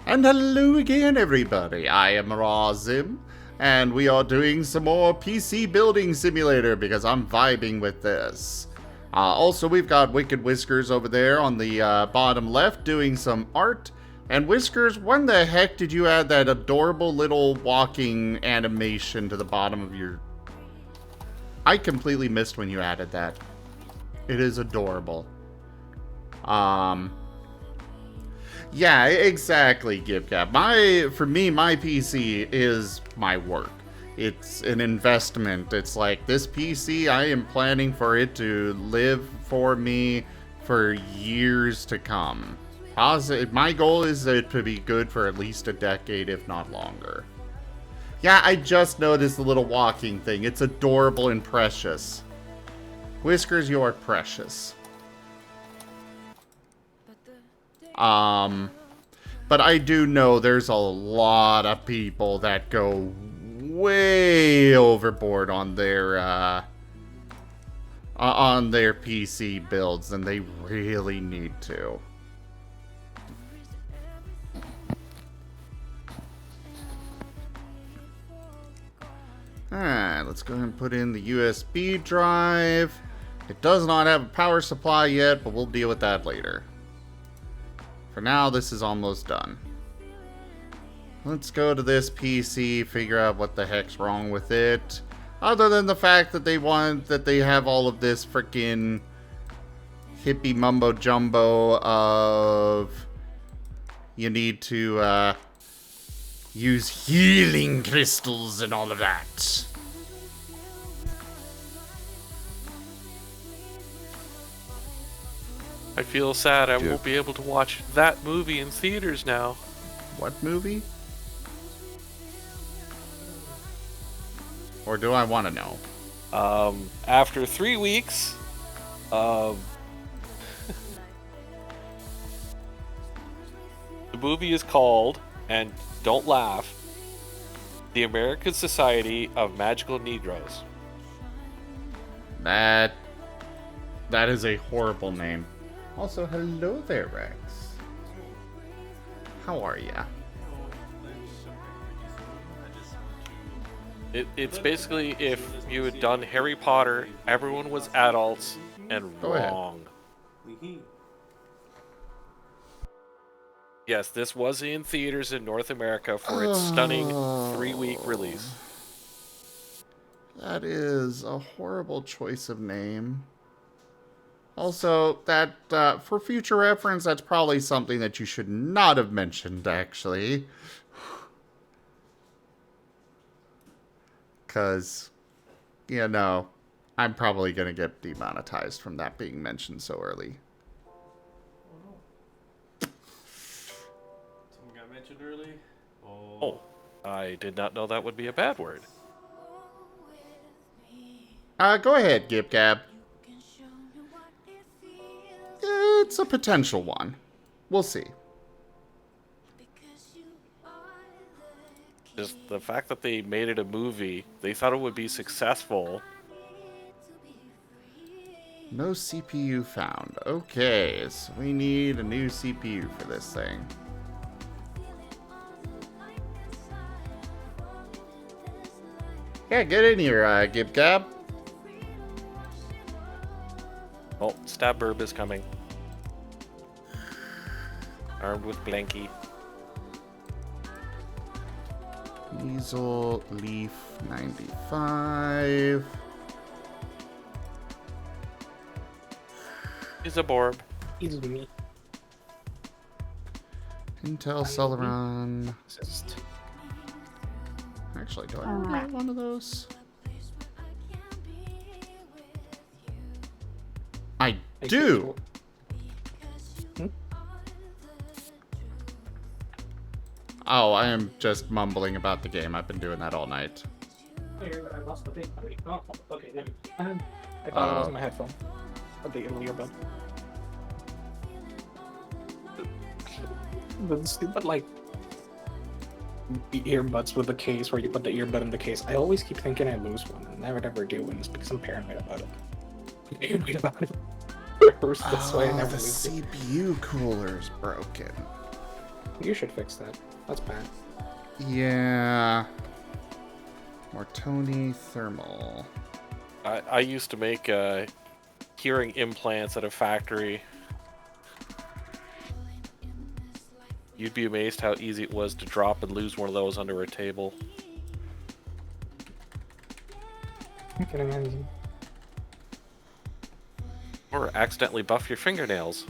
And hello again, everybody. I am Razim, and we are doing some more PC Building Simulator because I'm vibing with this. Also, we've got Wicked Whiskers over there on the bottom left doing some art. And Whiskers, when the heck did you add that adorable little walking animation to the bottom of your... I completely missed when you added that. It is adorable. Yeah, exactly, GibCap. For me, my PC is my work. It's an investment. It's like, this PC, I am planning for it to live for me for years to come. My goal is it to be good for at least a decade, if not longer. Yeah, I just noticed the little walking thing. It's adorable and precious. Whiskers, you are precious. But I do know there's a lot of people that go way overboard on their PC builds, and they really need to. Alright, let's go ahead and put in the USB drive. It does not have a power supply yet, but we'll deal with that later. For now, this is almost done. Let's go to this PC, figure out what the heck's wrong with it. Other than the fact that they have all of this frickin' hippie mumbo jumbo of you need to use healing crystals and all of that. I feel sad I won't be able to watch that movie in theaters now. What movie? Or do I want to know? After 3 weeks, the movie is called, and don't laugh, The American Society of Magical Negroes. That is a horrible name. Also, hello there, Rex. How are ya? It's basically if you had done Harry Potter, everyone was adults, and wrong. Yes, this was in theaters in North America for its stunning 3-week release. That is a horrible choice of name. Also, that, for future reference, that's probably something that you should not have mentioned, actually. Because, you know, I'm probably going to get demonetized from that being mentioned so early. Something got mentioned early? Oh, I did not know that would be a bad word. Go ahead, GibGab. It's a potential one. We'll see. Just the fact that they made it a movie, they thought it would be successful. No CPU found. Okay, so we need a new CPU for this thing. Yeah, get in here, GibGab. Oh, Stab Burb is coming. Armed with Blanky. Weasel Leaf 95. He's a Borb. Easily me. Intel Celeron. Actually, do I have one of those? I do! Oh, I am just mumbling about the game. I've been doing that all night. I lost the thing. Oh, okay, there we go. I thought it was my headphone. A big earbud. The stupid, like, earbuds with the case where you put the earbud in the case. I always keep thinking I lose one and never ever do, and it's because I'm paranoid about it. Paranoid about it. That's why I never the lose it. CPU cooler's broken. You should fix that. That's bad. Yeah. Martoni thermal. I used to make hearing implants at a factory. You'd be amazed how easy it was to drop and lose one of those under a table. I can imagine. Or accidentally buff your fingernails.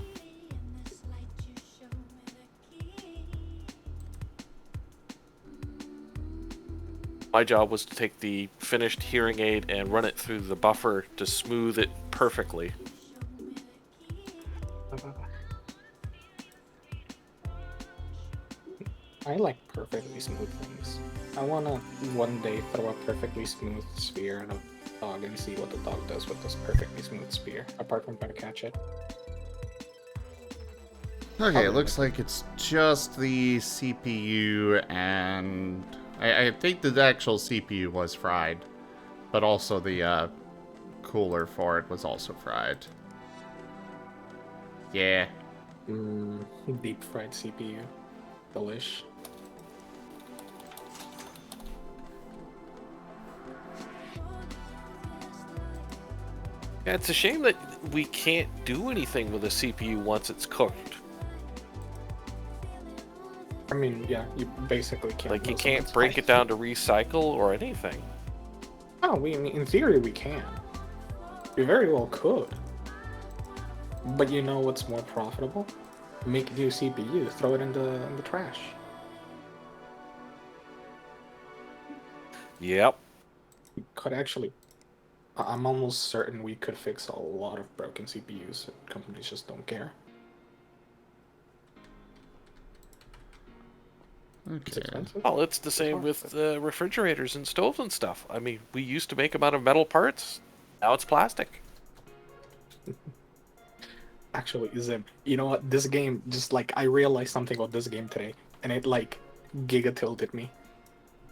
My job was to take the finished hearing aid and run it through the buffer to smooth it perfectly. I like perfectly smooth things. I wanna one day throw a perfectly smooth spear at a dog and see what the dog does with this perfectly smooth spear, apart from trying to catch it. Okay, it looks like it's just the CPU, and I think the actual CPU was fried, but also the cooler for it was also fried. Yeah. Deep fried CPU. Delish. Yeah, it's a shame that we can't do anything with a CPU once it's cooked. I mean, yeah, you basically can't. Like, you can't break it down to recycle or anything. Oh, I mean, in theory we can. We very well could. But you know what's more profitable? Make new CPU, throw it in the trash. Yep. We could actually... I'm almost certain we could fix a lot of broken CPUs. Companies just don't care. It's Okay. expensive. Well, it's the same with refrigerators and stoves and stuff. I mean, we used to make them out of metal parts. Now it's plastic. Actually, Zim, you know what? This game, just like, I realized something about this game today, and it, like, giga tilted me.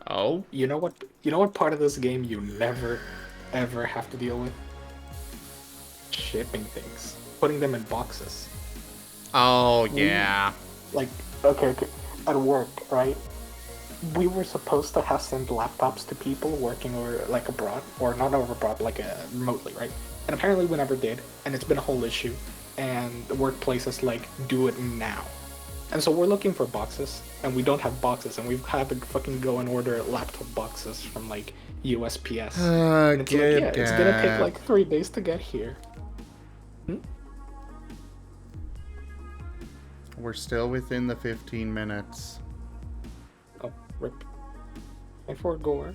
Oh? You know what? You know what part of this game you never, ever have to deal with? Shipping things. Putting them in boxes. Oh, yeah. Like, okay, at work, right? We were supposed to have sent laptops to people working or like abroad, or not abroad, like remotely, right? And apparently we never did, and it's been a whole issue. And the workplaces like do it now. And so we're looking for boxes, and we don't have boxes, and we've had to fucking go and order laptop boxes from like USPS. And it's like, yeah, it's gonna take like 3 days to get here. We're still within the 15 minutes. Oh, rip. And for gore.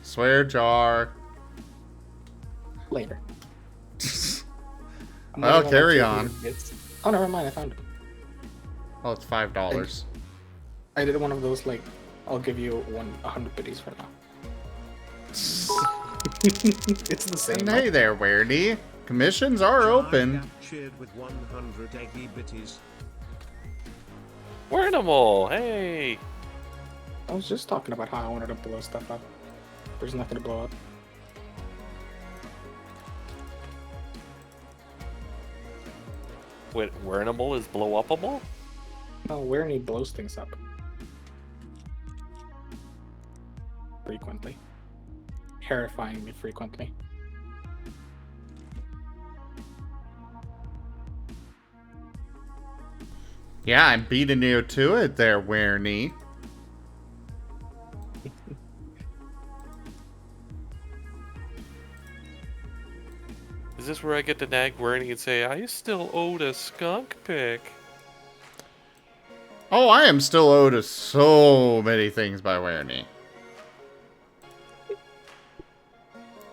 Swear jar. Later. Well, carry on. Oh, never mind, I found it. Oh, it's $5. I did one of those, like, I'll give you 100 biddies for now. It's the same. And hey there, Weirdy. Commissions are open. Cheered with 100 eggy bitties. Wernimal, hey! I was just talking about how I wanted to blow stuff up. There's nothing to blow up. Wait, Wernimal is blow-upable? No, Werny blows things up. Frequently. Terrifyingly frequently. Yeah, I'm beating you to it there, Weirny. Is this where I get to nag Werny and say, I still owed a skunk pic? Oh, I am still owed so many things by Weirny.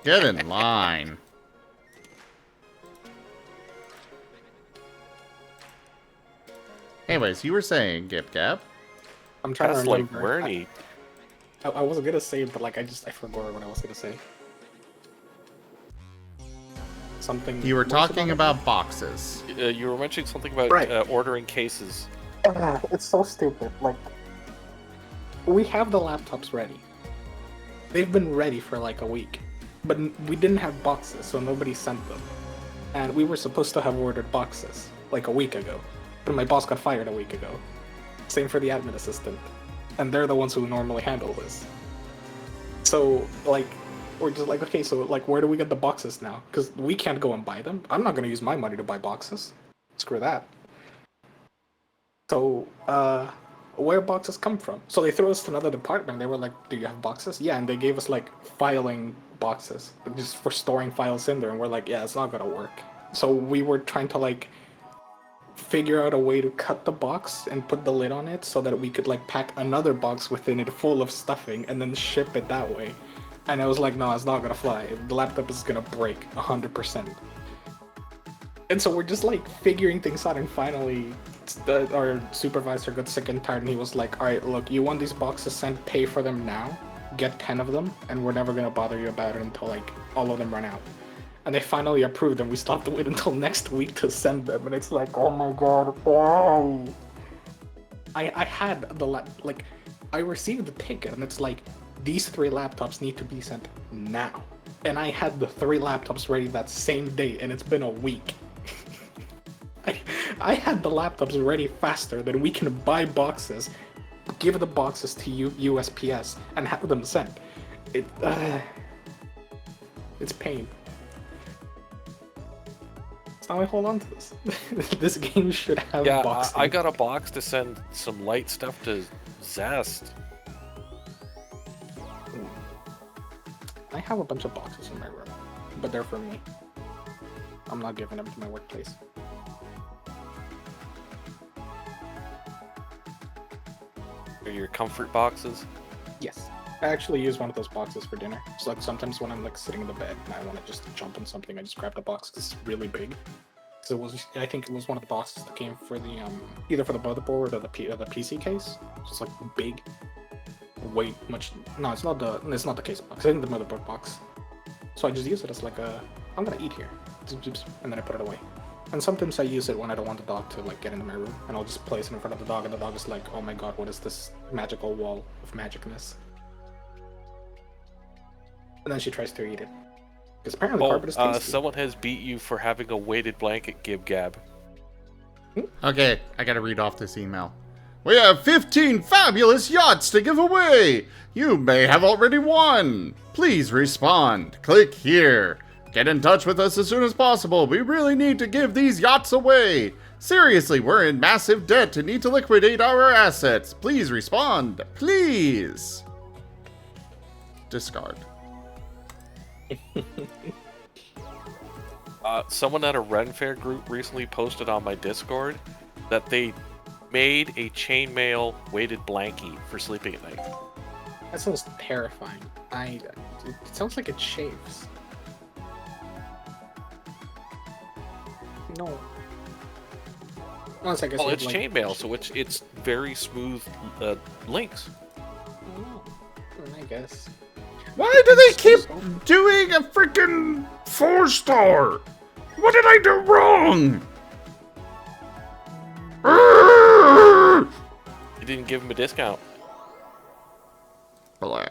Get in line. Anyways, you were saying, Gip Gap. I'm trying That's to like remember. Werny. I was gonna say, but like I forgot what I was gonna say. Something. You were what's talking it about boxes. You were mentioning something about Right. ordering cases. It's so stupid. Like, we have the laptops ready. They've been ready for like a week, but we didn't have boxes, so nobody sent them. And we were supposed to have ordered boxes like a week ago, but my boss got fired a week ago. Same for the admin assistant. And they're the ones who normally handle this. So, like, we're just like, okay, so, like, where do we get the boxes now? Because we can't go and buy them. I'm not going to use my money to buy boxes. Screw that. So, where boxes come from? So they threw us to another department. They were like, do you have boxes? Yeah, and they gave us, like, filing boxes. Just for storing files in there. And we're like, yeah, it's not going to work. So we were trying to, like, figure out a way to cut the box and put the lid on it so that we could like pack another box within it full of stuffing and then ship it that way. And I was like, no, it's not gonna fly. The laptop is gonna break 100%. And so we're just like figuring things out, and finally our supervisor got sick and tired, and he was like, all right, look, you want these boxes sent, pay for them now, get 10 of them, and we're never gonna bother you about it until like all of them run out. And they finally approved, and we still have to wait until next week to send them. And it's like, oh my god, why? I had the I received the ticket, and it's like, these 3 laptops need to be sent now. And I had the 3 laptops ready that same day, and it's been a week. I had the laptops ready faster than we can buy boxes, give the boxes to USPS, and have them sent. It's pain. That's how I hold on to this. This game should have boxes. I got a box to send some light stuff to Zest. I have a bunch of boxes in my room, but they're for me. I'm not giving them to my workplace. Are your comfort boxes? Yes. I actually use one of those boxes for dinner. So like sometimes when I'm like sitting in the bed and I want to just jump on something, I just grab the box because it's really big. So I think it was one of the boxes that came for the either for the motherboard or the PC case. So it's like big, way much. No, it's not the case box. I think the motherboard box. So I just use it as like I'm gonna eat here, and then I put it away. And sometimes I use it when I don't want the dog to like get into my room, and I'll just place it in front of the dog, and the dog is like, oh my god, what is this magical wall of magicness? And then she tries to eat it. Because apparently carpet is tasty. Someone has beat you for having a weighted blanket, Gib Gab. Okay, I gotta read off this email. We have 15 fabulous yachts to give away! You may have already won! Please respond. Click here. Get in touch with us as soon as possible. We really need to give these yachts away. Seriously, we're in massive debt and need to liquidate our assets. Please respond. Please. Discard. Someone at a Ren Fair group recently posted on my Discord that they made a chainmail weighted blankie for sleeping at night. That sounds terrifying. It sounds like it shaves. No. Unless I guess Well, it's like, chainmail, so it's very smooth links. Oh, I guess. Why do they keep doing a freaking 4-star? What did I do wrong? You didn't give him a discount. Blah.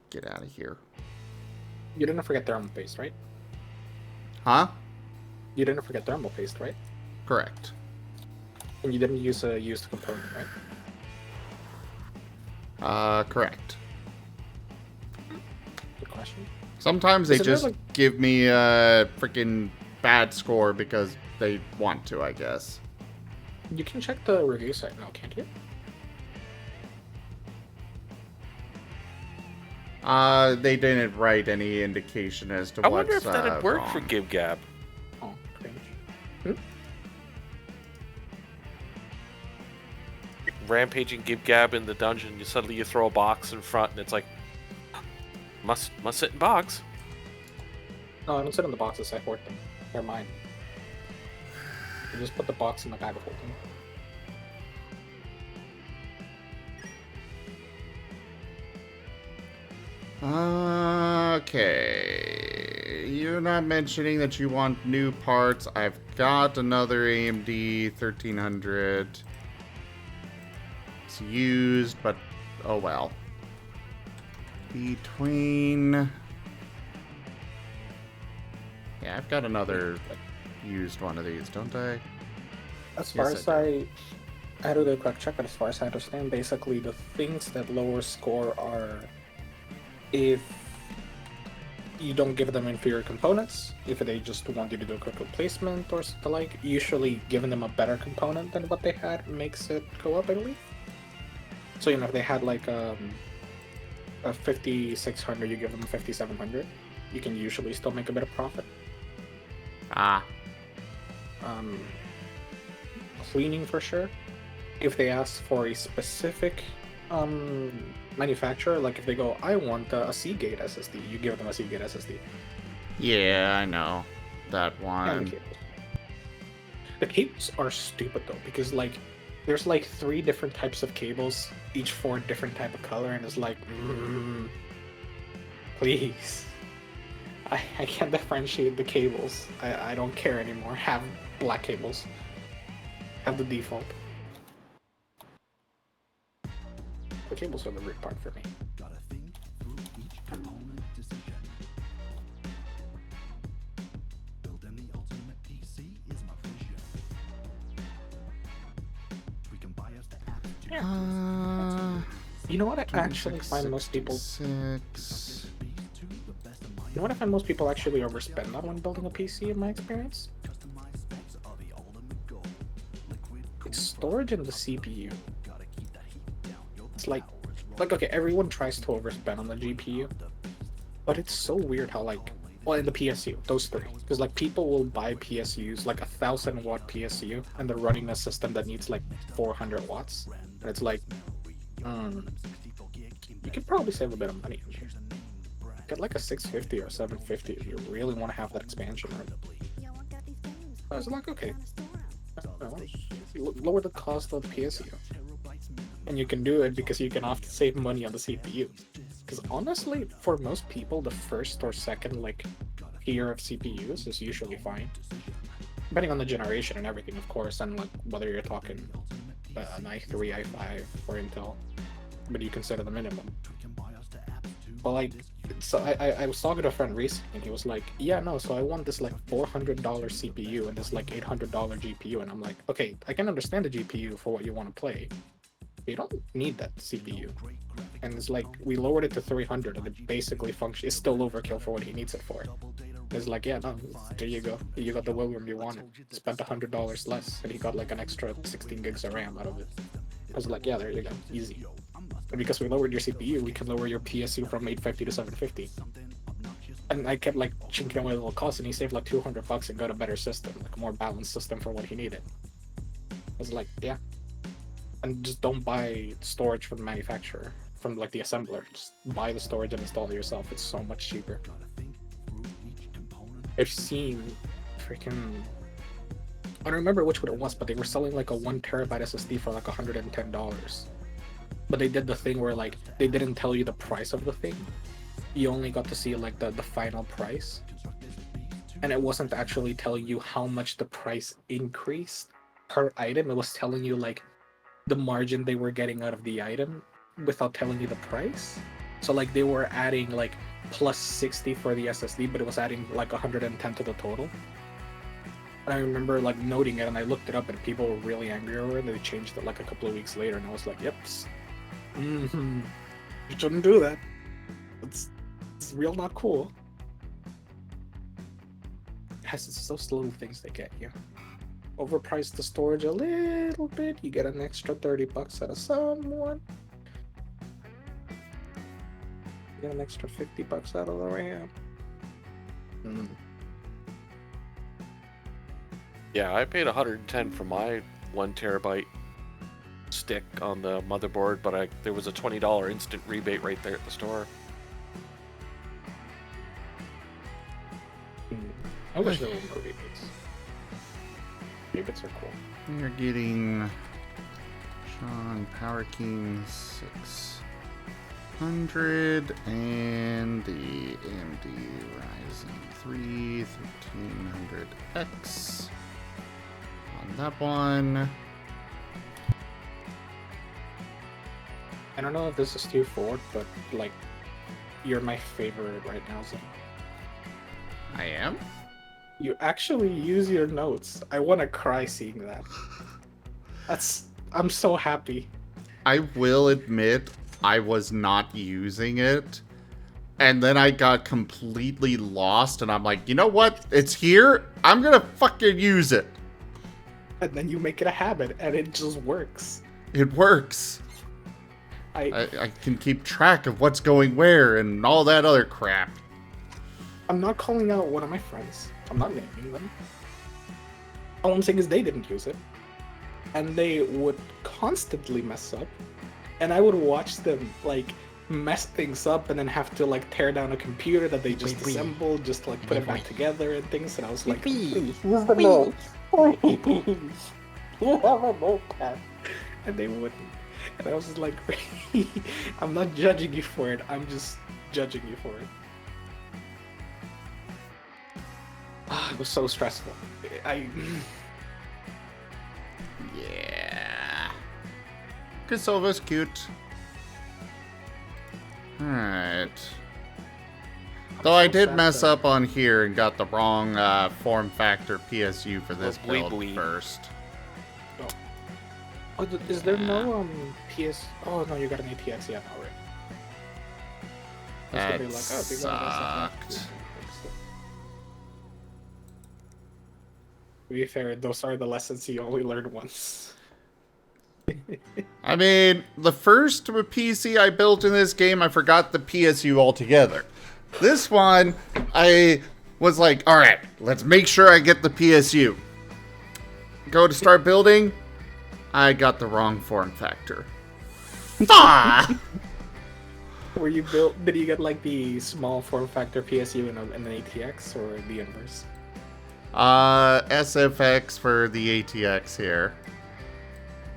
Get out of here. You didn't forget thermal paste, right? Huh? You didn't forget thermal paste, right? Correct. And you didn't use a used component, right? Correct. Good question. Sometimes they Isn't there, just like- give me a freaking bad score because they want to, I guess. You can check the review site now, can't you? They didn't write any indication as to I what's wonder if that'd work wrong. for Gib Gab. Oh, strange. Rampaging Gib Gab in the dungeon, suddenly you throw a box in front, and it's like, must sit in box. No, I don't sit in the boxes, I hoard them. They're mine. I just put the box in my bag of holding. Okay. You're not mentioning that you want new parts. I've got another AMD 1300. It's used, but oh well. Between... Yeah, I've got another used one of these, don't I? As far Yes, as I do. I had to do a quick check, but as far as I understand, basically the things that lower score are if you don't give them inferior components, if they just want you to do a quick replacement or something like, usually giving them a better component than what they had makes it go up, I believe. So, if they had like a 5600, you give them a 5700, you can usually still make a bit of profit. Ah, Um, Cleaning for sure. If they ask for a specific manufacturer, like if they go, I want a Seagate SSD, you give them a Seagate SSD. yeah, I know that And one. the cables. The cables are stupid though, because like there's like 3 different types of cables, each for a different type of color, and it's like, please. I can't differentiate the cables. I don't care anymore. Have black cables. Have the default. The cables are the weird part for me. Gotta think through each component decision. Building the ultimate PC is my vision. We can buy us the apps to You know what I actually find most people... 6. You know what I find most people actually overspend on when building a PC in my experience? customize specs are the ultimate goal. Liquid It's storage and the CPU. gotta keep that heat down. Yo, It's like, okay, everyone tries to overspend on the GPU, but it's so weird how like, well, in the PSU, those 3, because like people will buy PSUs, like 1,000-watt PSU, and they're running a system that needs like 400 watts, and it's like, you could probably save a bit of money. Get like a 650 or 750 if you really want to have that expansion, right? I was like, okay, lower the cost of the PSU. And you can do it because you can often save money on the CPU. Because honestly, for most people, the first or second like tier of CPUs is usually fine. Depending on the generation and everything, of course, and like whether you're talking an i3, i5, or Intel, but you consider the minimum. But like, so I was talking to a friend recently, and he was like, yeah, no, so I want this like $400 CPU and this like $800 GPU, and I'm like, okay, I can understand the GPU for what you want to play. You don't need that CPU. And it's like, we lowered it to 300 and it basically functions. It's still overkill for what he needs it for. It's like, yeah, no, there you go. You got the William you wanted. Spent $100 less and he got like an extra 16 gigs of RAM out of it. I was like, yeah, there you go. Easy. And because we lowered your CPU, we can lower your PSU from 850 to 750. And I kept like chinking away a little cost, and he saved like $200 and got a better system, like a more balanced system for what he needed. I was like, yeah. And just don't buy storage from the manufacturer, from like the assembler. Just buy the storage and install it yourself. It's so much cheaper. I've seen freaking... I don't remember which one it was, but they were selling like a 1 terabyte SSD for like $110. But they did the thing where like they didn't tell you the price of the thing. You only got to see like the final price. And it wasn't actually telling you how much the price increased per item. It was telling you like the margin they were getting out of the item without telling you the price. So like they were adding like plus 60 for the SSD, but it was adding like 110 to the total. And I remember like noting it, and I looked it up, and people were really angry over it, and they changed it like a couple of weeks later, and I was like, yep. You shouldn't do that. It's real not cool. It's those little things they get you. Overprice the storage a little bit, you get an extra $30 out of someone. You get an extra $50 out of the RAM. Yeah, I paid 110 for my 1 terabyte stick on the motherboard, but there was a $20 instant rebate right there at the store. I wish there were more rebates. Rebates are cool. You're getting Sean Power King 600 and the AMD Ryzen 3 1300X on that one. I don't know if this is too forward, but like, you're my favorite right now, Zane. I am? You actually use your notes. I want to cry seeing that. I'm so happy. I will admit, I was not using it. And then I got completely lost, and I'm like, you know what? It's here. I'm gonna fucking use it. And then you make it a habit, and it just works. It works. I can keep track of what's going where and all that other crap. I'm not calling out one of my friends. I'm not naming them. All I'm saying is they didn't use it. And they would constantly mess up. And I would watch them, like, mess things up and then have to, like, tear down a computer that they just assembled, just to, like, put it back together and things. And I was like, please, use the notes. Please. You have a notepad. And they wouldn't. And I was just like, I'm not judging you for it. I'm just judging you for it. It was so stressful. Yeah. Kasova's cute. Alright. Though I did mess up on here and got the wrong form factor PSU for this build first. Oh, is there no PS? Oh no, you got an ATX, yeah, no, right. That sucked. To be fair, those are the lessons you only learn once. I mean, the first PC I built in this game, I forgot the PSU altogether. This one, I was like, alright, let's make sure I get the PSU. Go to start building, I got the wrong form factor. Ah! Were you built? Did you get like the small form factor PSU in an ATX or the inverse? SFX for the ATX here.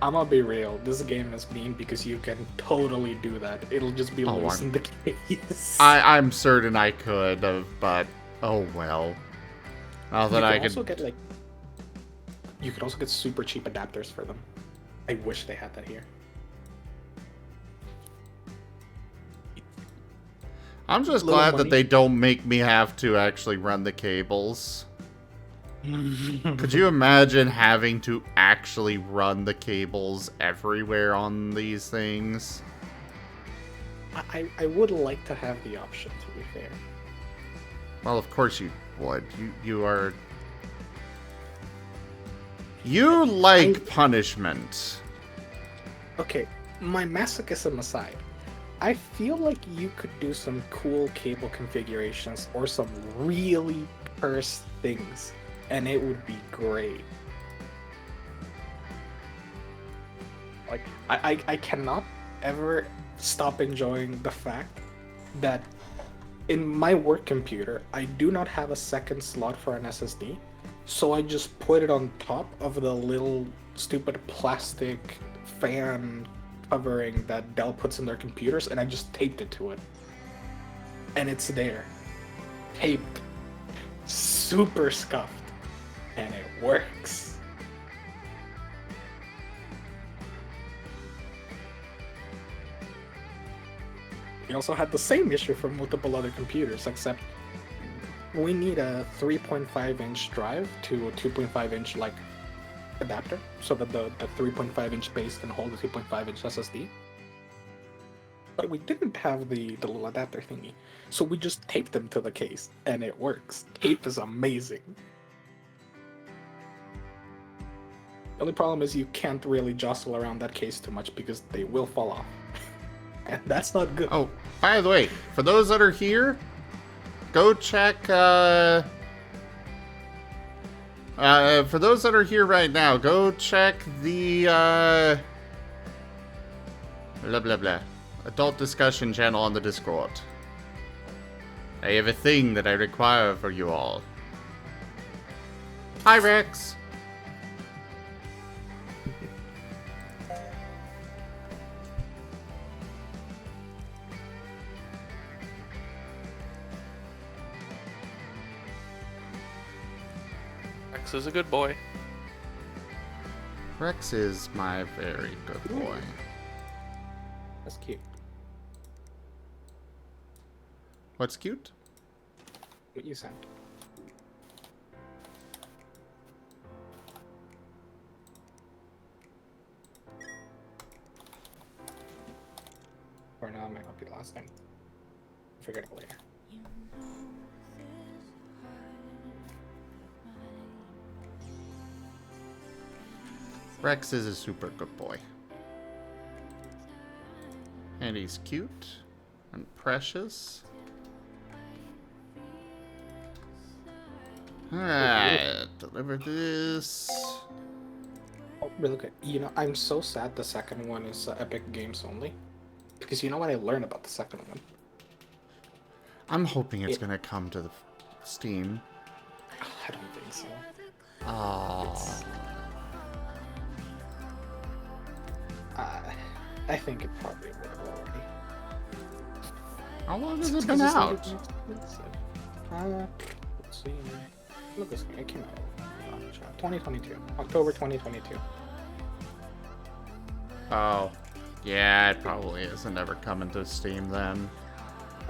I'm gonna be real. This game is mean because you can totally do that. It'll just be loose in the case. I'm certain I could have, but oh well. Now that I could also get like, you could also get super cheap adapters for them. I wish they had that here. I'm just glad that they don't make me have to actually run the cables. Could you imagine having to actually run the cables everywhere on these things? I would like to have the option, to be fair. Well, of course you would. You like punishment. Okay, my masochism aside, I feel like you could do some cool cable configurations or some really cursed things, and it would be great. Like, I cannot ever stop enjoying the fact that in my work computer, I do not have a second slot for an SSD, so I just put it on top of the little stupid plastic fan covering that Dell puts in their computers, and I just taped it to it. And it's there. Taped. Super scuffed. And it works. We also had the same issue for multiple other computers, except we need a 3.5-inch drive to a 2.5-inch like adapter, so that the 3.5-inch base can hold a 2.5-inch SSD. But we didn't have the little adapter thingy, so we just taped them to the case, and it works. Tape is amazing. The only problem is you can't really jostle around that case too much because they will fall off. And that's not good. Oh, by the way, for those that are here, go check, for those that are here right now, go check the, blah blah blah, adult discussion channel on the Discord. I have a thing that I require for you all. Hi, Rex! Rex is a good boy. Rex is my very good boy. That's cute. What's cute? What you sent. Or no, it might not be the last thing. Figure it out later. Rex is a super good boy. And he's cute and precious. Alright, deliver this. Oh, really quick. You know, I'm so sad the second one is Epic Games only. Because you know what I learned about the second one? I'm hoping it's gonna come to the Steam. I don't think so. Oh. I think it probably will already. How long has it been out? Let's see. Look at this game. It came out 2022. October 2022. Oh. Yeah, it probably isn't ever coming to Steam then.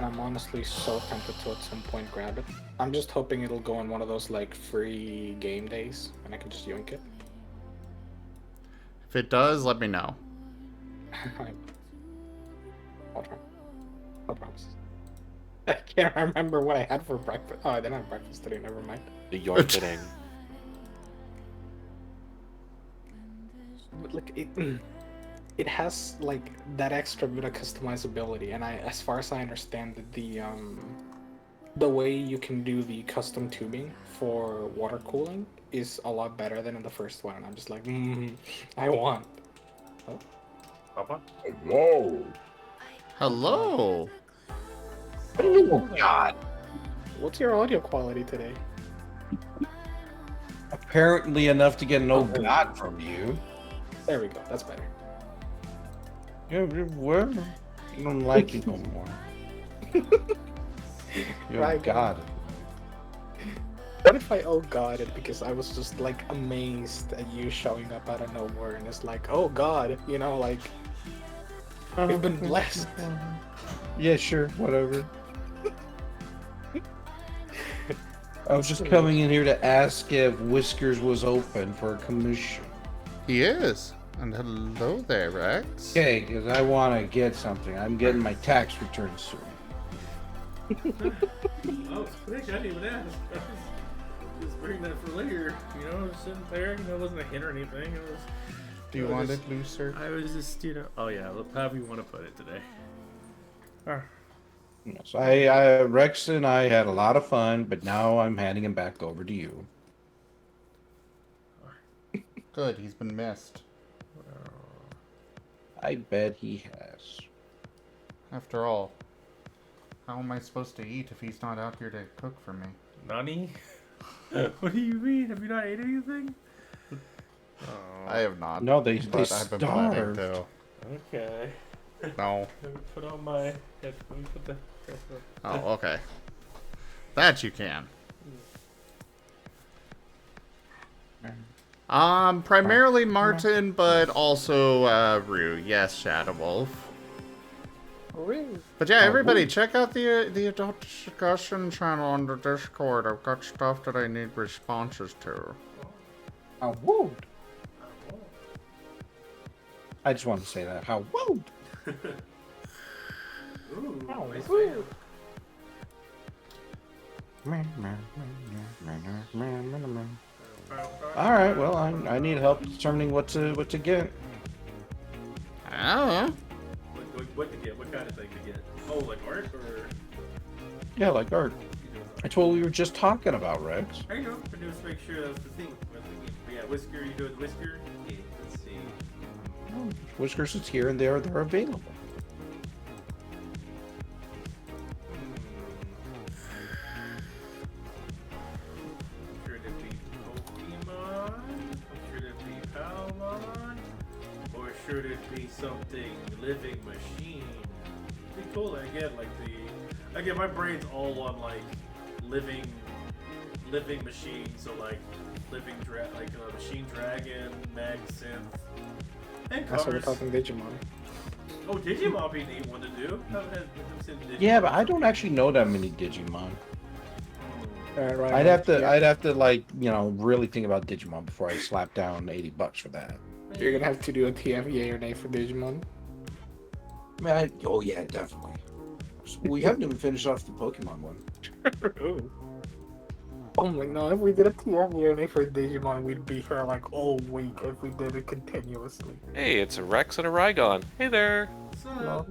I'm honestly so tempted to at some point grab it. I'm just hoping it'll go on one of those like free game days and I can just yoink it. If it does, let me know. I'll try. I promise. I can't remember what I had for breakfast. Oh, I didn't have breakfast today, never mind. The Yorketing. But like it has like that extra bit of customizability, and as far as I understand it, the way you can do the custom tubing for water cooling is a lot better than in the first one. And I'm just like, I want. Oh. Papa? Whoa! Hello. Oh God! What's your audio quality today? Apparently enough to get no god from you. There we go. That's better. Yeah, well, I don't like you no more. You're Right, god. What if I oh God it because I was just like amazed at you showing up out of nowhere and it's like, oh God, you know, like you've been blessed. Yeah, sure, whatever. I was just coming in here to ask if Whiskers was open for a commission. He is. And hello there, Rex. Okay, because I want to get something. I'm getting my tax return soon. Oh, thanks. I didn't even ask. I was just bringing that for later. You know, just sitting there. You know, it wasn't a hint or anything. It was. Do you want it looser? I was just, you know. Oh yeah, however you want to put it today. Yes, Rex and I had a lot of fun, but now I'm handing him back over to you. Good, he's been missed. I bet he has. After all, how am I supposed to eat if he's not out here to cook for me? Nani? What do you mean? Have you not ate anything? I have not. No, they but I've been planning starved. to. Okay. No. Let me put on my. Let me put the. Oh, okay. That you can. Primarily Marten, but also Rue. Yes, Shadow Wolf. But yeah, everybody, check out the adult discussion channel on the Discord. I've got stuff that I need responses to. How wooed. I just wanted to say that. How wooed. Ooh, Oh, nice woo. All right. Well, I need help determining what to get. I don't know. What to get? What kind of thing to get? Oh, like art or? Yeah, like art. That's what we were just talking about, Rex. I know. I just make sure that's the thing. But yeah, Whisker. You doing Whisker? Okay, let's see. Whiskers is here and they're available. Should it be Pokemon? Or should it be Palmon? Or should it be something living machine? It'd be cool. Again, my brain's all on like living machines. So like machine dragon, mag synth, and That's what we're covers. talking Digimon. Oh, Digimon be a neat one to do. Haven't seen Digimon. Yeah, but I don't actually know that many Digimon. Right, I'd have to like, really think about Digimon before I slap down $80 for that. You're gonna have to do a TF yay or nay for Digimon. Oh yeah, definitely. We haven't even finished off the Pokemon one. Oh my god, if we did a TM for Digimon, we'd be here like all week if we did it continuously. Hey, it's a Rex and a Rhygon. Hey there. No.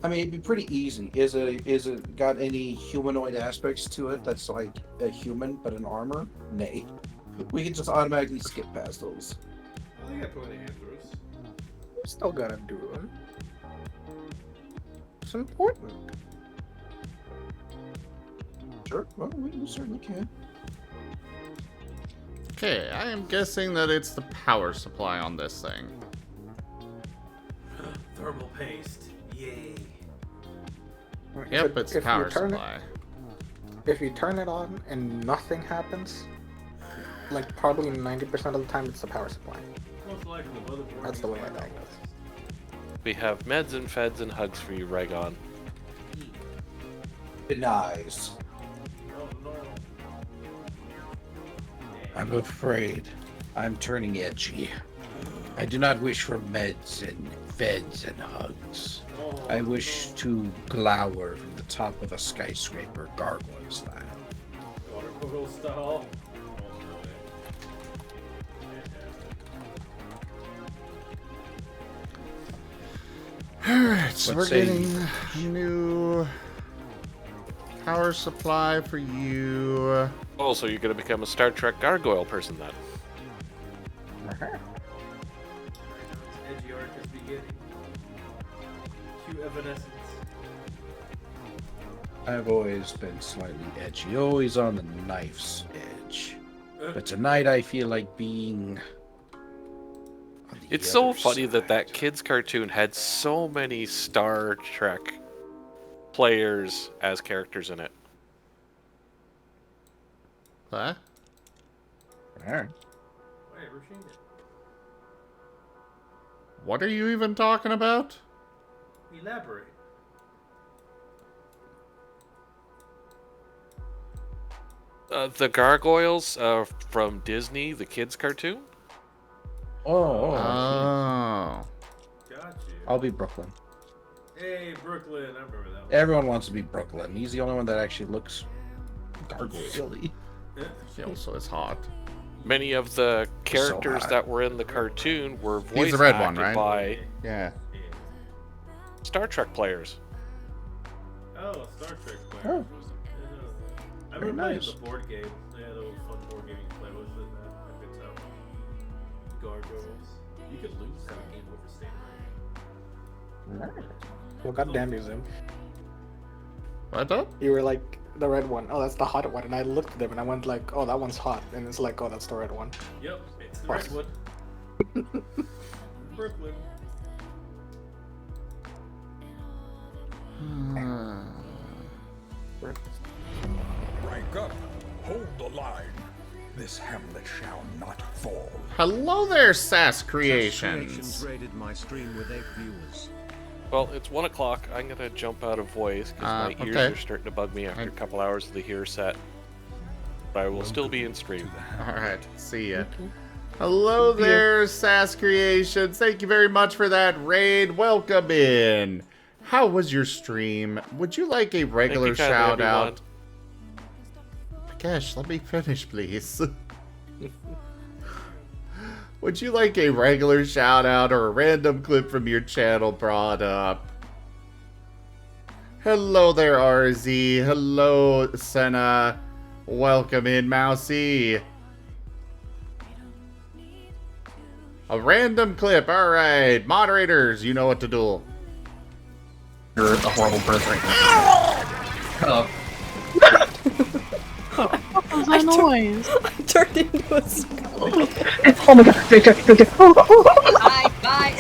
I mean, it'd be pretty easy. Is it got any humanoid aspects to it that's like a human but in armor? Nay. We can just automatically skip past those. I think I put the Andrews. We're still gonna do them. It's important. Sure. Well, we certainly can. Okay, I am guessing that it's the power supply on this thing. Thermal paste. Yay. Yep, it's the power turn supply. If you turn it on and nothing happens, like probably 90% of the time it's the power supply. Most likely the motherboard. That's the way I diagnose. We have meds and feds and hugs for you, Rhygon. Denies. Oh no. I'm afraid I'm turning edgy. I do not wish for meds and feds and hugs. I wish to glower from the top of a skyscraper gargoyle style. Gargoyle style. Alright, so What we're say getting you? a new power supply for you. Oh, so you're gonna become a Star Trek gargoyle person then? Edgy arc is beginning. Cue evanescence. I've always been slightly edgy, always on the knife's edge. But tonight I feel like being. On the It's so other funny that side. kids cartoon had so many Star Trek players as characters in it. What? Alright. Wait, we're seeing it. What are you even talking about? Elaborate. The gargoyles from Disney, the kids cartoon. Oh, Oh. Got you. I'll be Brooklyn. Hey, Brooklyn. I remember that one. Everyone wants to be Brooklyn. He's the only one that actually looks gargoyle-y. He also is hot. Many of the characters hot. that were in the cartoon were voice He's the red acted one, right? by Yeah. Star Trek players. Oh, Star Trek player. Oh. I Very remember nice. playing the board game. They had a little fun board game to play with it. I could tell. Gargoyles. You could lose that game over standard. Well, goddamn you, Zim. What up? You were like the red one. Oh, that's the hot one. And I looked at them and I went like, oh, that one's hot. And it's like, oh, that's the red one. Yep, it's the Fuck. red one. Brooklyn. Rank up. Hold the line. This hamlet shall not fall. Hello there, Sass Creations Creations. rated my stream with 8 viewers. Well, it's 1 o'clock. I'm gonna jump out of voice because my ears okay. are starting to bug me after a couple hours of the hear set. But I will still be in stream. Alright, see ya. Hello there, Sass Creations. Thank you very much for that raid. Welcome in. How was your stream? Would you like a regular Thank you kindly, shout everyone. out? Gosh, let me finish, please. Would you like a regular shout out or a random clip from your channel brought up? Hello there, RZ. Hello, Senna. Welcome in, Mousy. A random clip. All right, moderators, you know what to do. You're a horrible person. Hello. What was that noise? I turned into a skull. Oh my god, Bye, bye.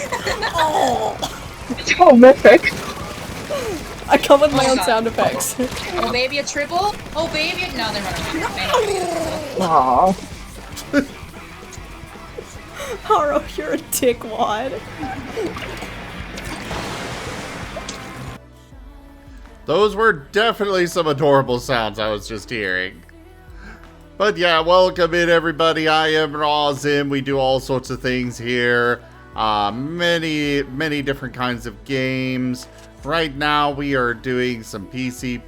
it's horrific. I come with my Oh own god. Oh sound effects. god. Oh baby, a triple? Oh baby, no, they're running away. Aww. Haro, you're a dickwad. Those were definitely some adorable sounds I was just hearing. But yeah, welcome in everybody. I am Rawzim. We do all sorts of things here. Many different kinds of games. Right now we are doing some PC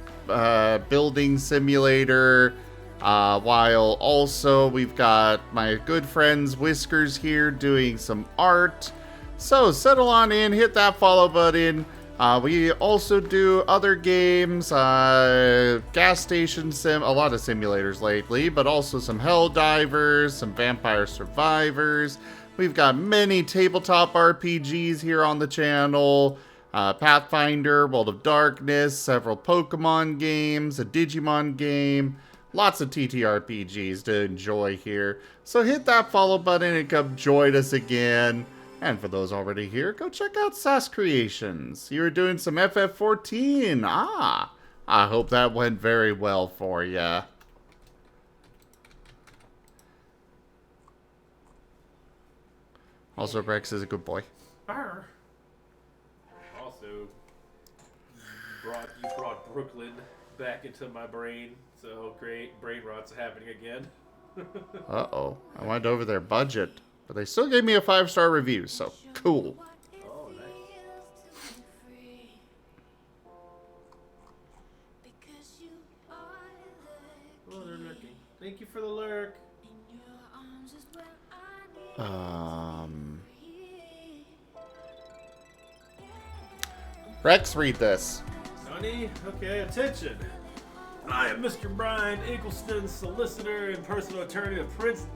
building simulator, while also we've got my good friends Whiskers here doing some art. So settle on in, hit that follow button. We also do other games, gas station sim, a lot of simulators lately, but also some Hell Divers, some Vampire Survivors. We've got many tabletop RPGs here on the channel. Pathfinder, World of Darkness, several Pokemon games, a Digimon game. Lots of TTRPGs to enjoy here. So hit that follow button and come join us again. And for those already here, go check out SAS Creations. You were doing some FF14. I hope that went very well for ya. Also, Rex is a good boy. Arr. Also, you brought Brooklyn back into my brain. So great, brain rot's happening again. Uh-oh. I went over their budget. But they still gave me a 5-star review, so cool. Oh, nice. Oh, they're lurking. Thank you for the lurk. Rex, read this. Sonny, okay, attention. I am Mr. Brian Eggleston, solicitor and personal attorney of Prince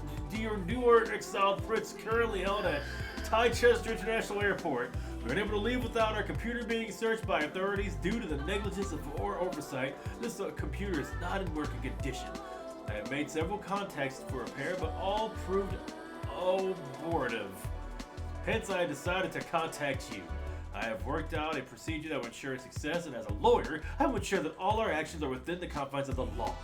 Newark exiled Prince currently held at Chichester International Airport. We were unable to leave without our computer being searched by authorities due to the negligence of or oversight. This computer is not in working condition. I have made several contacts for repair, but all proved abortive. Hence, I decided to contact you. I have worked out a procedure that will ensure success, and as a lawyer, I will ensure that all our actions are within the confines of the law.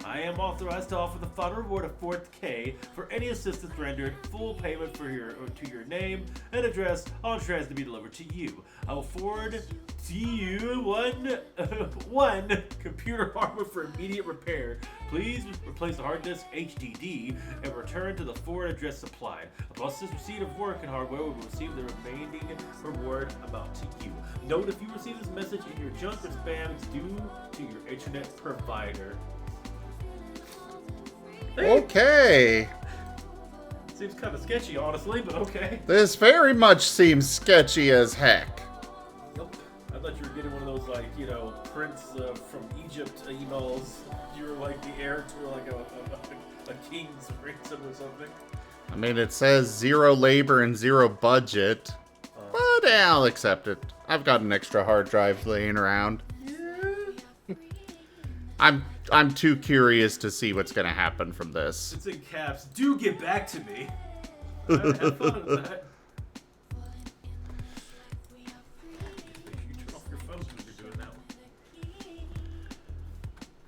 I am authorized to offer the final reward of $4K for any assistance rendered, full payment to your name and address on trans to be delivered to you. I will forward to you one computer hardware for immediate repair. Please replace the hard disk HDD and return to the forward address supplied. Upon this receipt of work and hardware, we will receive the remaining reward amount to you. Note, if you receive this message in your junk or spam, it's due to your internet provider. Okay. Seems kind of sketchy, honestly, but okay. This very much seems sketchy as heck. Nope. I thought you were getting one of those, like, you know, Prince from Egypt emails. You were like the heir to like a king's ransom or something. I mean, it says 0 labor and 0 budget. But I'll accept it. I've got an extra hard drive laying around. Yeah. I'm too curious to see what's gonna happen from this. It's in caps. Do get back to me. Right, have fun with that. Make sure you turn off your phone when you're doing that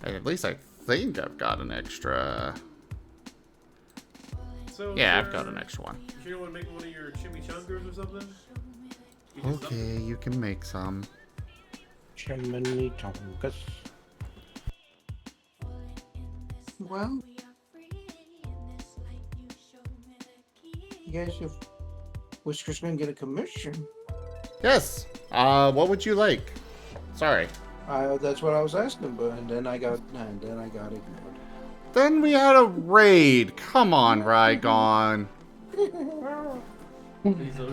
one. At least I think I've got an extra. So, Yeah, I've got an extra one. You sure you want to make one of your chimichangas or something? Okay, you can make some. Chimichangas. Well, you guys, if Whiskers gonna get a commission, Yes. What would you like? Sorry. that's what I was asking, but then I got ignored. Then we had a raid. Come on, Rygon.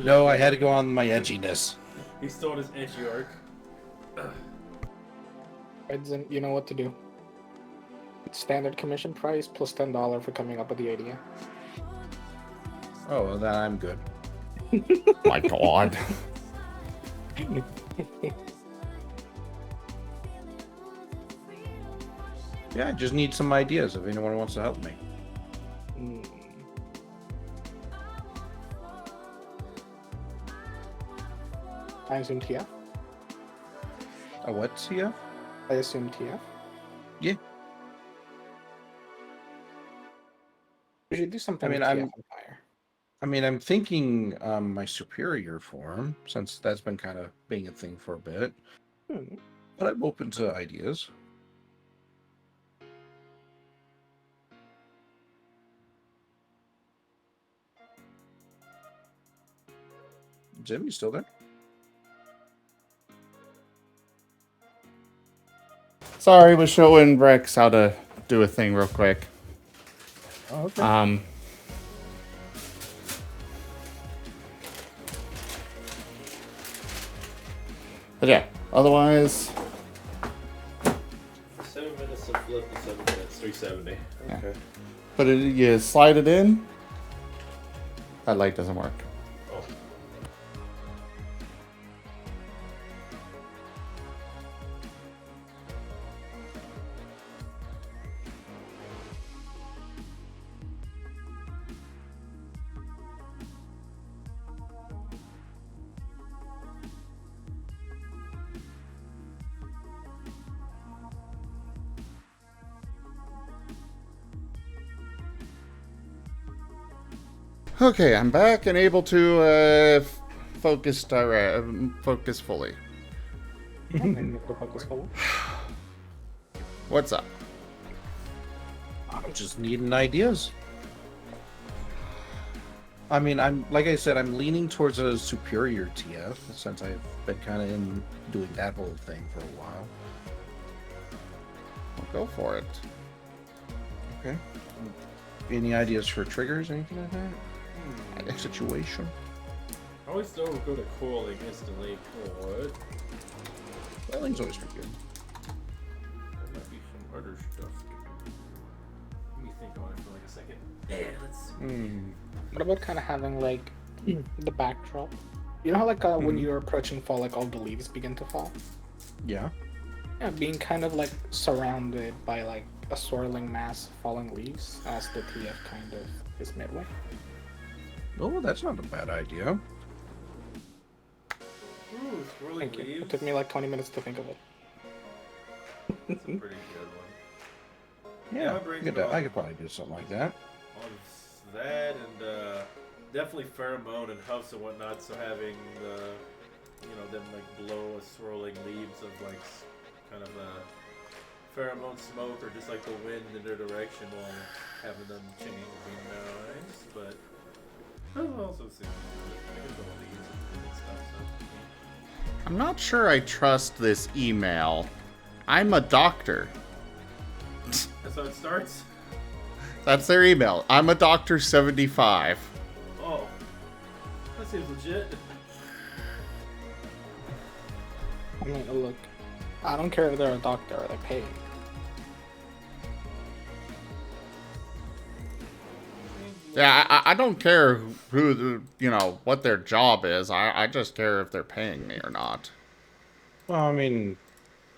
No, I had to go on my edginess. He stole his edgy arc. You know what to do. Standard commission price plus $10 for coming up with the idea. Oh, well, then I'm good. My God. Yeah, I just need some ideas if anyone wants to help me. I assume TF. A what, CF? I assume TF. Yeah. We should do something. I mean, with I'm- TF Empire. I'm thinking my superior form, since that's been kind of being a thing for a bit. But I'm open to ideas. Jim, you still there? Sorry, was showing Rex how to do a thing real quick. Oh, okay. But yeah, otherwise, 7 minutes of flip and 7 minutes, 370. Okay. but you slide it in. That light doesn't work. Oh. Okay, I'm back and able to focus focus fully. What's up? I'm just needing ideas. I mean, like I said, I'm leaning towards a superior TF since I've been kind of in doing that whole thing for a while. Well, go for it. Okay. Any ideas for triggers, anything like that? Situation. I always don't go to cooling instantly. What? Coiling's always pretty good. There might be some other stuff. Let me think on it for like a second. Yeah, let's see. What about kind of having like the backdrop? You know how like when you're approaching fall, like all the leaves begin to fall? Yeah. Yeah, being kind of like surrounded by like a swirling mass of falling leaves as the TF kind of is midway. Oh, that's not a bad idea. Ooh, swirling Thank you. leaves. It took me like 20 minutes to think of it. That's a pretty good one. Yeah, my brain's I could probably do something like that. On that and definitely pheromone and huffs and whatnot. So having the, them like blow a swirling leaves of like kind of a pheromone smoke or just like the wind in their direction while having them change would be nice. But I'll also see. I can go on these and stuff. So. I'm not sure I trust this email. I'm a doctor. That's how it starts. That's their email. I'm a doctor 75. Oh, that seems legit. I mean, look, I don't care if they're a doctor or they're paid. Yeah, I don't care who, what their job is. I just care if they're paying me or not. Well, I mean,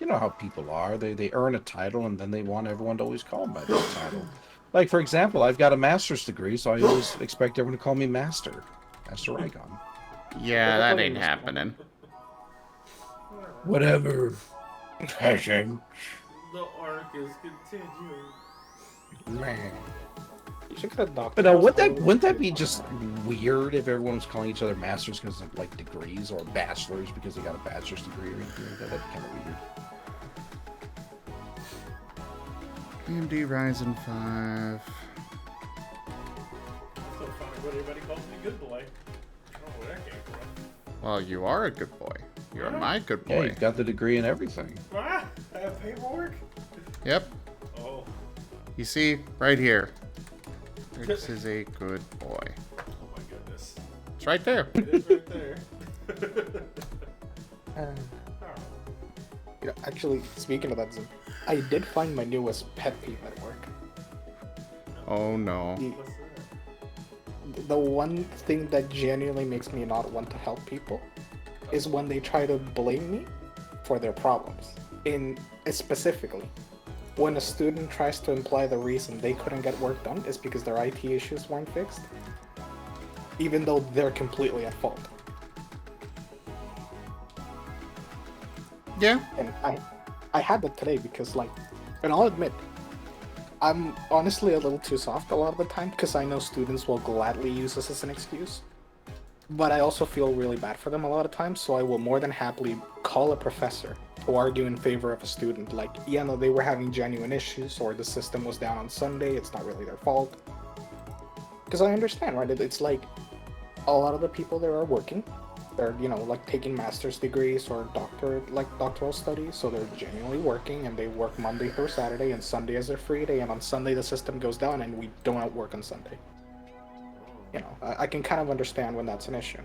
you know how people are. They earn a title and then they want everyone to always call them by that title. Like, for example, I've got a master's degree, so I always expect everyone to call me Master. Master Raycon. Yeah, that ain't happening. Whatever. Passion. The arc is continuing. Man. You should get a doctor. But now, wouldn't that be just weird if everyone was calling each other masters because of like degrees, or bachelors because they got a bachelor's degree or anything like that? That'd be kind of weird. AMD Ryzen 5. So funny, but everybody calls me good boy. I don't know where that came from. Well, you are a good boy. You're my good Yeah, boy. you've got the degree and everything. Ah, I have paperwork? Yep. Oh. You see, right here. This is a good boy. Oh my goodness. It's right there. It is right there. Actually, speaking of that, Zim, I did find my newest pet peeve at work. Oh no. What's that? The one thing that genuinely makes me not want to help people is when they try to blame me for their problems. Specifically, when a student tries to imply the reason they couldn't get work done is because their IT issues weren't fixed, even though they're completely at fault. Yeah. And I had that today because, like, and I'll admit, I'm honestly a little too soft a lot of the time because I know students will gladly use this as an excuse. But I also feel really bad for them a lot of times, so I will more than happily call a professor to argue in favor of a student. Like, yeah, no, they were having genuine issues, or the system was down on Sunday, it's not really their fault. Because I understand, right? It's like, A lot of the people there are working. They're, like taking master's degrees or doctoral studies, so they're genuinely working, and they work Monday through Saturday, and Sunday is their free day, and on Sunday the system goes down, and we don't work on Sunday. I can kind of understand when that's an issue.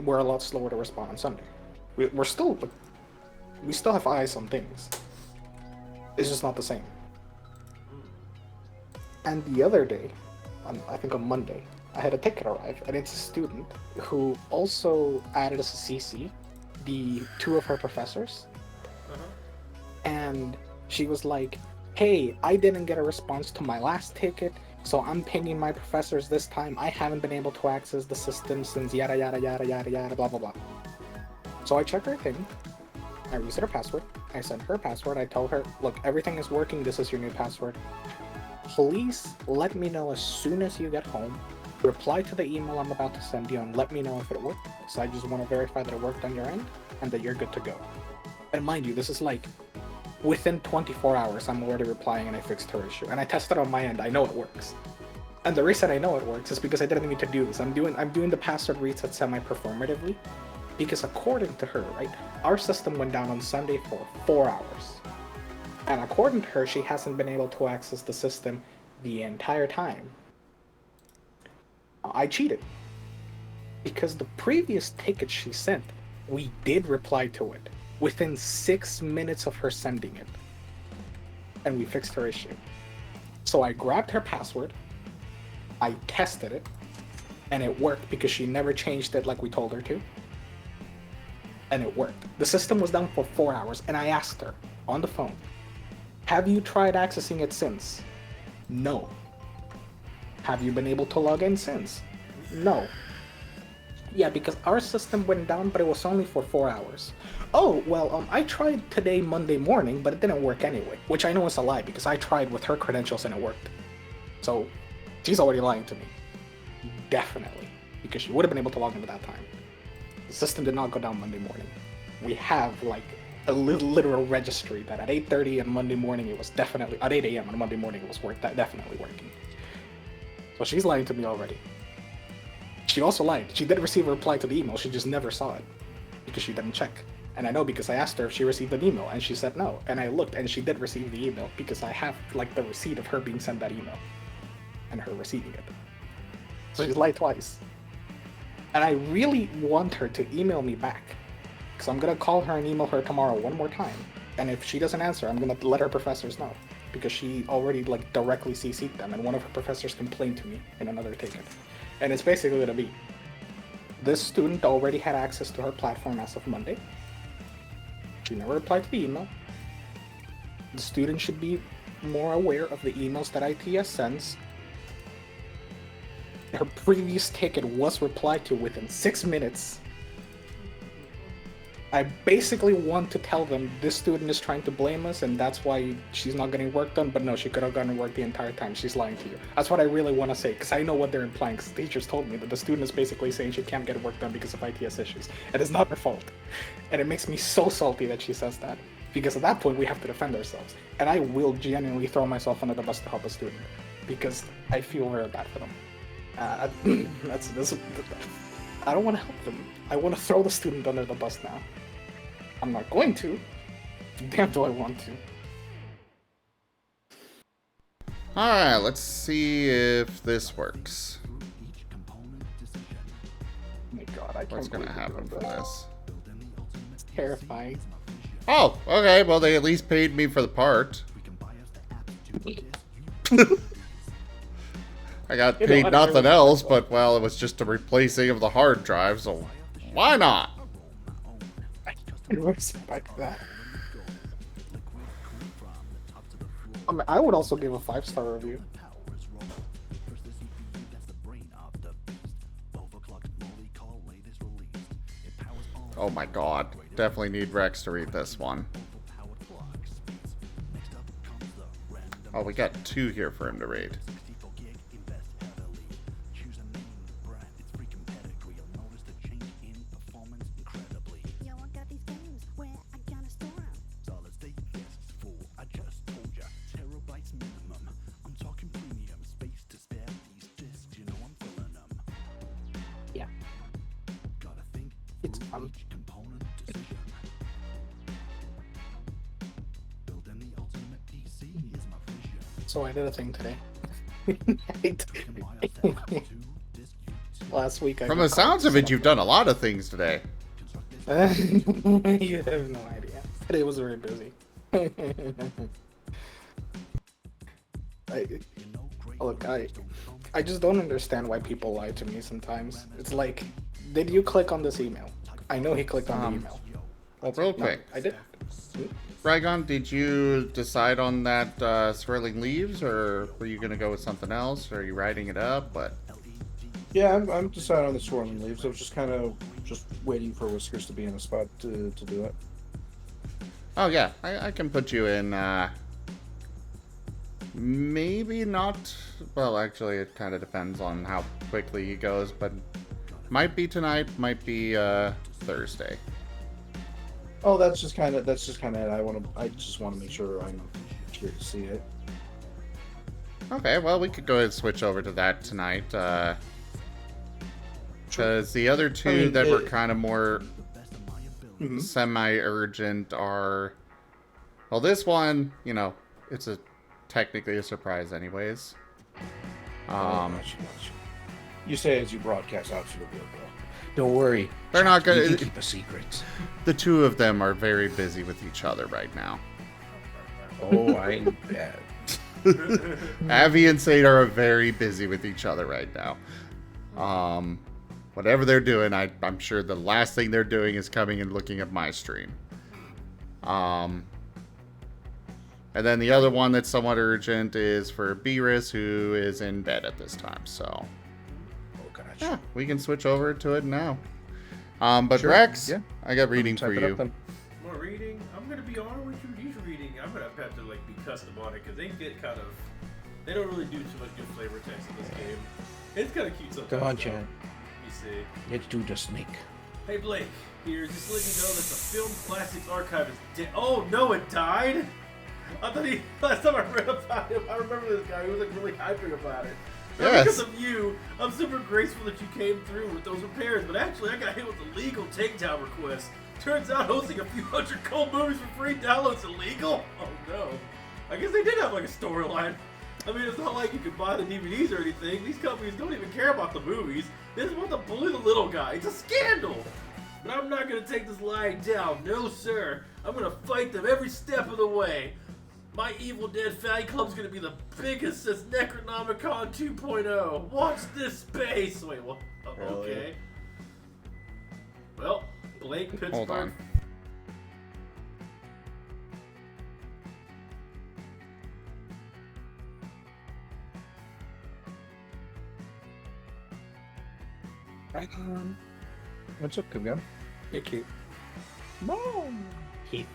We're a lot slower to respond on Sunday. We still have eyes on things. It's just not the same. And the other day, I think on Monday, I had a ticket arrive, and it's a student who also added as a CC the two of her professors. And she was like, hey, I didn't get a response to my last ticket, so I'm pinging my professors this time. I haven't been able to access the system since yada yada yada yada yada blah blah blah. So I check her thing, I reset her password, I send her password, I tell her, look, everything is working, this is your new password. Please let me know as soon as you get home. Reply to the email I'm about to send you and let me know if it worked. So I just want to verify that it worked on your end and that you're good to go. And mind you, this is like within 24 hours I'm already replying and I fixed her issue. And I tested on my end, I know it works. And the reason I know it works is because I didn't need to do this. I'm doing the password reset semi-performatively because according to her, right, our system went down on Sunday for 4 hours. And according to her, she hasn't been able to access the system the entire time. I cheated. Because the previous ticket she sent, we did reply to it within 6 minutes of her sending it. And we fixed her issue. So I grabbed her password, I tested it, and it worked because she never changed it like we told her to. And it worked. The system was down for 4 hours, and I asked her on the phone, have you tried accessing it since? No. Have you been able to log in since? No. Yeah, because our system went down, but it was only for 4 hours. Oh, well, I tried today, Monday morning, but it didn't work anyway. Which I know is a lie, because I tried with her credentials and it worked. So, she's already lying to me. Definitely. Because she would have been able to log in at that time. The system did not go down Monday morning. We have, like, a literal registry that at 8:30 on Monday morning it was definitely, at 8 a.m. on Monday morning it was definitely working. So she's lying to me already. She also lied. She did receive a reply to the email, she just never saw it. Because she didn't check. And I know because I asked her if she received an email, and she said no. And I looked, and she did receive the email, because I have, like, the receipt of her being sent that email. And her receiving it. So she's lied twice. And I really want her to email me back. Because I'm going to call her and email her tomorrow one more time. And if she doesn't answer, I'm going to let her professors know. Because she already, like, directly CC'd them, and one of her professors complained to me in another ticket. And it's basically going to be, this student already had access to her platform as of Monday. She never replied to the email. The student should be more aware of the emails that ITS sends. Her previous ticket was replied to within 6 minutes. I basically want to tell them this student is trying to blame us and that's why she's not getting work done, but no, she could have gotten work the entire time. She's lying to you. That's what I really want to say, because I know what they're implying, because the teachers told me that the student is basically saying she can't get work done because of ITS issues. It is not her fault. And it makes me so salty that she says that, because at that point we have to defend ourselves. And I will genuinely throw myself under the bus to help a student, because I feel very bad for them. I don't want to help them. I want to throw the student under the bus now. I'm not going to. Damn, do I want to. Alright, let's see if this works. Oh my god, I can't. What's gonna happen from this? It's terrifying. Oh, okay, well they at least paid me for the part. I got paid nothing else, but well, it was just a replacing of the hard drive, so why not? I respect that. I mean, I would also give a 5-star review. Oh my god. Definitely need Rex to read this one. Oh, we got 2 here for him to read. It's fun. So I did a thing today. Last week I From the sounds of it, you've done a lot of things today. You have no idea. Today was very busy. Look, I just don't understand why people lie to me sometimes. It's like, did you click on this email? I know he clicked on the email. Well, real quick. I did. Dragon, did you decide on that swirling leaves, or were you gonna go with something else? Or are you writing it up? But Yeah, I'm deciding on the swirling leaves. I was just kind of just waiting for Whiskers to be in a spot to do it. oh yeah, I can put you in. Maybe not. Well, actually, it kind of depends on how quickly he goes, but might be tonight, might be Thursday. Oh, that's just kind of it. I just want to make sure I'm here to see it. Okay, well, we could go ahead and switch over to that tonight. Because the other two that were kind of more semi-urgent are... Well, this one, you know, it's technically a surprise anyways. Gotcha. You say as you broadcast out to the real girl. Don't worry. They're not You gonna can keep a secret. The two of them are very busy with each other right now. Oh, I bet. Avi and Sade are very busy with each other right now. Whatever they're doing, I'm sure the last thing they're doing is coming and looking at my stream. And then the other one that's somewhat urgent is for Beerus, who is in bed at this time. So, yeah, we can switch over to it now. But Sure. Rex, Yeah. I got reading for Type it up you. then. More reading. I'm gonna be on with you. He's reading. I'm gonna have to like be custom on it because they get kind of. They don't really do too much good flavor text in this game. It's kind of cute sometimes. Come on, though. Chad. You see. Let's do the snake. Hey Blake, here, just to let you know that the Film Classics Archive is dead. Oh no, it died? I thought last time I read about him, I remember this guy, he was like really hyping about it. Now, Yes. because of you, I'm super grateful that you came through with those repairs, but actually I got hit with a legal takedown request. Turns out hosting a few hundred cold movies for free downloads illegal? Oh no. I guess they did have like a storyline. I mean, it's not like you could buy the DVDs or anything. These companies don't even care about the movies. They just want to bully the little guy. It's a scandal. But I'm not going to take this lying down. No, sir. I'm going to fight them every step of the way. My Evil Dead fan club's going to be the biggest since Necronomicon 2.0. Watch this space. Wait, what? Oh, okay. Well, Blake, Pittsburgh. Hold on. What's up, Kugam? You're cute. No. Keith.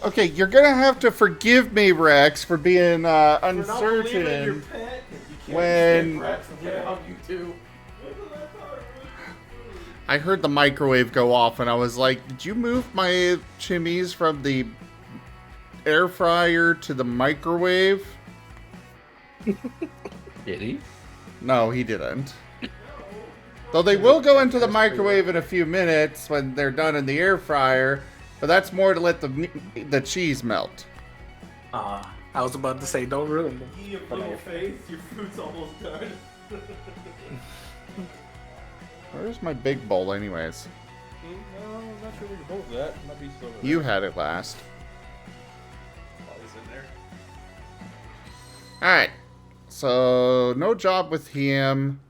Okay, you're gonna have to forgive me, Rex, for being For not believing your uncertain. pet, you can't when- Rex from here on YouTube. I heard the microwave go off, and I was like, "Did you move my chimneys from the air fryer to the microwave?" Did he? No, he didn't. Though they will go into the microwave in a few minutes when they're done in the air fryer, but that's more to let the cheese melt. I was about to say, don't ruin them. You have little faith, your food's almost done. Where's my big bowl, anyways? No, I'm not sure we can hold that. Might be slow. You had it last. Probably in there. Alright. So, no job with him.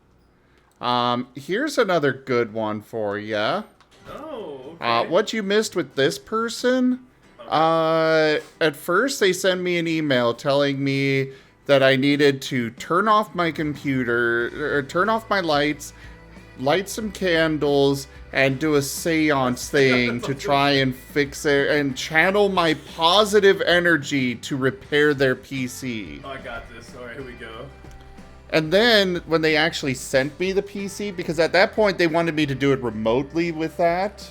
Here's another good one for ya. Oh, okay. What you missed with this person? At first, they sent me an email telling me that I needed to turn off my computer, or turn off my lights, light some candles, and do a seance thing to try and fix it and channel my positive energy to repair their PC. Oh, I got this. Alright, here we go. And then when they actually sent me the PC, because at that point they wanted me to do it remotely with that.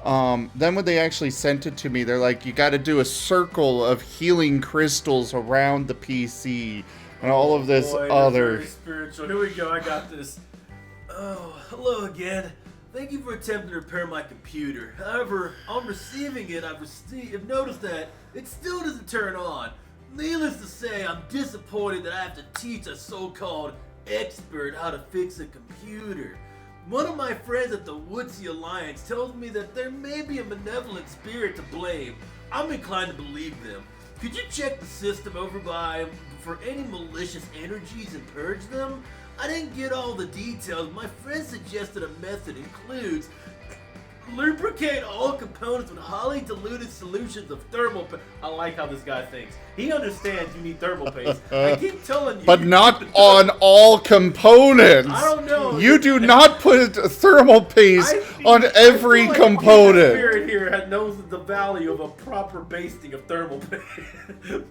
Then when they actually sent it to me, they're like, you got to do a circle of healing crystals around the PC and all of this Boy, other. that's very spiritual. Here we go. I got this. Oh, hello again. Thank you for attempting to repair my computer. However, on receiving it, I've noticed that it still doesn't turn on. Needless to say, I'm disappointed that I have to teach a so-called expert how to fix a computer. One of my friends at the Woodsy Alliance tells me that there may be a malevolent spirit to blame. I'm inclined to believe them. Could you check the system over for any malicious energies and purge them? I didn't get all the details. My friend suggested a method includes lubricate all components with highly diluted solutions of thermal paste. I like how this guy thinks. He understands you need thermal paste. I keep telling you. But not on all components. I don't know. You do not put thermal paste on every I feel like component. The spirit here knows the value of a proper basting of thermal paste.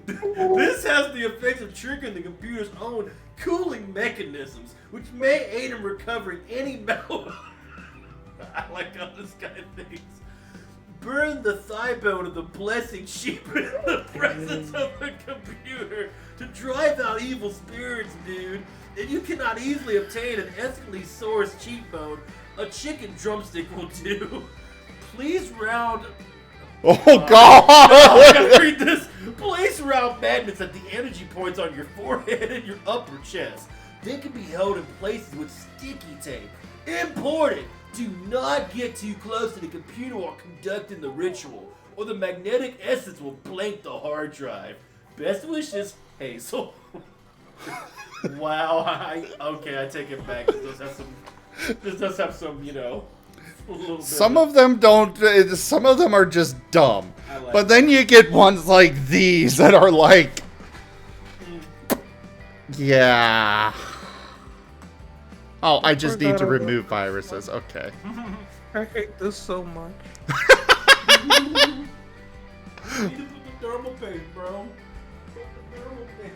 This has the effect of triggering the computer's own cooling mechanisms, which may aid in recovering any metal. I like how this guy thinks. Burn the thigh bone of the blessing sheep in the presence of the computer to drive out evil spirits, dude. If you cannot easily obtain an ethically sourced cheek bone, a chicken drumstick will do. Please round. Oh God! I gotta read this. Place round magnets at the energy points on your forehead and your upper chest. They can be held in places with sticky tape. Important. Do not get too close to the computer while conducting the ritual, or the magnetic essence will blank the hard drive. Best wishes, Hazel. Wow, okay, I take it back. This does have some, you know, a little bit Some of them don't. Some of them are just dumb. like But then you get ones like these that are like, yeah. Oh, I just need to remove viruses. Okay. I hate this so much. You need to put the thermal paste, bro. Put the thermal paste.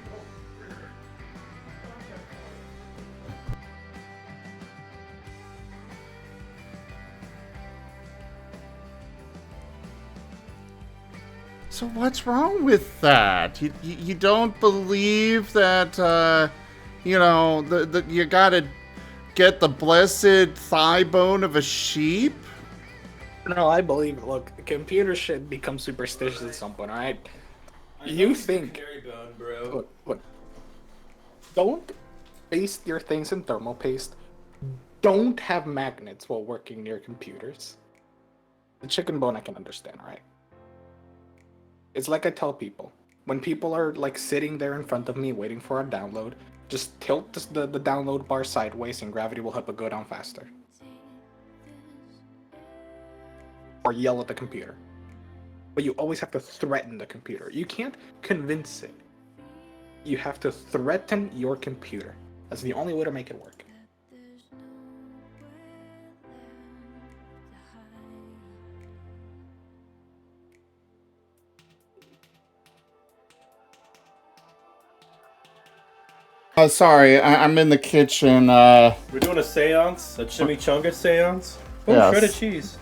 So what's wrong with that? You don't believe that you know you gotta get the blessed thigh bone of a sheep? No, I believe. Look, computers should become superstitious at some point. All right. You think? Bone, bro. Look. Don't paste your things in thermal paste. Don't have magnets while working near computers. The chicken bone I can understand, right? It's like I tell people. When people are like sitting there in front of me waiting for a download, just tilt the download bar sideways and gravity will help it go down faster. Or yell at the computer. But you always have to threaten the computer. You can't convince it. You have to threaten your computer. That's the only way to make it work. Sorry, I'm in the kitchen. We're doing a seance, a chimichanga seance. Oh, Yes. shredded cheese.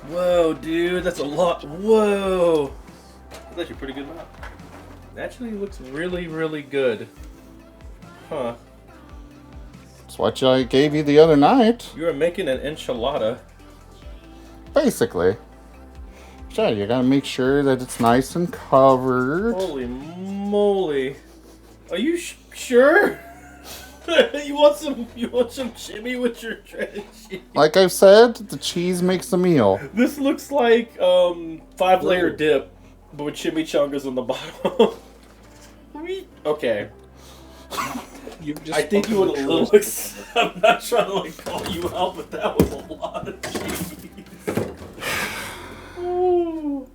Whoa, dude, that's a lot. Whoa. That's actually a pretty good map. It actually looks really, really good. Huh. It's what I gave you the other night. You are making an enchilada. Basically. Sure, you gotta make sure that it's nice and covered. Holy moly. Are you sure? you want some chimmy with your shredded cheese? Like I've said, the cheese makes the meal. This looks like 5-layer dip, but with chimichangas on the bottom. Okay. I think you would a little. I'm not trying to like call you out, but that was a lot of cheese. Ooh.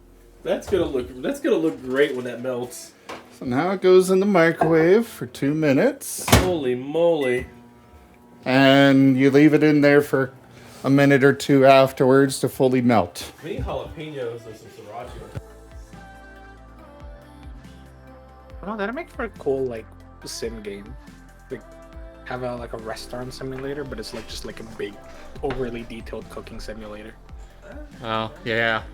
That's gonna look great when that melts. So now it goes in the microwave for 2 minutes. Holy moly. And you leave it in there for a minute or two afterwards to fully melt. We need jalapenos or some sriracha. Oh, that'd make for a cool like sim game. Like have a restaurant simulator, but it's like just like a big, overly detailed cooking simulator. Oh, yeah.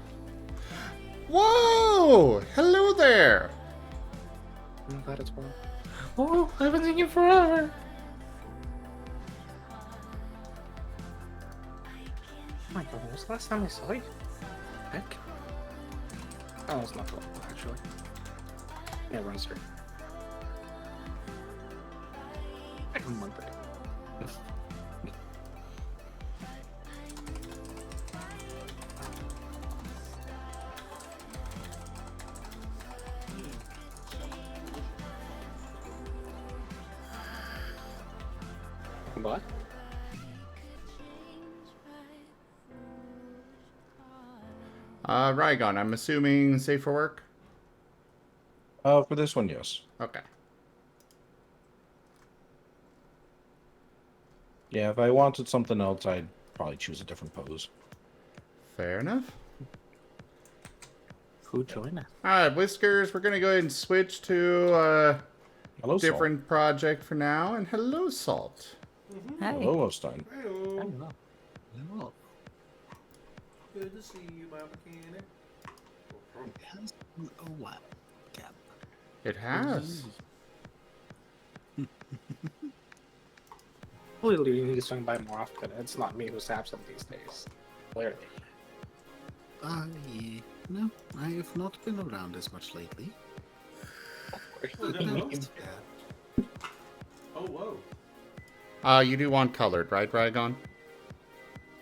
Whoa! Hello there! I'm glad it's well. Oh, I haven't seen you forever. Oh my god, when was the last time I saw you? Heck. Oh, it's not cool, actually. Yeah, run straight. Like a month ago. What? Rygon, I'm assuming safe for work? For this one, yes. Okay. Yeah, if I wanted something else, I'd probably choose a different pose. Fair enough. Who joined us? Alright, Whiskers, we're gonna go ahead and switch to a Hello, different project for now. And hello, Salt. Salt. Hello, Stein. Hello. Hello. Good to see you, my mechanic. It has been a while, Cap. It has. Clearly, you need to swing by more often. It's not me who's absent these days. Clearly. Yeah. No, I have not been around as much lately. Hello. Oh, whoa. You do want colored, right, Rygon?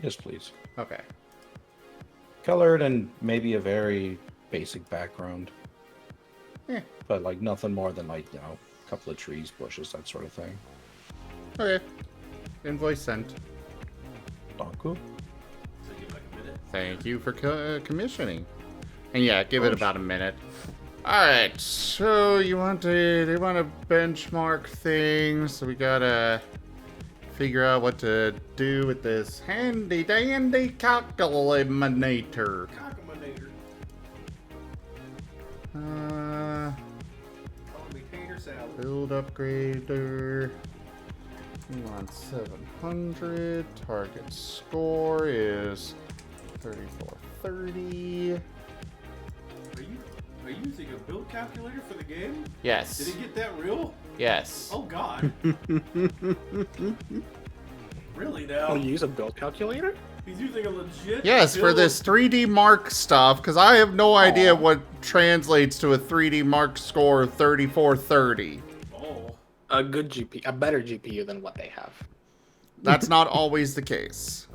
Yes, please. Okay. Colored and maybe a very basic background. Yeah. But like nothing more than like, you know, a couple of trees, bushes, that sort of thing. Okay. Invoice sent. Donku. So give like a minute. Thank you for commissioning. And yeah, give it about a minute. Alright, so they want to benchmark things, so we gotta figure out what to do with this handy dandy calculator. Cockamanator. Call me tater salad. Build upgrader. We want 700. Target score is 3430. Are you using a build calculator for the game? Yes. Did it get that real? Yes. Oh god. Really now? Oh, you use a build calculator? He's using a legit Yes, for build- this 3D Mark stuff, because I have no idea what translates to a 3D Mark score of 3430. Oh. A good GPU, a better GPU than what they have. That's not always the case.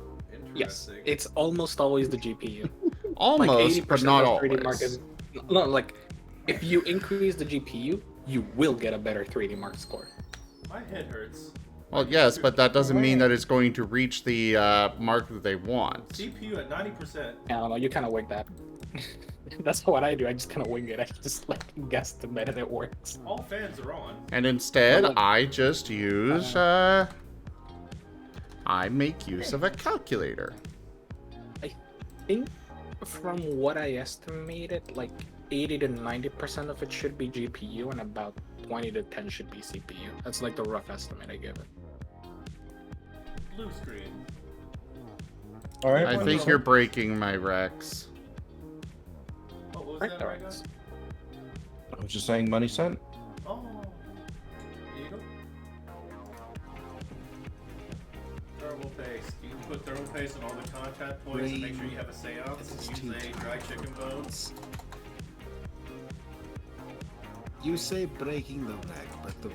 Yes, Interesting. it's almost always the GPU. Almost, but not of 3D Mark always. is, no, like, if you increase the GPU, you will get a better 3D Mark score. My head hurts. Well, yes, but that doesn't mean that it's going to reach the mark that they want. CPU at 90%. I don't know, you kind of wing that. That's what I do, I just kind of wing it. I just like guess the minute it works. All fans are on. And instead, Well, I just use, I make use of a calculator. I think from what I estimated, like 80 to 90% of it should be GPU and about 20 to 10 should be CPU. That's like the rough estimate I give it. Blue screen. All right. I think you're breaking my Rex. Oh, what was Right that there. right now? I was just saying money sent. Oh. There you go. Thermal paste. You can put thermal paste on all the contact points and make sure you have a seance. It's Use too a dry chicken bones. You say breaking the wreck, but the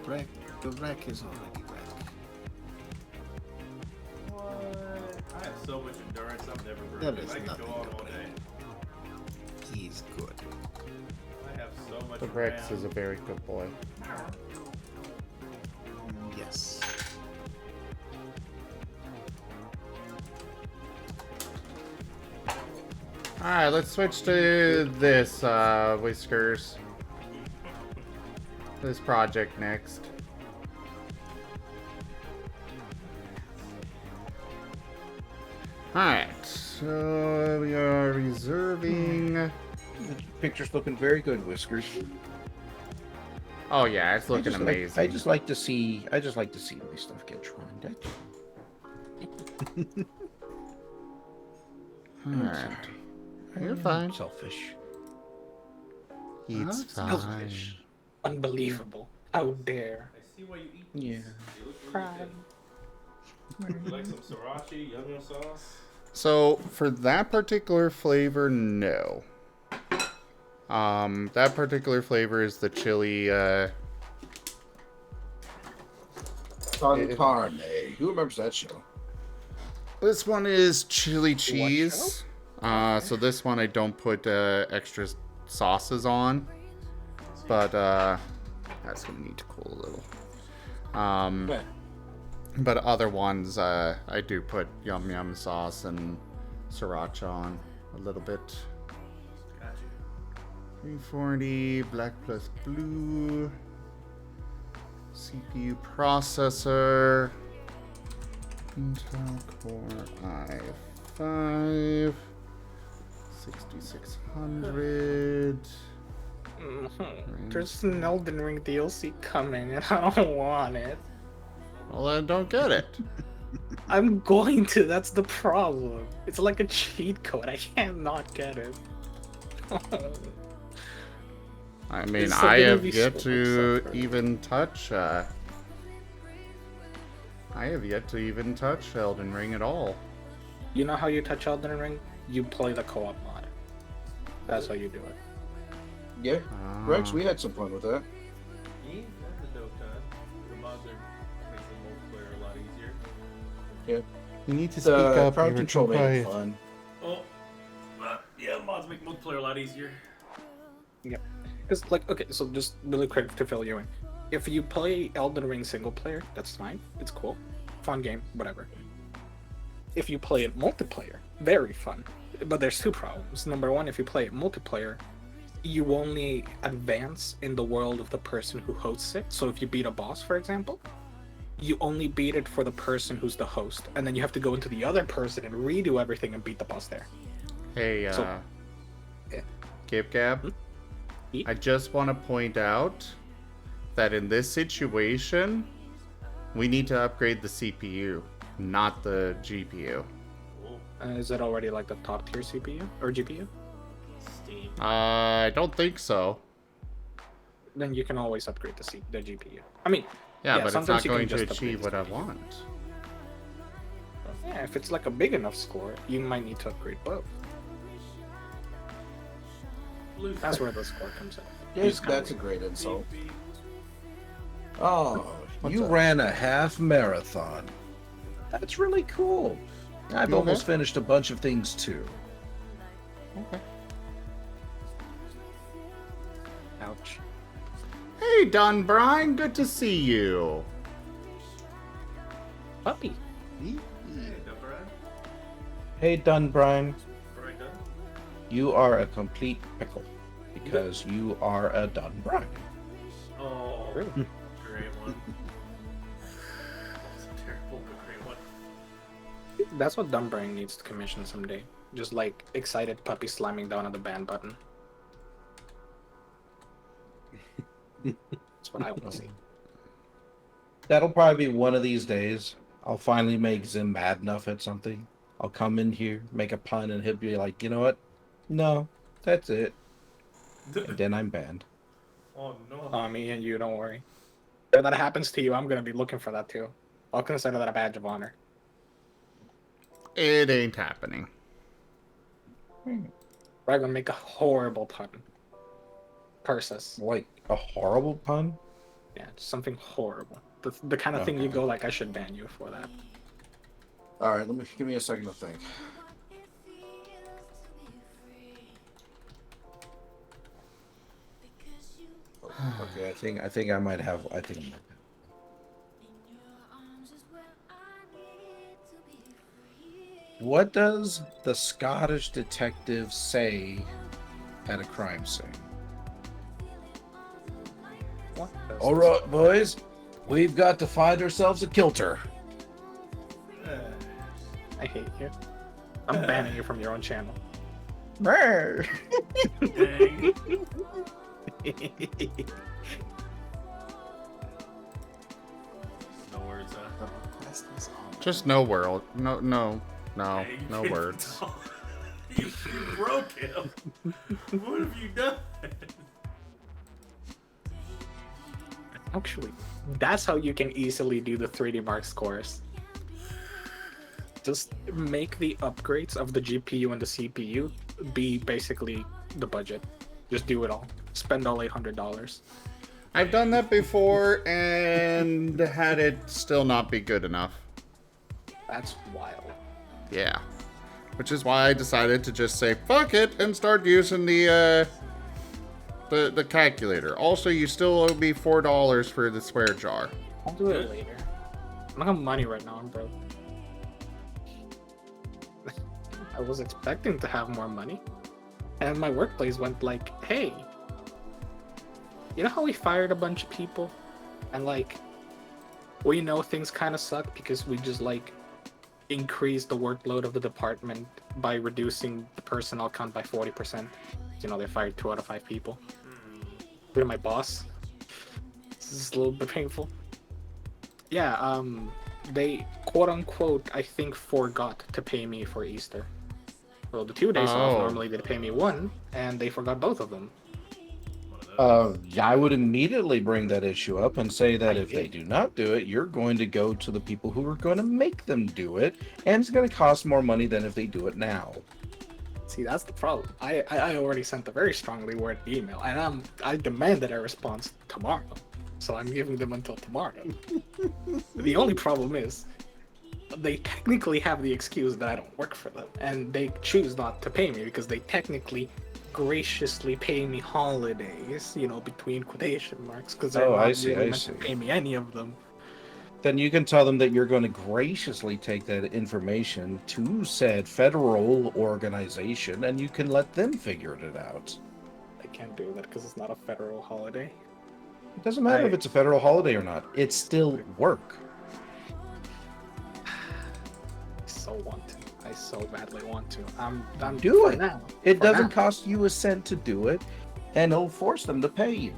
wreck is already wrecked. What? I have so much endurance. I'm never There broken. is I can nothing go on to all break. day. He's good. I have so much The Rex RAM. is a very good boy. Yes. Alright, let's switch to this, Whiskers. This project next. Alright, so we are reserving... The picture's looking very good, Whiskers. Oh yeah, it's looking amazing. I just like to see my stuff get trimmed. Alright. You're fine. Selfish. It's fine. Selfish. Unbelievable. How dare. I see why you eat Yeah. these. They look really Cry. good. You like some sriracha, yum yum sauce? So for that particular flavor, no. That particular flavor is the chili. Con Carne. Who remembers that show? This one is chili cheese. So this one I don't put extra sauces on, but that's gonna need to cool a little. But other ones I do put yum yum sauce and sriracha on a little bit. Got you. 340 black plus blue. CPU processor. Intel Core i5. 6600. There's an Elden Ring DLC coming and I don't want it. Well, then don't get it. I'm going to, that's the problem. It's like a cheat code. I can't not get it. I mean, It's I gonna have be yet so to upset for even touch. I have yet to even touch Elden Ring at all. You know how you touch Elden Ring? You play the co-op mod. That's how you do it. Yeah. Rex, we had some fun with that. Yeah, that's a dope time. The mods are making multiplayer a lot easier. Yeah. You need to The crowd control made it fun. Oh, yeah, mods make multiplayer a lot easier. Yep. Because, like, okay, so just really quick to fill you in. If you play Elden Ring single player, that's fine. It's cool. Fun game, whatever. If you play it multiplayer, very fun. But there's two problems. Number one, if you play it multiplayer, you only advance in the world of the person who hosts it. So if you beat a boss, for example, you only beat it for the person who's the host. And then you have to go into the other person and redo everything and beat the boss there. Hey, yeah. Gib Gab, I just want to point out that in this situation, we need to upgrade the CPU, not the GPU. Is it already like the top tier CPU or GPU? Steam. I don't think so. Then you can always upgrade the GPU. I mean, Yeah, but it's sometimes not you can going to just achieve upgrade what I the want. Yeah, if it's like a big enough score, you might need to upgrade both. That's where the score comes in. Yes, that's a great insult. Oh, you up? ran a half marathon. That's really cool. I've You almost okay? finished a bunch of things too. Okay. Ouch. Hey, Don Brine, good to see you. Puppy. Hey, Dubra. Hey, Dunbrine, Right done? you are a complete pickle because you are a Dunbrine. Oh, Really? great one. That's a terrible, but great one. That's what Dumbrain needs to commission someday. Just like excited puppy slamming down on the ban button. That's what I want to see. That'll probably be one of these days. I'll finally make Zim mad enough at something. I'll come in here, make a pun, and he'll be like, you know what? No, that's it. And then I'm banned. Oh no. Me and you, don't worry. If that happens to you, I'm gonna be looking for that too. I'll consider that a badge of honor. It ain't happening. We're gonna make a horrible pun. Curse us. Like a horrible pun? Yeah, just something horrible. The kind of thing you go like, I should ban you for that. All right, give me a second to think. Okay, I think I might have. What does the Scottish detective say at a crime scene? What? All right, boys, we've got to find ourselves a kilter. I hate you. I'm banning you from your own channel. Brr. Dang. No words, huh? Just no world. No Hey, you can't words. talk. You broke him. What have you done? Actually, that's how you can easily do the 3D Mark scores. Just make the upgrades of the GPU and the CPU be basically the budget. Just do it all. Spend all $800. I've done that before and had it still not be good enough. That's wild. Yeah. Which is why I decided to just say fuck it and start using the calculator. Also, you still owe me $4 for the swear jar. I'll do it later. I don't have money right now, I'm broke. I was expecting to have more money. And my workplace went like, hey, you know how we fired a bunch of people? And like, we know things kind of suck because we just like increased the workload of the department by reducing the personnel count by 40%. You know, they fired 2 out of 5 people. They're my boss. This is a little bit painful. Yeah, they quote unquote, I think, forgot to pay me for Easter. Well, the 2 days off, normally they'd pay me 1, and they forgot both of them. I would immediately bring that issue up and say that if they do not do it, you're going to go to the people who are going to make them do it, and it's going to cost more money than if they do it now. See, that's the problem. I already sent a very strongly worded email, and I demanded a response tomorrow, so I'm giving them until tomorrow. The only problem is, they technically have the excuse that I don't work for them, and they choose not to pay me because they technically graciously pay me holidays, you know, between quotation marks, because they're not really meant to pay me any of them. Then you can tell them that you're going to graciously take that information to said federal organization, and you can let them figure it out. I can't do that because it's not a federal holiday. It doesn't matter if it's a federal holiday or not. It's still work. I so badly want to. I'm do it now. It doesn't cost you a cent to do it, and it'll force them to pay you.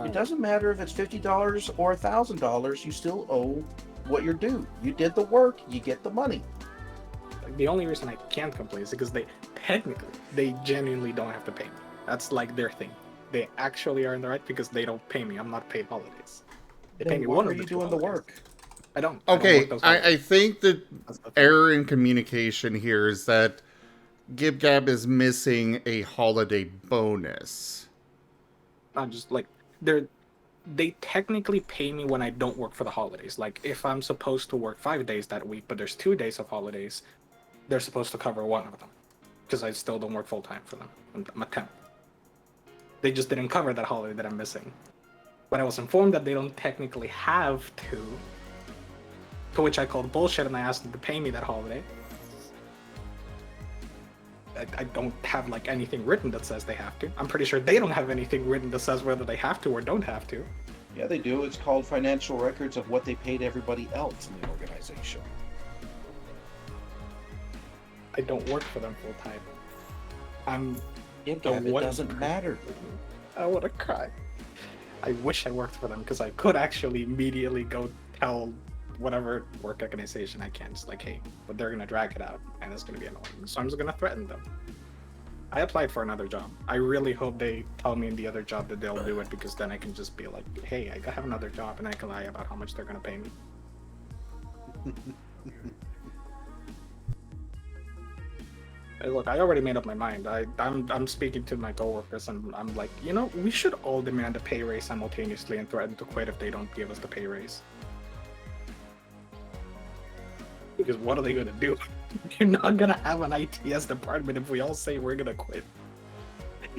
It doesn't matter if it's $50 or $1,000. You still owe what you're due. You did the work. You get the money. The only reason I can't complain is because they genuinely don't have to pay me. That's like their thing. They actually are in the right because they don't pay me. I'm not paid holidays. They pay me one of the 2 doing holidays. the work. I don't. Okay, I think the error in communication here is that GibGab is missing a holiday bonus. Not just like they technically pay me when I don't work for the holidays. Like if I'm supposed to work 5 days that week, but there's 2 days of holidays, they're supposed to cover one of them because I still don't work full time for them. I'm a temp. They just didn't cover that holiday that I'm missing. But I was informed that they don't technically have to which I called bullshit and I asked them to pay me that holiday. I don't have like anything written that says they have to. I'm pretty sure they don't have anything written that says whether they have to or don't have to. Yeah, they do. It's called financial records of what they paid everybody else in the organization. I don't work for them full time. It doesn't matter. I want to cry. I wish I worked for them because I could actually immediately go tell whatever work organization I can. Just like, hey, but they're going to drag it out and it's going to be annoying. So I'm just going to threaten them. I applied for another job. I really hope they tell me in the other job that they'll do it because then I can just be like, hey, I have another job and I can lie about how much they're going to pay me. Hey, look, I already made up my mind. I'm speaking to my coworkers and I'm like, you know, we should all demand a pay raise simultaneously and threaten to quit if they don't give us the pay raise. Because what are they gonna do? You're not gonna have an ITS department if we all say we're gonna quit.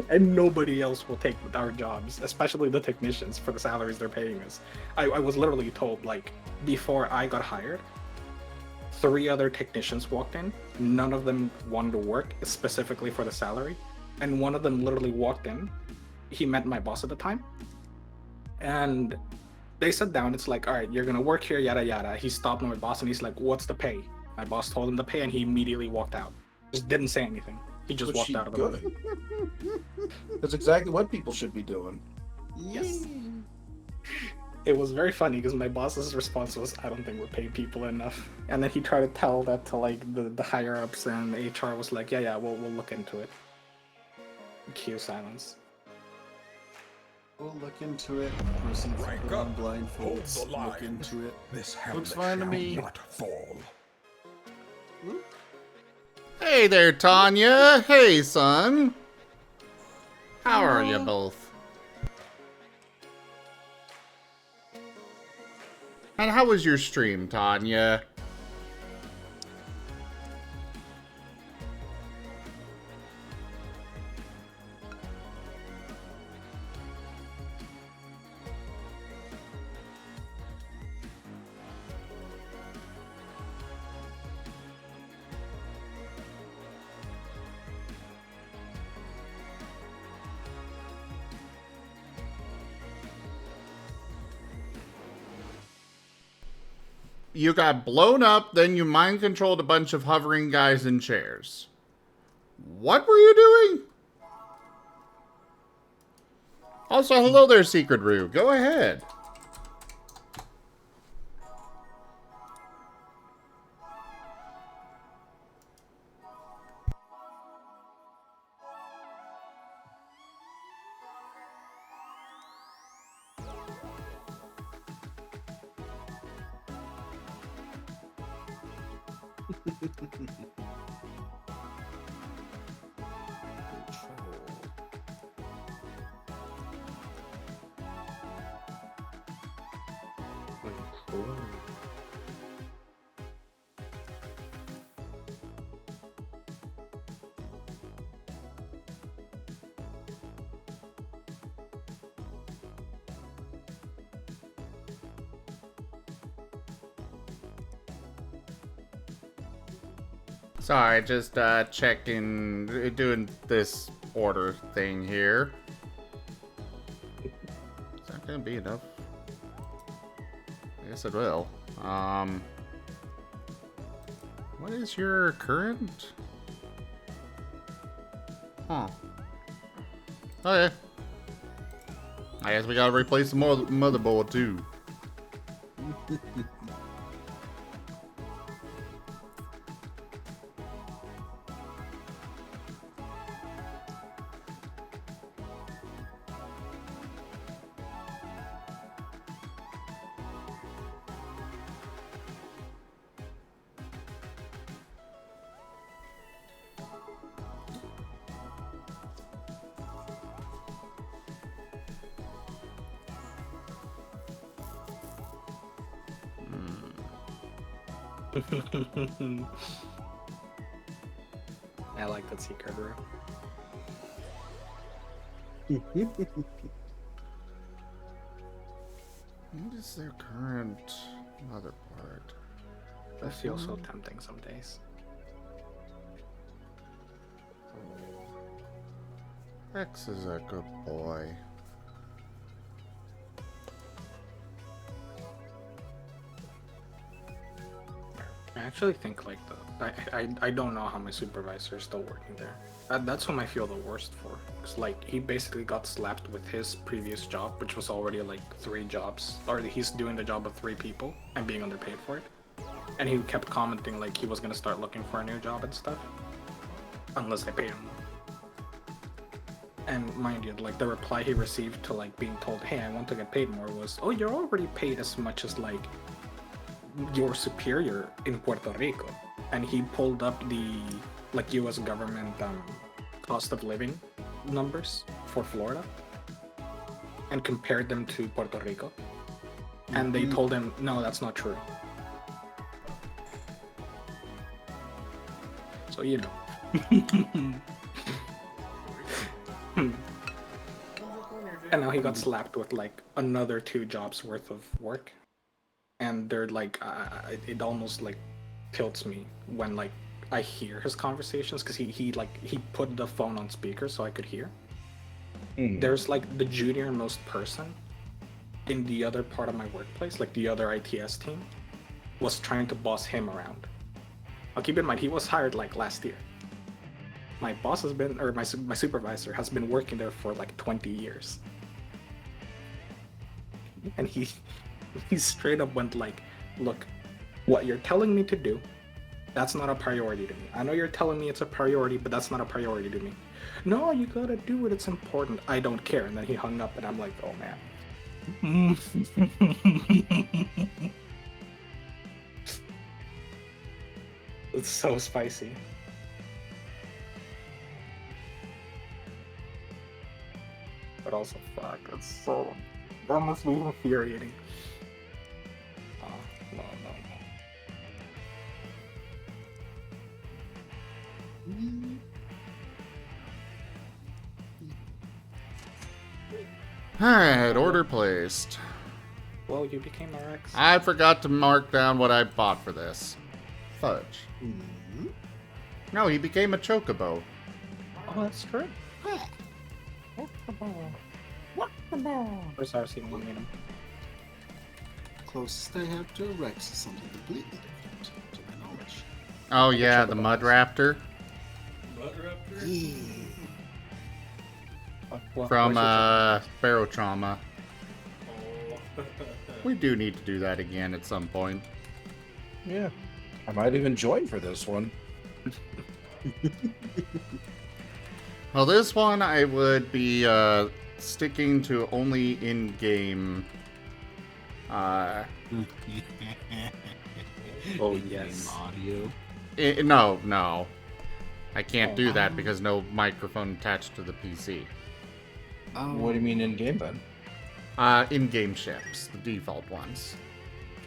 And nobody else will take our jobs, especially the technicians, for the salaries they're paying us. I was literally told, like, before I got hired, 3 other technicians walked in. None of them wanted to work specifically for the salary. And one of them literally walked in. He met my boss at the time. And they sat down. It's like, all right, you're going to work here, yada, yada. He stopped my boss and he's like, what's the pay? My boss told him the pay and he immediately walked out. Just didn't say anything. He just walked out of the room. That's exactly what people should be doing. Yes. It was very funny because my boss's response was, I don't think we're paying people enough. And then he tried to tell that to like the higher ups, and HR was like, yeah, we'll look into it. Cue silence. We'll look into it. Proceed to Rank put on up. blindfolds. Hold the Look line. into it. This hamlet Looks fine to shall me. not fall. Hey there, Tanya. Hey, son. How are you both? And how was your stream, Tanya? You got blown up, then you mind controlled a bunch of hovering guys in chairs. What were you doing? Also, hello there, Secret Rue. Go ahead. Sorry, just checking, doing this order thing here. Is that gonna be enough? I guess it will. What is your current? Huh. Okay. I guess we gotta replace the motherboard too. I like that secret room. What is their current mother part? That feels so tempting some days. Rex is a good boy. I actually think like I don't know how my supervisor is still working there. That's whom I feel the worst for. Cause like he basically got slapped with his previous job, which was already like 3 jobs, or he's doing the job of 3 people and being underpaid for it. And he kept commenting like he was gonna start looking for a new job and stuff, unless they paid him more. And mind you, like the reply he received to like being told, "Hey, I want to get paid more," was, "Oh, you're already paid as much as like your superior in Puerto Rico." And he pulled up the like U.S. government cost of living numbers for Florida and compared them to Puerto Rico. And they told him, "No, that's not true." So you know. And now he got slapped with like another 2 jobs worth of work. And they're like, it almost like tilts me when like I hear his conversations, because he put the phone on speaker so I could hear. There's like the junior most person in the other part of my workplace, like the other ITS team, was trying to boss him around. Now keep in mind, he was hired like last year. My boss has been, or my supervisor has been working there for like 20 years. And he straight up went like, "Look, what you're telling me to do, that's not a priority to me. I know you're telling me it's a priority, but that's not a priority to me. no, you gotta do it. It's important. I don't care. And then he hung up, and I'm like, oh man. It's so spicy. But also, fuck, it's so... That must be infuriating. Oh, no. Alright, order placed. Well, you became a Rex. I forgot to mark down what I bought for this. Fudge. No, he became a chocobo. Oh, that's true. Where's RC when we meet him? Closest I have to a Rex is something completely different, to my knowledge. Oh yeah, the Mud Raptor. Mud Raptor? From Sparrow Trauma. Oh. We do need to do that again at some point. Yeah. I might even join for this one. Well, this one I would be sticking to only in-game. Oh, yes. Audio. No. I can't do that because no microphone attached to the PC. What do you mean in game then? In-game ships, the default ones.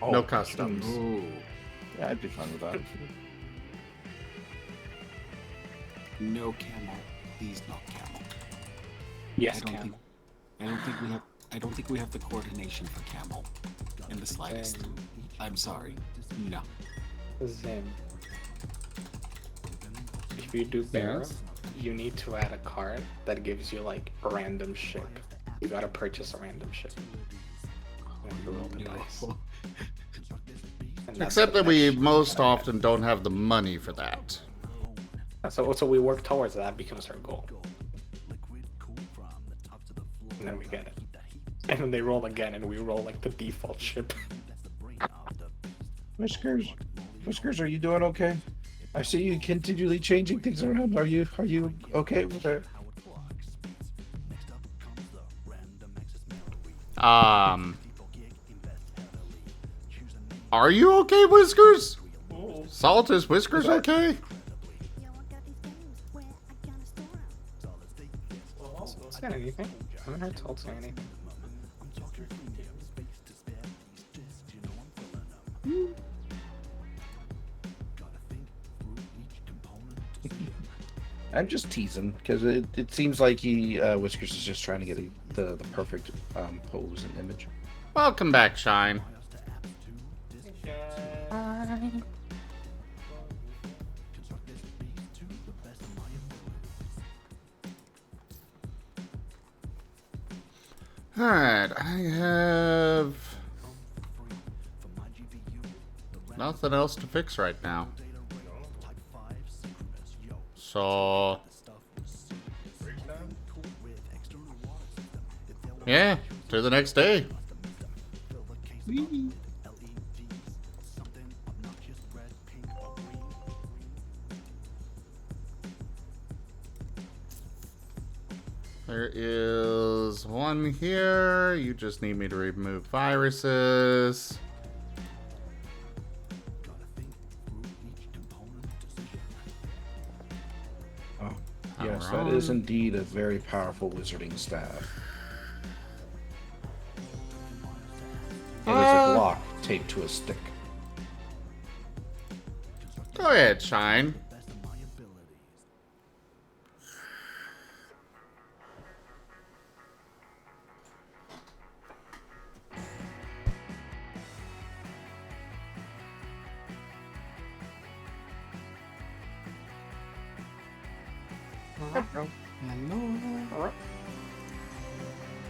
Oh, No customs. Oh. Yeah, I'd be fine with that. No camel. Please, no camel. Yes, I don't Cam. think. I don't think we have the coordination for camel. In the slightest. Same. I'm sorry. No. Zim. If you do bear, you need to add a card that gives you like a random ship. You gotta purchase a random ship. And you roll the dice. And that's Except the that we next- most often don't have the money for that. So we work towards that becomes our goal. And then we get it. And then they roll again and we roll like the default ship. Whiskers, are you doing okay? I see you continually changing things around. Are you okay with it? Are you okay, Whiskers? Salt is Whiskers okay? Say anything? I haven't heard Salt say anything. I'm just teasing because it seems like Whiskers is just trying to get the perfect pose and image. Welcome back, Shine. Alright, I have nothing else to fix right now. So, yeah, to the next day. There is one here. You just need me to remove viruses. Oh, yes, that is indeed a very powerful wizarding staff. It is a Glock taped to a stick. Go ahead, Shine. Hello.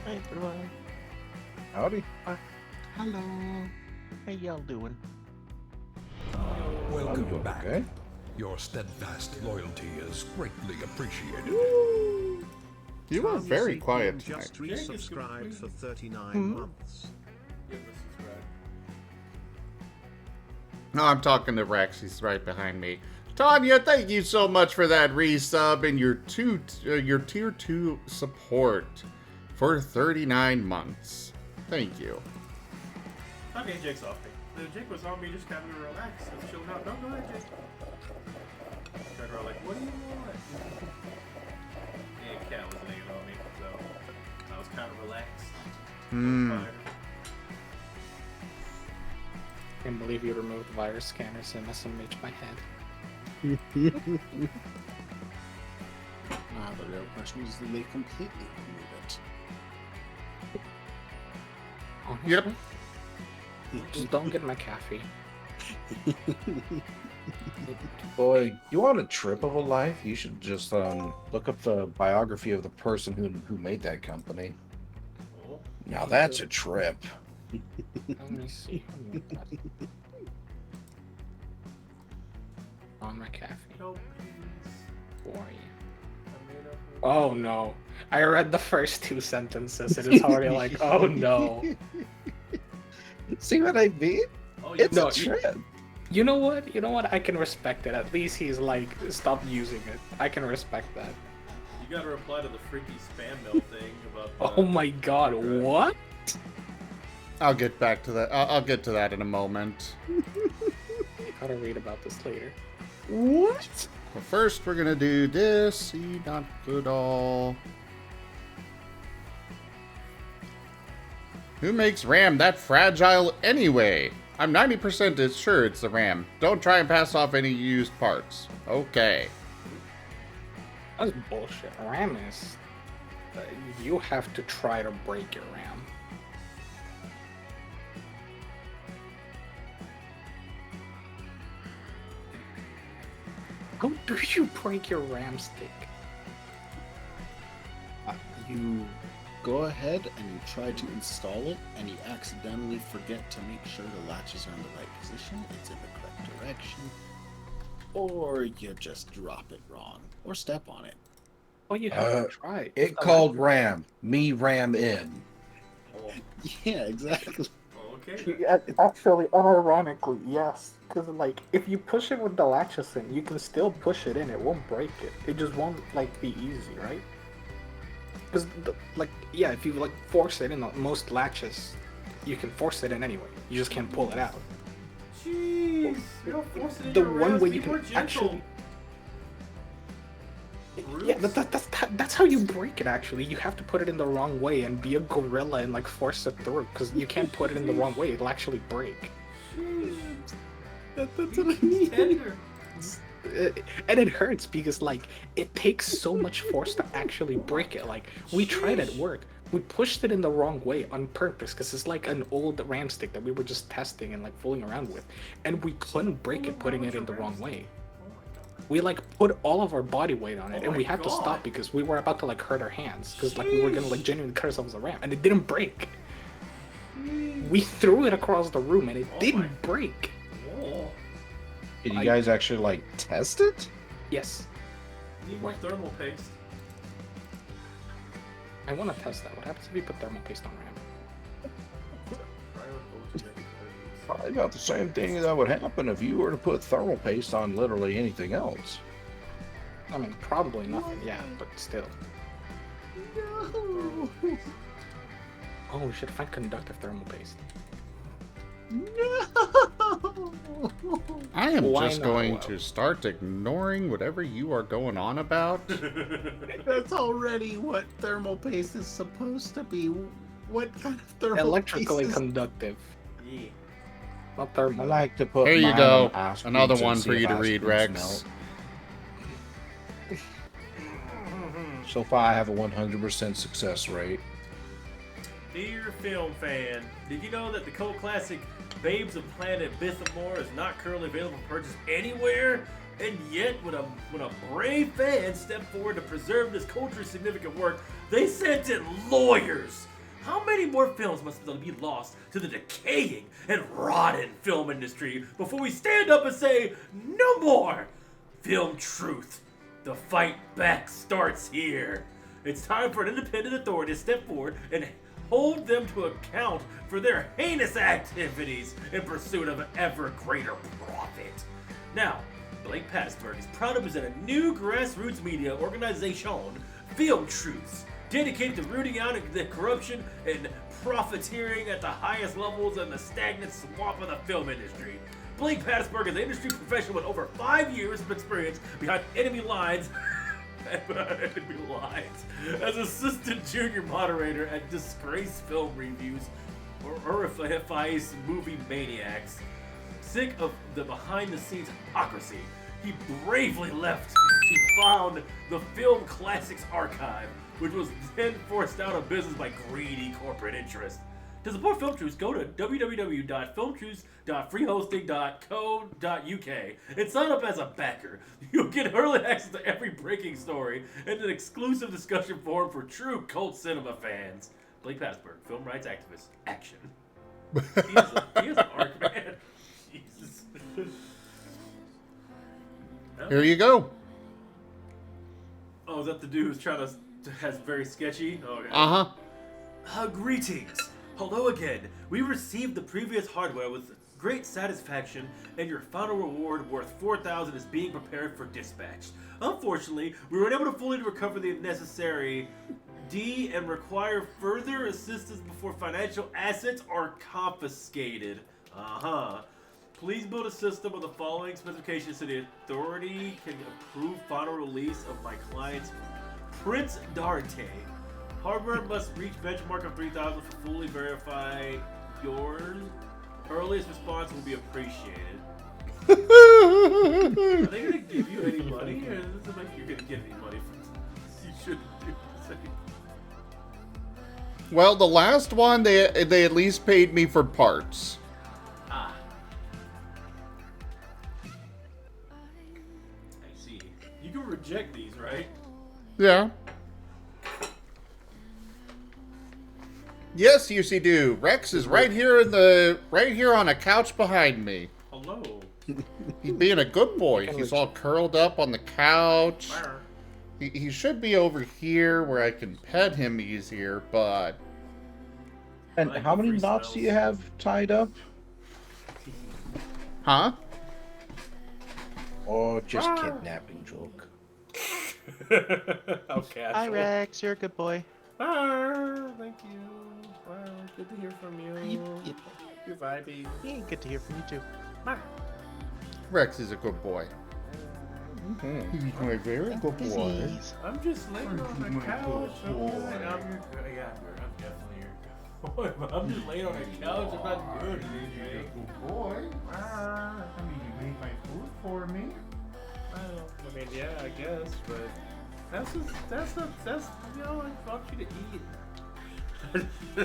Hey, everyone. Howdy. Hello. How y'all doing? Welcome doing back. okay. Your steadfast loyalty is greatly appreciated. You were very quiet tonight. Just resubscribed for 39 months. No, I'm talking to Rex. He's right behind me. Tanya, thank you so much for that resub and your tier 2 support for 39 months. Thank you. Okay, Jake's off me. If Jake was on me, just kind of relax and chill out. No, go ahead, Jake. Turned around like, what do you want? Yeah, Cat was laying on me, so I was kind of relaxed. I can't believe you removed virus scanners and SMH my head. The real question is, did they completely remove it? Yep. Just don't get my cafe. Boy, you want a trip of a life? You should just look up the biography of the person who made that company. Now that's a trip. Let me see. On my cafe. No, Who are you? Oh no. I read the first 2 sentences. It is already like, oh no. See what I mean? Oh, It's No, a trip. You know what? You know what? I can respect it. At least he's like, stop using it. I can respect that. You gotta reply to the freaky spam mail thing about. Oh my god, what? I'll get back to that. I'll get to that in a moment. Gotta read about this later. What? But first, we're gonna do this. See, not good all. Who makes RAM that fragile anyway? I'm 90% sure it's the RAM. Don't try and pass off any used parts. Okay. That's bullshit. RAM is... you have to try to break your RAM. How do you break your RAM stick? You go ahead and you try to install it, and you accidentally forget to make sure the latches are in the right position, it's in the correct direction, or you just drop it wrong, or step on it. Well, you have to try. It called RAM. Me RAM in. Yeah, exactly. Okay. Actually, unironically, yes. Because, like, if you push it with the latches in, you can still push it in. It won't break it. It just won't, like, be easy, right? Because, like, yeah, if you, like, force it in most latches, you can force it in anyway. You just can't pull it out. Jeez. You don't force it in The your one rams, way you be more can gentle. actually... Yeah, that's how you break it, actually. You have to put it in the wrong way and be a gorilla and, like, force it through. Because you can't put it in the wrong way. It'll actually break. That's what I mean. Tender. And it hurts because, like, it takes so much force to actually break it. Like, we tried at work. We pushed it in the wrong way on purpose because it's like an old RAM stick that we were just testing and, like, fooling around with. And we couldn't break it putting it in the wrong way. We, like, put all of our body weight on it, and we had to stop because we were about to, like, hurt our hands. Because, like, we were gonna, like, genuinely cut ourselves a RAM. And it didn't break. We threw it across the room, and it didn't break. Did you guys actually, like, test it? Yes. Need more thermal paste. I want to test that. What happens if you put thermal paste on RAM? Probably about the same thing that would happen if you were to put thermal paste on literally anything else. I mean, probably nothing, yeah, but still. No. Oh, we should find conductive thermal paste. No. I am Why just not? going to start ignoring whatever you are going on about. That's already what thermal paste is supposed to be. What kind of thermal Electrically paste is... conductive. Yeah. Not I thermal. like to put Here you mine go. on ice Another cubes one and for see you if to ice read, cubes Rex. melt. So far, I have a 100% success rate. Dear film fan, did you know that the cult classic Babes of Planet Bithamore is not currently available for purchase anywhere? And yet, when a brave fan stepped forward to preserve this culturally significant work, they sent in lawyers. How many more films must be lost to the decaying and rotten film industry before we stand up and say, no more? Film truth. The fight back starts here. It's time for an independent authority to step forward and hold them to account for their heinous activities in pursuit of ever greater profit. Now, Blake Pattisburg is proud to present a new grassroots media organization, Film Truths, dedicated to rooting out the corruption and profiteering at the highest levels in the stagnant swamp of the film industry. Blake Pattisburg is an industry professional with over 5 years of experience behind enemy lines as assistant junior moderator at Disgrace Film Reviews or RFI's Movie Maniacs. Sick of the behind-the-scenes hypocrisy, he bravely left to found the Film Classics Archive, which was then forced out of business by greedy corporate interests. To support Film Truths, go to www.filmtruths.freehosting.co.uk and sign up as a backer. You'll get early access to every breaking story and an exclusive discussion forum for true cult cinema fans. Blake Pattisburg, film rights activist, action. He is an arc man. Jesus. Here you go. Oh, is that the dude who's trying to has very sketchy? Oh, okay. Uh-huh. Greetings. Hello again. We received the previous hardware with great satisfaction, and your final reward worth 4,000 is being prepared for dispatch. Unfortunately, we were unable to fully recover the necessary D and require further assistance before financial assets are confiscated. Please build a system of the following specifications so the authority can approve final release of my client's Prince Darte. Hardware must reach benchmark of 3,000 for fully verify yours. Earliest response will be appreciated. Are they going to give you any money? Or does it like you're going to get any money from this? You shouldn't do this. Well, the last one, they at least paid me for parts. I see. You can reject these, right? Yeah. Yes, UC do. Rex is right here on a couch behind me. Hello. He's being a good boy. He's all curled up on the couch. He should be over here where I can pet him easier, but... And how many knots do you have tied up? Huh? Oh, just kidnapping joke. Okay. Hi, Rex. You're a good boy. Thank you. Wow, good to hear from you. You're vibey. Yeah, good to hear from you too. Rex is a good boy. He's my very good boy. I'm just laying on the couch. I'm definitely your good boy. I'm just laying on the couch. I'm not doing anything. Good boy. I mean, you made my food for me. I mean, yeah, I guess, but that's you know, I want you to eat.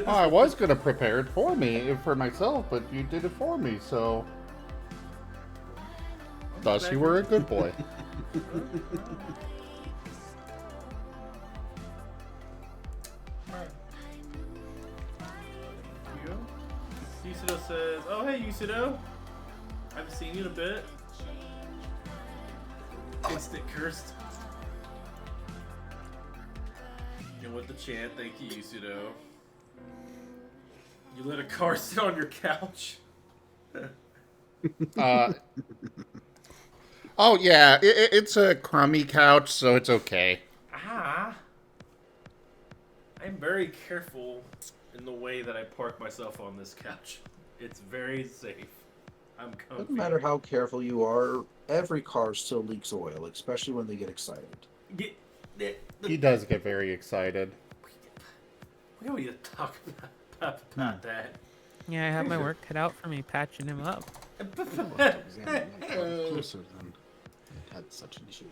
Oh, I was gonna prepare it for myself, but you did it for me, so thus you were a good boy. Yusudo says, "Oh hey Yusudo, I haven't seen you in a bit." Instant cursed. And with the chant, thank you, Yusudo. You let a car sit on your couch? Oh yeah, it's a crummy couch, so it's okay. I'm very careful in the way that I park myself on this couch. It's very safe. I'm comfy. Doesn't matter how careful you are, every car still leaks oil, especially when they get excited. He does get very excited. We don't need to talk about that. Yeah, I have my work cut out for me patching him up. Closer than it had such an issue.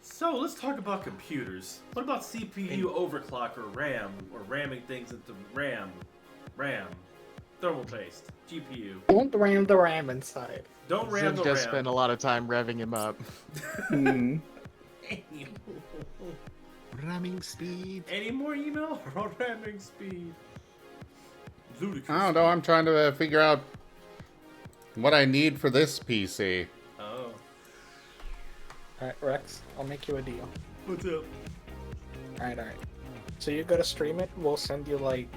So let's talk about computers. What about CPU overclock or RAM, or ramming things into RAM, thermal paste, GPU? Don't ram the RAM inside. Don't ram the RAM. Just spent a lot of time revving him up. Ramming speed. Any more email or ramming speed? Ludicrous. I don't know. I'm trying to figure out what I need for this PC. Oh. Alright, Rex, I'll make you a deal. What's up? Alright. So you gotta stream it, we'll send you like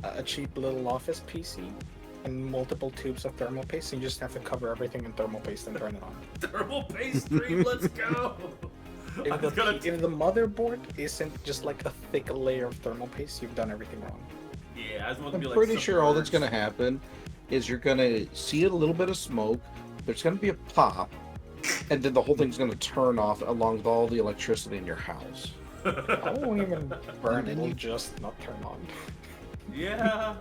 a cheap little office PC, and multiple tubes of thermal paste, and you just have to cover everything in thermal paste and turn it on. Thermal paste stream, let's go! If the motherboard isn't just like a thick layer of thermal paste, you've done everything wrong. Yeah, I just want to I'm be like pretty sure all that's submerged. going to happen is you're going to see a little bit of smoke, there's going to be a pop, and then the whole thing's going to turn off along with all the electricity in your house. I won't even burn, it will just not turn on. Yeah.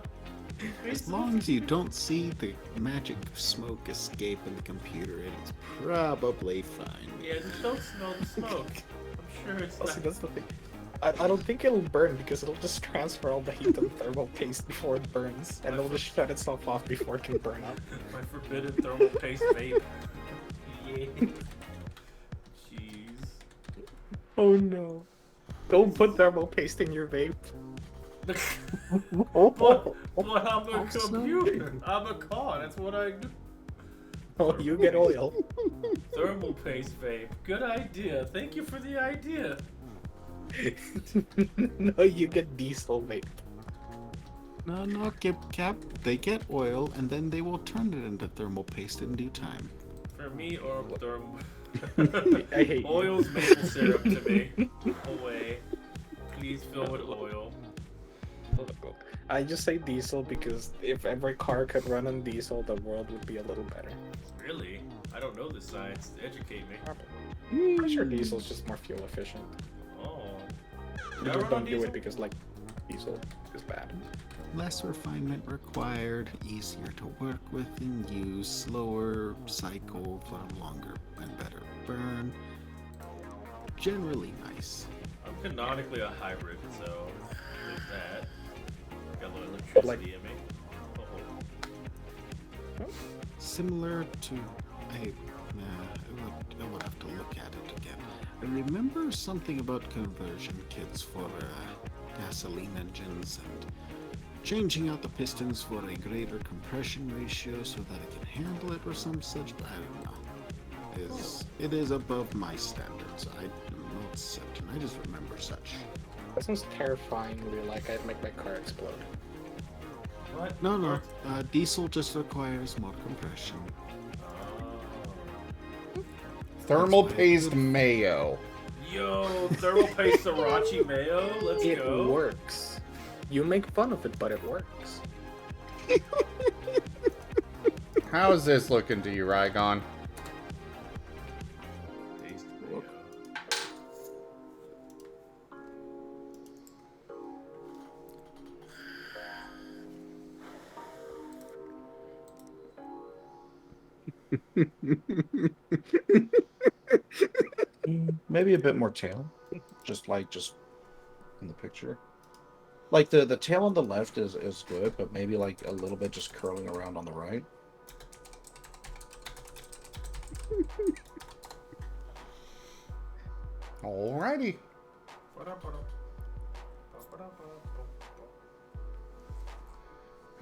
As long as you don't see the magic smoke escape in the computer, it is probably fine. Yeah, just don't smell the smoke. I'm sure it's See, not. that's the thing. I don't think it'll burn because it'll just transfer all the heat to the thermal paste before it burns, and it'll just shut itself off before it can burn up. My forbidden thermal paste vape. Yeah. Jeez. Oh no. Don't put thermal paste in your vape. But I'm a computer. I'm a car. That's what I do. Oh, you get oil. Thermal paste vape. Good idea. Thank you for the idea. No, you get diesel vape. No, Cap. They get oil, and then they will turn it into thermal paste in due time. For me or thermal. I hate you. Oil's maple syrup to me. Away. Please fill with oil. I just say diesel because if every car could run on diesel, the world would be a little better. Really? I don't know the science. Educate me. I'm pretty sure diesel's just more fuel efficient. Oh. You just don't do it because, like, diesel is bad. Less refinement required, easier to work with and use, slower cycle for longer and better burn. Generally nice. I'm canonically a hybrid, so there's that. Got a little electricity in me. Oh. Similar to I would have to look at it again. I remember something about conversion kits for gasoline engines and changing out the pistons for a greater compression ratio so that it can handle it or some such, but I don't know. It is above my standards. I'm not certain. I just remember such. That sounds terrifyingly like I'd make my car explode. What? No. Diesel just requires more compression. Thermal paste mayo. Yo, thermal paste sriracha mayo. Let's It go. works. You make fun of it, but it works. How is this looking to you, Rygon? Paste mayo. Maybe a bit more tail. Just in the picture. Like the tail on the left is good, but maybe like a little bit just curling around on the right. Alrighty.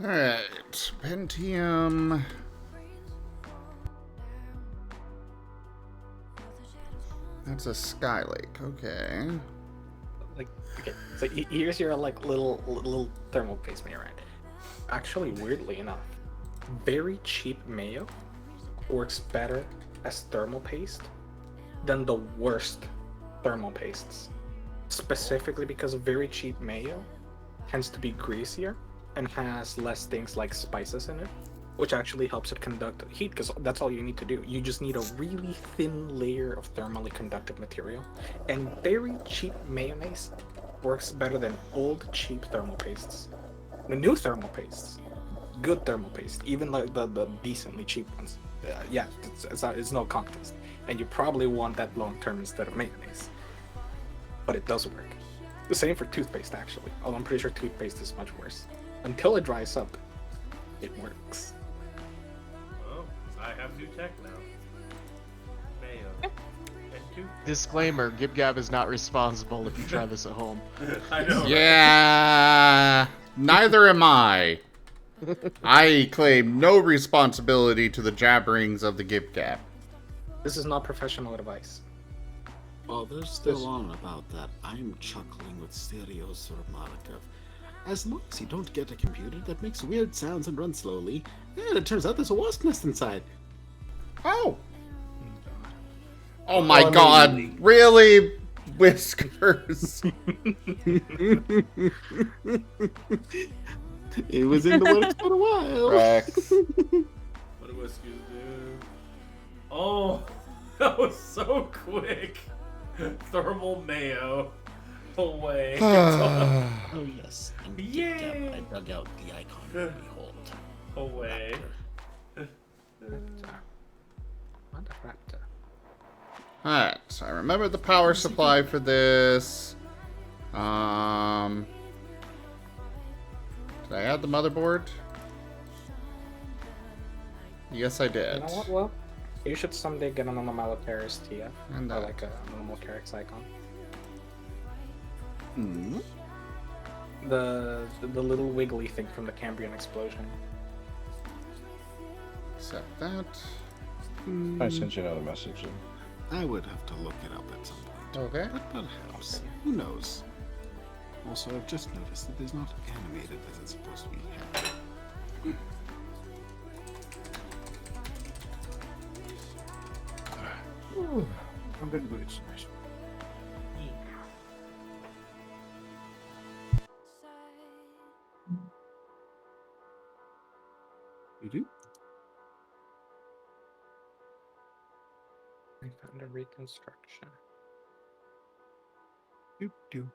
Alright, Pentium. That's a Skylake, okay. Like, okay, so here's your like little thermal paste mayo, right? Actually, weirdly enough, very cheap mayo works better as thermal paste than the worst thermal pastes. Specifically because very cheap mayo tends to be greasier and has less things like spices in it, which actually helps it conduct heat, because that's all you need to do. You just need a really thin layer of thermally conductive material, and very cheap mayonnaise works better than old cheap thermal pastes. The new thermal pastes, good thermal paste, even like the decently cheap ones, yeah, it's no contest, and you probably want that long term instead of mayonnaise, but it does work. The same for toothpaste, actually, although I'm pretty sure toothpaste is much worse. Until it dries up, it works. Oh, I have new tech now. Mayo. And two. Disclaimer: GibGab is not responsible if you try this at home. I know. Right? Yeah, neither am I. I claim no responsibility to the jabberings of the GibGab. This is not professional advice. While they're still on about that, I'm chuckling with Stereo's remark of, As long as you don't get a computer that makes weird sounds and runs slowly. And it turns out there's a wasp nest inside. Oh! Oh my god, really? Whiskers. It was in the works for a while. Rex. What do Whiskers do? Oh, that was so quick. Thermal mayo. Away. Oh yes. And Yay! I dug out the icon. Behold. Away. Raptor. Alright, so I remember the power supply for this. Did I add the motherboard? Yes, I did. You know what? Well, you should someday get an normal Paris TF. And Or that. like a normal Carix icon. Hmm? The little wiggly thing from the Cambrian explosion. Accept that. I sent you another message. I would have to look it up at some point. Okay. But perhaps. Who knows? Also, I've just noticed that there's not animated as it's supposed to be. I'm gonna go get some ice. You do? I found a reconstruction. Do do.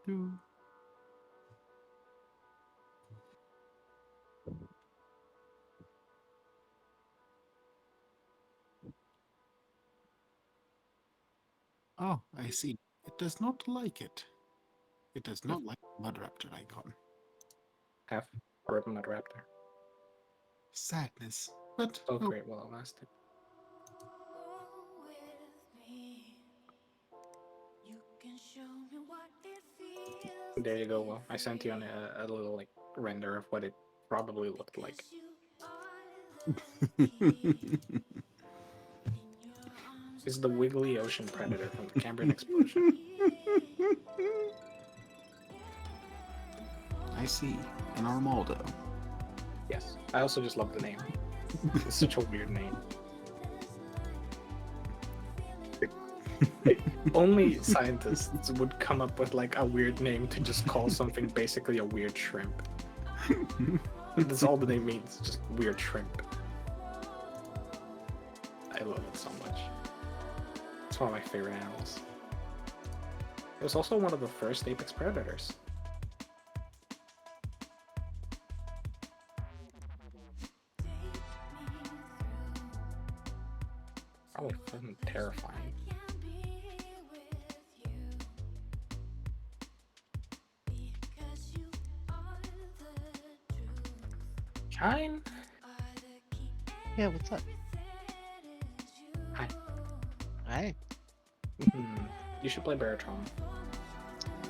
Do. Oh, I see. It does not like it. It does not like the Mud Raptor icon. Half Urban Mud Raptor. Sadness. But So great while it lasted. There you go. Well, I sent you on a little like render of what it probably looked like. It's the wiggly ocean predator from the Cambrian explosion. I see. An Armaldo. Yes. I also just love the name. It's such a weird name. Only scientists would come up with like a weird name to just call something basically a weird shrimp. That's all the name means, just weird shrimp. I love it so much. It's one of my favorite animals. It was also one of the first apex predators. Probably fucking terrifying. Shine? Yeah, what's up? Hi. Hi. You should play Barotrauma.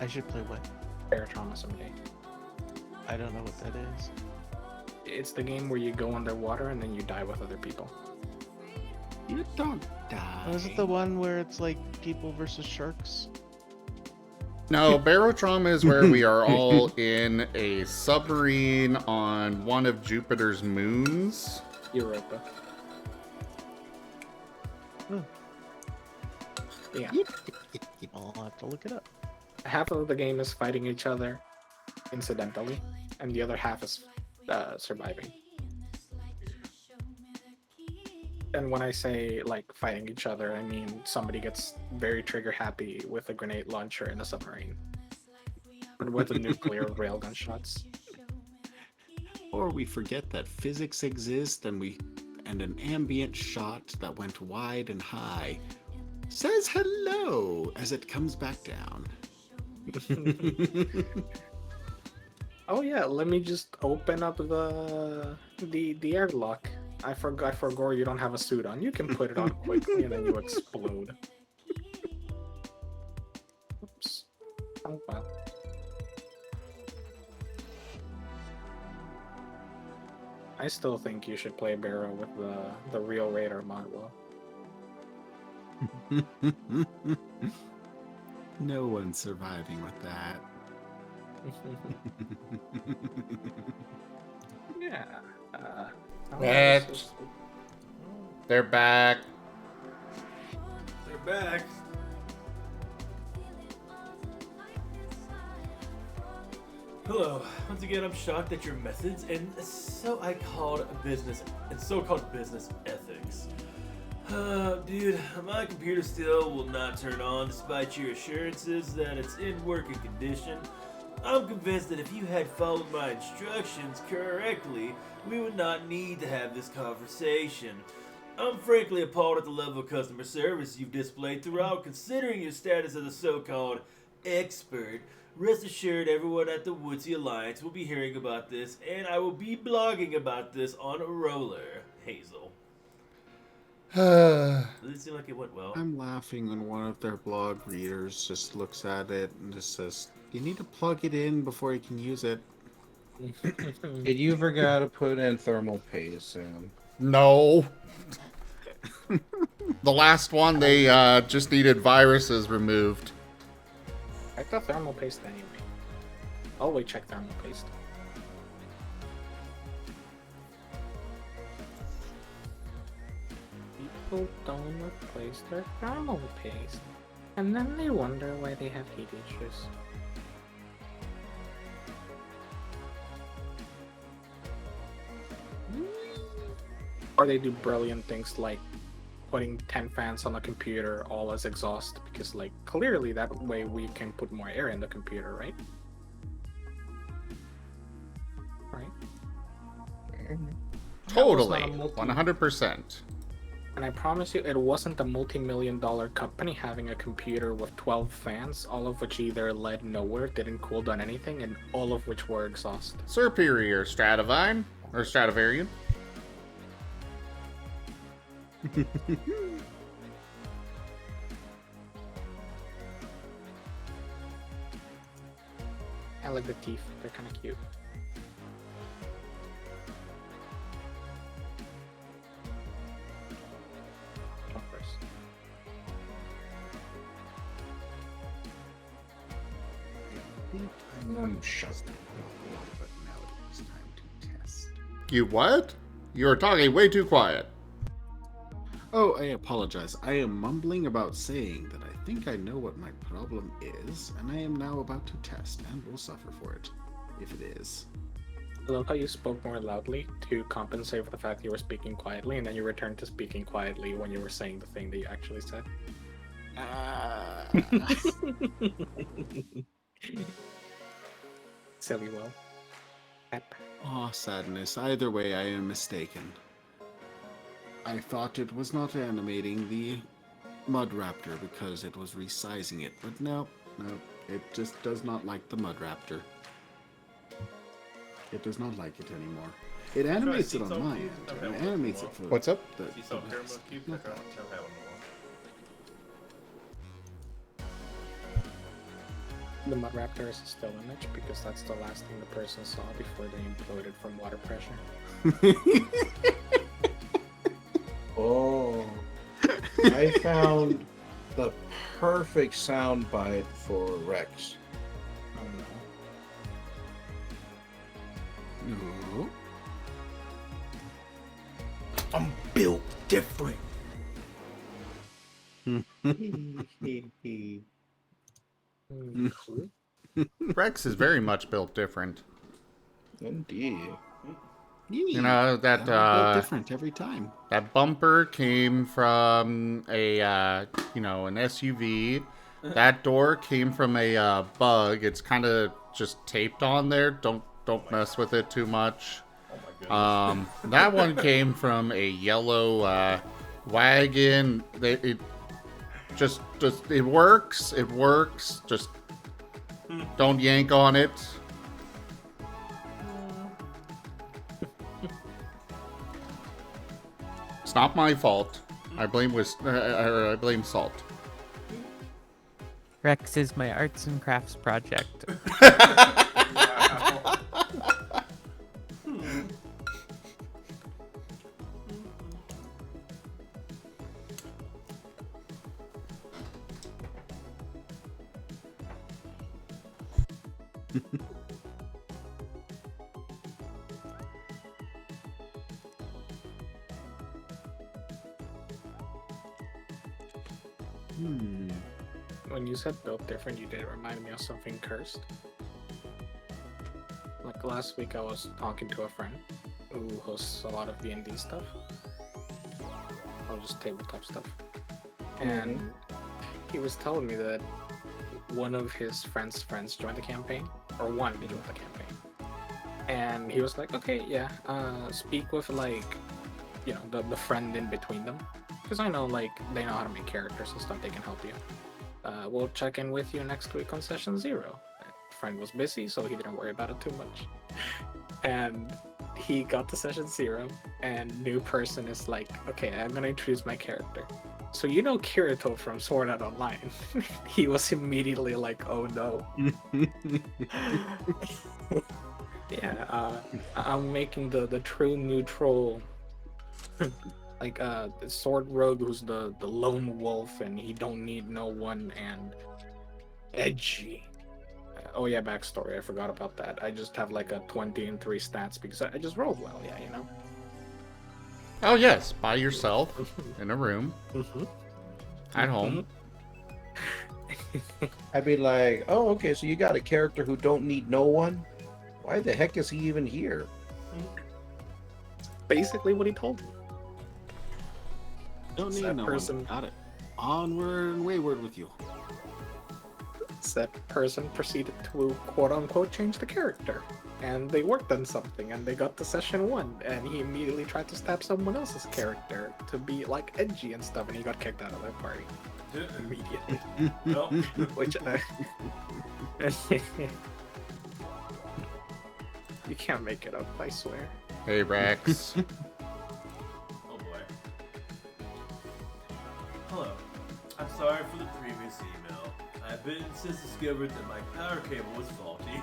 I should play what? Barotrauma someday. I don't know what that is. It's the game where you go underwater and then you die with other people. You don't die. Oh, is it the one where it's like people versus sharks? No, Barotrauma is where we are all in a submarine on one of Jupiter's moons. Europa. Yeah. I'll have to look it up. Half of the game is fighting each other incidentally, and the other half is surviving. And when I say like fighting each other, I mean somebody gets very trigger happy with a grenade launcher in a submarine, or with a nuclear railgun shots. Or we forget that physics exists and an ambient shot that went wide and high says hello as it comes back down. Oh yeah, let me just open up the airlock. I forgot you don't have a suit on. You can put it on quickly and then you explode. Oops. Oh well. I still think you should play Barrow with the real Raider mod. No one's surviving with that. Yeah. Bitch. They're back. They're back. Hello. Once again, I'm shocked at your methods and so-called business ethics. Dude, my computer still will not turn on despite your assurances that it's in working condition. I'm convinced that if you had followed my instructions correctly, we would not need to have this conversation. I'm frankly appalled at the level of customer service you've displayed throughout, considering your status as a so-called expert. Rest assured, everyone at the Woodsy Alliance will be hearing about this, and I will be blogging about this on Roller, Hazel. Does it seem like it went well? I'm laughing when one of their blog readers just looks at it and just says, "You need to plug it in before you can use it." Did you forgot to put in thermal paste, Sam? No. The last one, they just needed viruses removed. I thought thermal paste anyway. Always check thermal paste. People don't replace their thermal paste, and then they wonder why they have heat issues. Or they do brilliant things like putting 10 fans on the computer all as exhaust, because like clearly that way we can put more air in the computer, right? Right? Totally. That was not a 100%. And I promise you, it wasn't a multi-million-dollar company having a computer with 12 fans, all of which either led nowhere, didn't cool down anything, and all of which were exhaust. Superior Stradivine, or Stradivarian. I like the teeth, they're kind of cute. Bumpers. I'm shut. But now it's time to test. You what? You're talking way too quiet. Oh, I apologize. I am mumbling about saying that I think I know what my problem is, and I am now about to test and will suffer for it, if it is. I love how you spoke more loudly to compensate for the fact you were speaking quietly, and then you returned to speaking quietly when you were saying the thing that you actually said. Silly Will. Oh, sadness. Either way, I am mistaken. I thought it was not animating the Mud Raptor because it was resizing it, but no, it just does not like the Mud Raptor. It does not like it anymore. It animates it on my end. It animates it for What's up? the The Mud Raptor is a still image because that's the last thing the person saw before they imploded from water pressure. Oh, I found the perfect soundbite for Rex. No. I'm built different. Rex is very much built different. Indeed. You know that different every time. That bumper came from a an SUV. That door came from a bug. It's kind of just taped on there. Don't mess with it too much. That one came from a yellow wagon. It works. It works. Just don't yank on it. It's not my fault. I blame Salt. Rex is my arts and crafts project. When you said built different, you did remind me of something cursed. Like last week, I was talking to a friend who hosts a lot of D&D stuff, or just tabletop stuff, and he was telling me that one of his friends' joined the campaign, or wanted to join the campaign, and he was like, "Okay, yeah, speak with like, you know, the friend in between them, because I know like they know how to make characters and stuff. They can help you. We'll check in with you next week on session 0." Friend was busy, so he didn't worry about it too much. And he got to session 0, and new person is like, "Okay, I'm gonna introduce my character. So you know Kirito from Sword Art Online." He was immediately like, "Oh no." Yeah, I'm making the true neutral, like the sword rogue who's the lone wolf and he don't need no one, and edgy. Oh yeah, backstory, I forgot about that. I just have like a 20 and 3 stats because I just rolled well, yeah, you know. Oh yes, by yourself in a room at home. I'd be like, oh, okay, so you got a character who don't need no one? Why the heck is he even here? Basically what he told me. Don't need That no person- one. Got it. Onward and wayward with you. That person proceeded to quote-unquote change the character. And they worked on something, and they got to session 1, and he immediately tried to stab someone else's character to be like edgy and stuff, and he got kicked out of that party. Immediately. Well, Which you can't make it up, I swear. Hey Rex. oh boy. Hello. I'm sorry for the previous email. I've been since discovered that my power cable was faulty,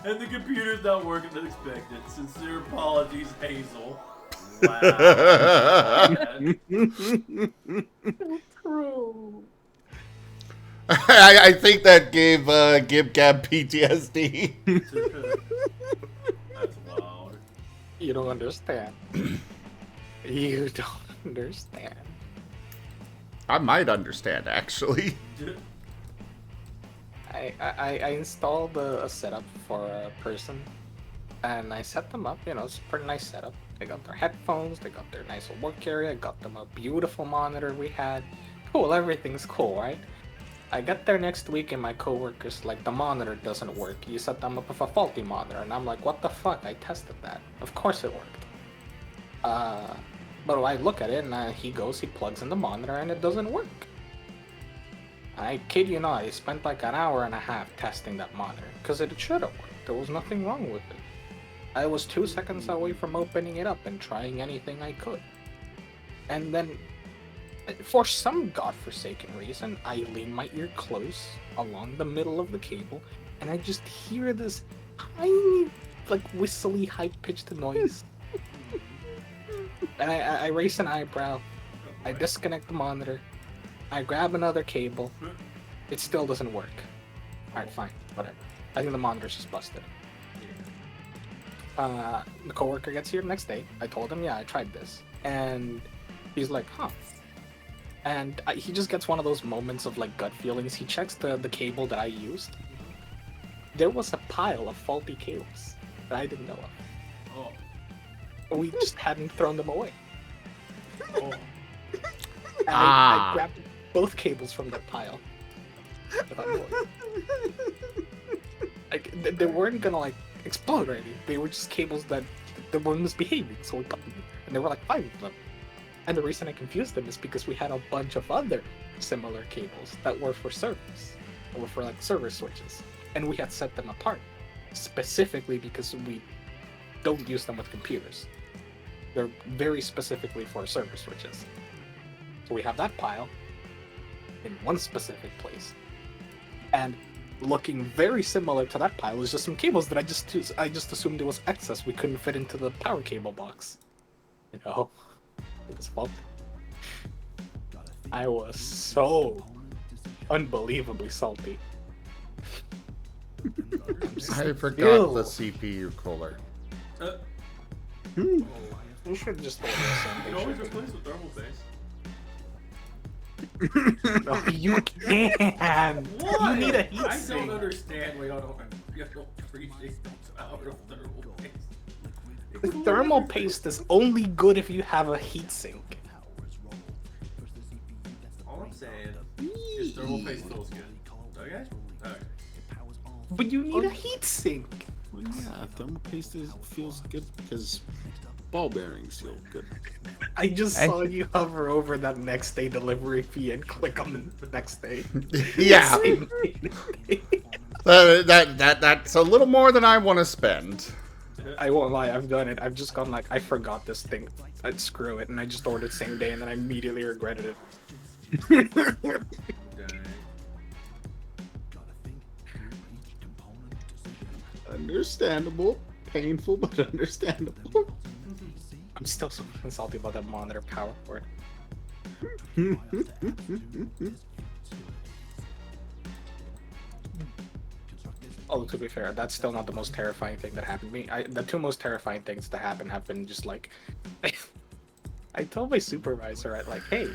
and the computer's not working as expected. Sincere apologies, Hazel. Wow. True. I think that gave Gib Gab PTSD. That's wild. You don't understand. You don't understand. I might understand actually. I installed a setup for a person, and I set them up. You know, it's a pretty nice setup. They got their headphones, they got their nice little work area, got them a beautiful monitor we had. Cool, everything's cool, right? I got there next week and my coworkers like, the monitor doesn't work. You set them up with a faulty monitor, and I'm like, what the fuck? I tested that. Of course it worked. But I look at it and he plugs in the monitor and it doesn't work. I kid you not, I spent like an hour and a half testing that monitor because it should have worked. There was nothing wrong with it. I was 2 seconds away from opening it up and trying anything I could. And then, for some godforsaken reason, I lean my ear close along the middle of the cable, and I just hear this tiny, like, whistly, high-pitched noise. And I raise an eyebrow, I disconnect the monitor, I grab another cable, it still doesn't work. Alright, fine, whatever. I think the monitor's just busted. The coworker gets here the next day. I told him, yeah, I tried this. And he's like, huh. And he just gets one of those moments of like gut feelings. He checks the cable that I used. There was a pile of faulty cables that I didn't know of. Oh. We just hadn't thrown them away. Oh. And I grabbed both cables from that pile. Without knowing. Like, they weren't gonna like explode or anything. They were just cables that were misbehaving, so we got them. And there were like 5 of them. And the reason I confused them is because we had a bunch of other similar cables that were for servers, or were for like server switches. And we had set them apart, specifically because we don't use them with computers. They're very specifically for server switches. So we have that pile in one specific place. And looking very similar to that pile is just some cables that I just assumed it was excess we couldn't fit into the power cable box. You know? It was faulty. I was so unbelievably salty. I forgot the CPU cooler. You should just order You can always something. replace with thermal paste. No, you can't. What? You need a heat I sink. don't understand why y'all don't appreciate the power of thermal paste. The thermal paste is only good if you have a heat sink. All I'm saying is thermal paste feels good. Okay? Alright. But you need a heat sink. Well, yeah, thermal paste feels good because ball bearings feel good. I just saw you hover over that next day delivery fee and click on the next day. Yeah. That's a little more than I want to spend. I won't lie, I've done it. I've just gone like, I forgot this thing. I'd screw it, and I just ordered same day, and then I immediately regretted it. Understandable. Painful, but understandable. I'm still so salty about that monitor power cord. Although to be fair, that's still not the most terrifying thing that happened to me. The two most terrifying things to happen have been just like, I told my supervisor, like, hey,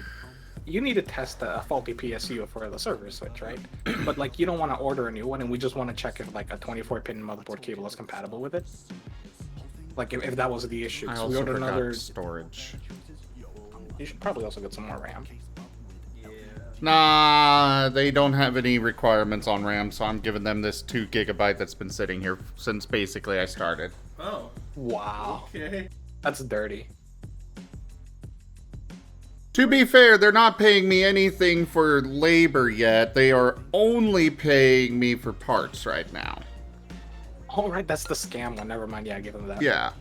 you need to test a faulty PSU for the server switch, right? But like, you don't want to order a new one, and we just want to check if like a 24-pin motherboard cable is compatible with it. Like if that was the issue. I So also we ordered forgot another. storage. You should probably also get some more RAM. Nah, they don't have any requirements on RAM, so I'm giving them this 2 GB that's been sitting here since basically I started. Oh. Wow. Okay. That's dirty. To be fair, they're not paying me anything for labor yet. They are only paying me for parts right now. Oh, right, that's the scam one. Never mind. Yeah, give them that. Yeah.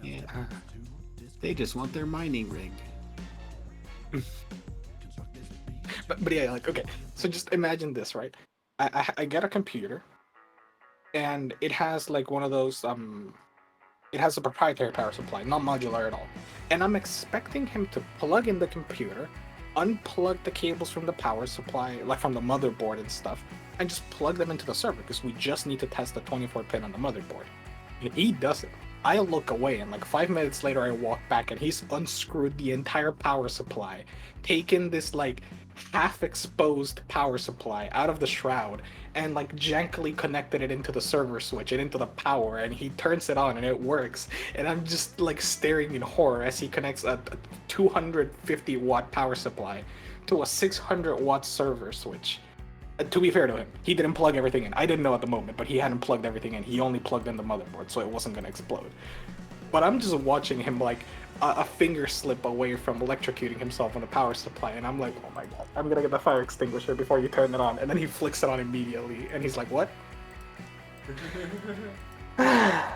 Yeah. They just want their mining rig. But yeah, like, okay. So just imagine this, right? I get a computer, and it has like one of those it has a proprietary power supply, not modular at all. And I'm expecting him to plug in the computer, unplug the cables from the power supply, like from the motherboard and stuff, and just plug them into the server, because we just need to test the 24-pin on the motherboard. And he does it. I look away, and like 5 minutes later I walk back, and he's unscrewed the entire power supply, taken this like half-exposed power supply out of the shroud, and like jankily connected it into the server switch and into the power, and he turns it on and it works. And I'm just like staring in horror as he connects a 250 watt power supply to a 600 watt server switch. To be fair to him, he didn't plug everything in. I didn't know at the moment, but he hadn't plugged everything in. He only plugged in the motherboard, so it wasn't going to explode. But I'm just watching him like a finger slip away from electrocuting himself on the power supply, and I'm like, oh my god, I'm going to get the fire extinguisher before you turn it on. And then he flicks it on immediately, and he's like, what? I've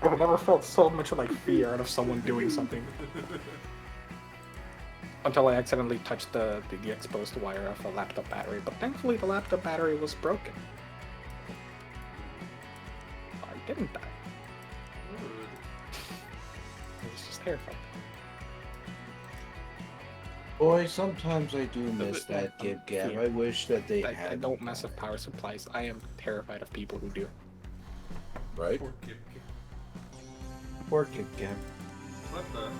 never felt so much like fear out of someone doing something. Until I accidentally touched the exposed wire of a laptop battery, but thankfully the laptop battery was broken. I didn't die. It was just terrifying. Boy, sometimes I do miss that Gib Gab. I wish that they had. I don't mess with power supplies. I am terrified of people who do. Right? Poor Gib Gab. What the?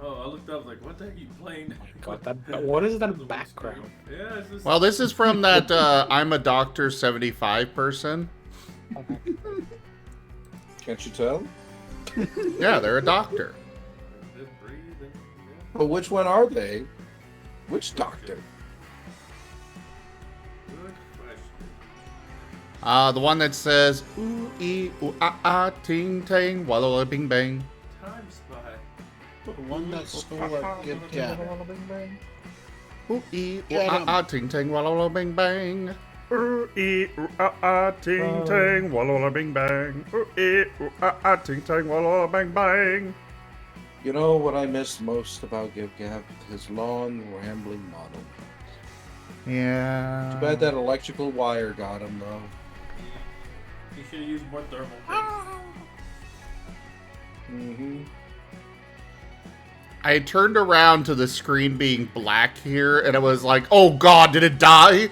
Oh, I looked up like, what the heck are you playing? God, what is that background? Yeah, it's just... Well, this is from that I'm a Doctor 75 person. Can't you tell? Yeah, they're a doctor. But which one are they? Which doctor? Good question. The one that says ooh ee ooh ah ting tang walla bing bang. Time Spy. The one that stole our Gib Gab. Ooh ee ooh ah ting tang walla bing bang. Ooh ee ooh ah ting tang walla bing bang. Ooh ee ooh ah ting tang walla bang bang. You know what I miss most about Gib Gab? His long, rambling monologue. Yeah. Too bad that electrical wire got him, though. You should have used more thermal. Mm-hmm. I turned around to the screen being black here, and I was like, oh god, did it die?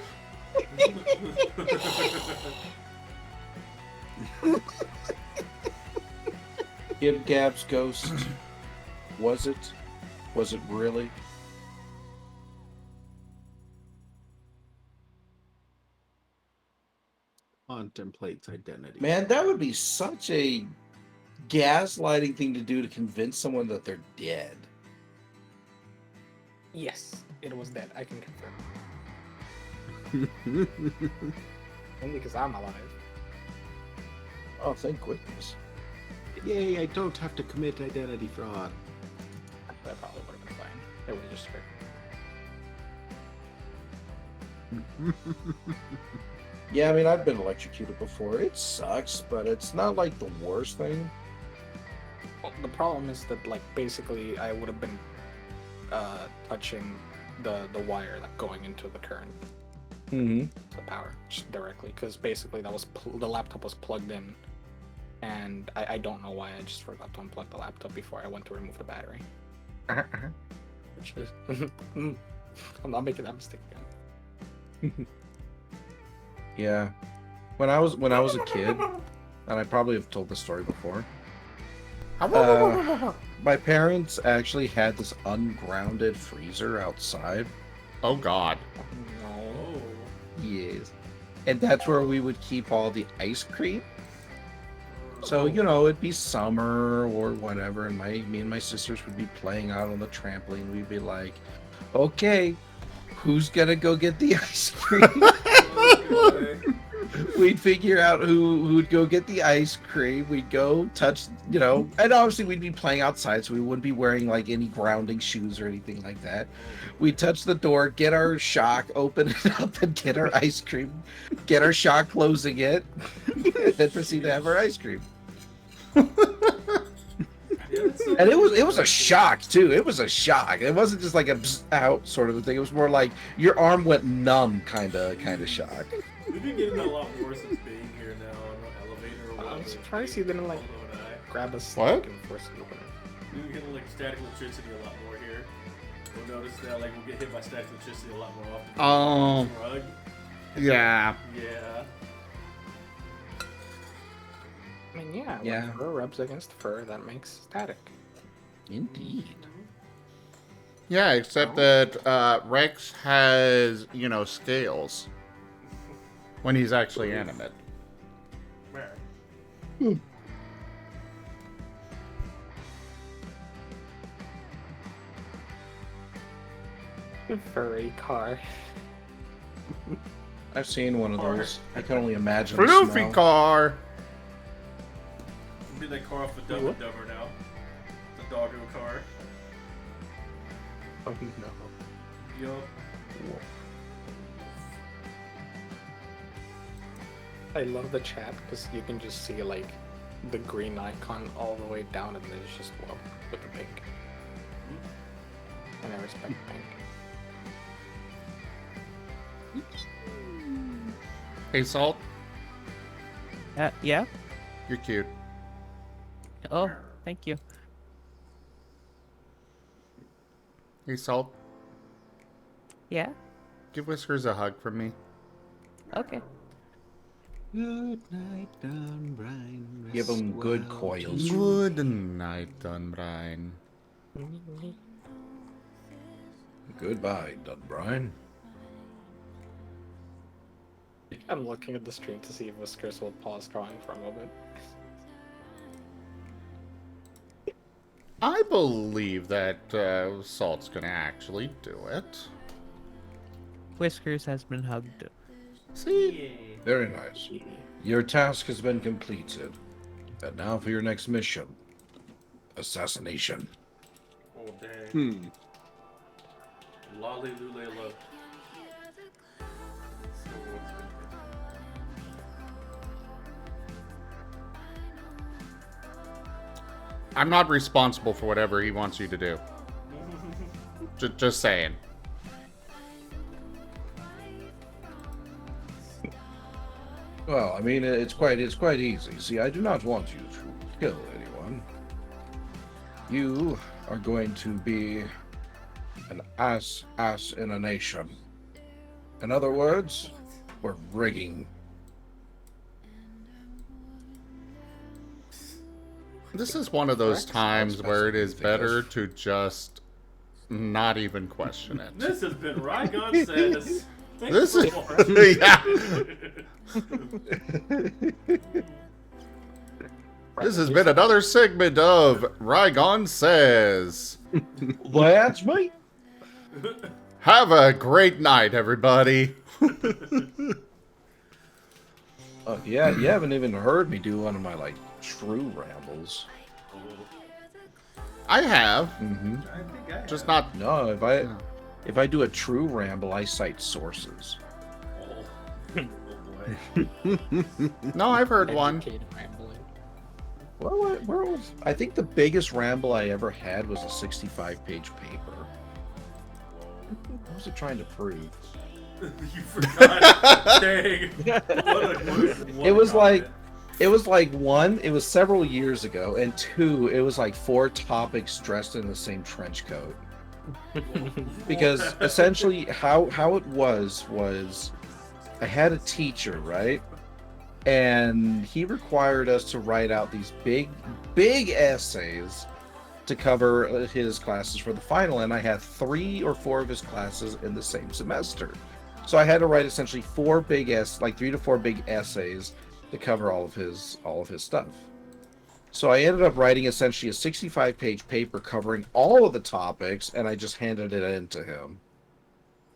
Kid Gab's ghost. Was it? Was it really? Contemplates identity. Man, that would be such a gaslighting thing to do to convince someone that they're dead. Yes, it was dead. I can confirm. Only because I'm alive. Oh, thank goodness. Yay, I don't have to commit identity fraud. That probably would have been fine. It would have just Yeah, I mean, I've been electrocuted before. It sucks, but it's not like the worst thing. Well, the problem is that, like, basically, I would have been touching the wire, like, going into the current, the power, just directly, because basically that was the laptop was plugged in, and I don't know why I just forgot to unplug the laptop before I went to remove the battery. Which is, I'm not making that mistake again. Yeah. When I was a kid, and I probably have told this story before. My parents actually had this ungrounded freezer outside. Oh god. No. Yes. And that's where we would keep all the ice cream. So, you know, it'd be summer or whatever, and me and my sisters would be playing out on the trampoline. We'd be like, okay, who's gonna go get the ice cream? We'd figure out who'd go get the ice cream. We'd go touch, you know, and obviously we'd be playing outside, so we wouldn't be wearing like any grounding shoes or anything like that. We'd touch the door, get our shock, open it up, and get our ice cream, get our shock, closing it, and then proceed to have our ice cream. And it was a shock too. It was a shock. It wasn't just like a out sort of a thing. It was more like your arm went numb, kind of shock. We've been getting a lot more since being here now on the elevator or whatever. I'm surprised you didn't like grab a stick What? and force it open. We've been getting like static electricity a lot more here. We'll notice that like we'll get hit by static electricity a lot more often. Oh. Rug. Yeah. Yeah. I mean, yeah. Yeah. When fur rubs against fur, that makes static. Indeed. Yeah, except that Rex has, you know, scales when he's actually animate. Where? Furry car. I've seen one of those. I can only imagine. Floofy car. We'll be that car off the Dumb and Dumber now. The doggo car. Oh no. Yup. I love the chat because you can just see like the green icon all the way down, and then it's just well with the pink. And I respect pink. Hey, Salt. Yeah? You're cute. Oh, thank you. Hey, Salt. Yeah? Give Whiskers a hug from me. Okay. Good night, Dunbrine. Give him good coils. Good night, Dunbrine. Goodbye, Dunbrine. I'm looking at the stream to see if Whiskers will pause drawing for a moment. I believe that Salt's gonna actually do it. Whiskers has been hugged. See? Very nice. Your task has been completed. And now for your next mission. Assassination. Oh dang. Lolly Lule Love. I'm not responsible for whatever he wants you to do. Just saying. Well, I mean, it's quite easy. See, I do not want you to kill anyone. You are going to be an ass in a nation. In other words, we're rigging. This is one of those times where it is better to just not even question it. This has been Rygon Says. This is yeah. This has been another segment of Rygon Says. That's me. Have a great night, everybody. Yeah, you haven't even heard me do one of my like true rambles. I have. Mm-hmm. I think I Just have. not. No, if I do a true ramble, I cite sources. Oh boy. No, I've heard one. Educated rambling. Well, where was? I think the biggest ramble I ever had was a 65-page paper. What was it trying to prove? You forgot. Dang. It was like one, it was several years ago, and two, it was like 4 topics dressed in the same trench coat. Because essentially how it was I had a teacher, right? And he required us to write out these big essays to cover his classes for the final, and I had 3 or 4 of his classes in the same semester. So I had to write essentially 3 to 4 big essays to cover all of his stuff. So I ended up writing essentially a 65-page paper covering all of the topics, and I just handed it in to him.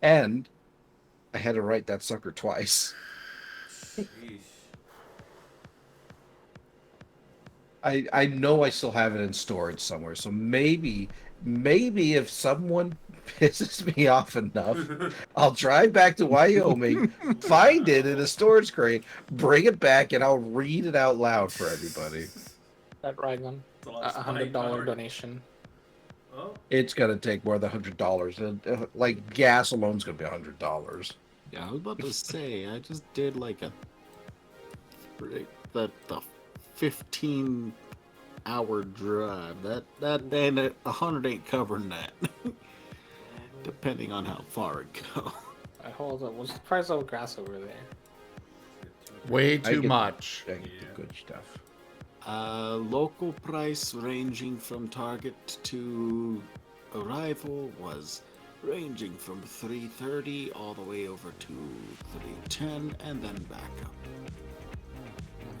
And I had to write that sucker twice. I know I still have it in storage somewhere, so maybe if someone pisses me off enough, I'll drive back to Wyoming, find it in a storage crate, bring it back, and I'll read it out loud for everybody. That Rygon. $100 donation. Oh. It's gonna take more than $100. Like gas alone's gonna be $100. Yeah, I was about to say, I just did like the 15-hour drive. That ain't 100 ain't covering that. Depending on how far it goes. Hold on, what's the price of grass over there? Way too much. I get the good stuff. Local price ranging from target to arrival was ranging from $3.30 all the way over to $3.10 and then back up.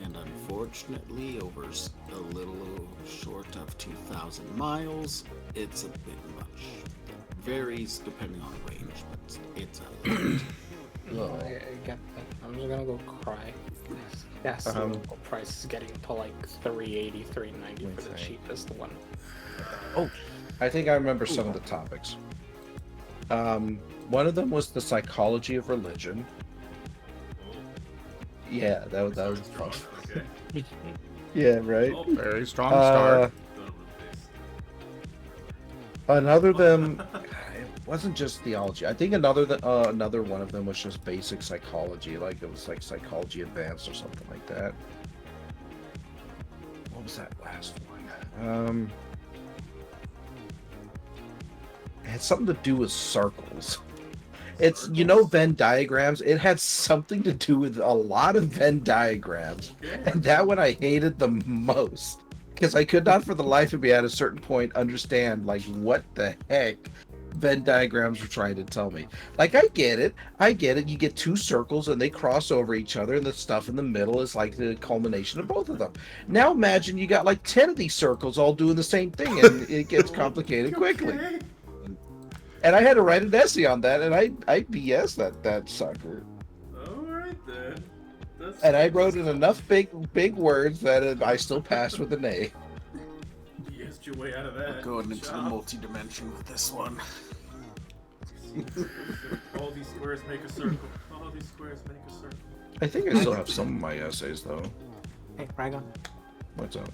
And unfortunately, over a little short of 2,000 miles, it's a bit much. It varies depending on range, but it's a lot. I get that. I'm just gonna go cry. Yes, the local price is getting to like $3.80, $3.90 for the cheapest one. Oh, I think I remember some of the topics. One of them was the psychology of religion. Yeah, that was fun. Okay. Yeah, right. Oh, very strong start. Another of them, it wasn't just theology. I think another one of them was just basic psychology, like it was like psychology advanced or something like that. What was that last one? It had something to do with circles. It's, Venn diagrams. It had something to do with a lot of Venn diagrams. And that one I hated the most. Because I could not for the life of me at a certain point understand, like, what the heck Venn diagrams were trying to tell me. Like, I get it. You get 2 circles and they cross over each other, and the stuff in the middle is like the culmination of both of them. Now imagine you got like 10 of these circles all doing the same thing, and it gets complicated quickly. And I had to write an essay on that, and I BS that sucker. Alright then. And I wrote in enough big words that I still passed with an A. You guessed your way out of that. We're going into the multi-dimension with this one. All these squares make a circle. All these squares make a circle. I think I still have some of my essays, though. Hey, Rygon. What's up?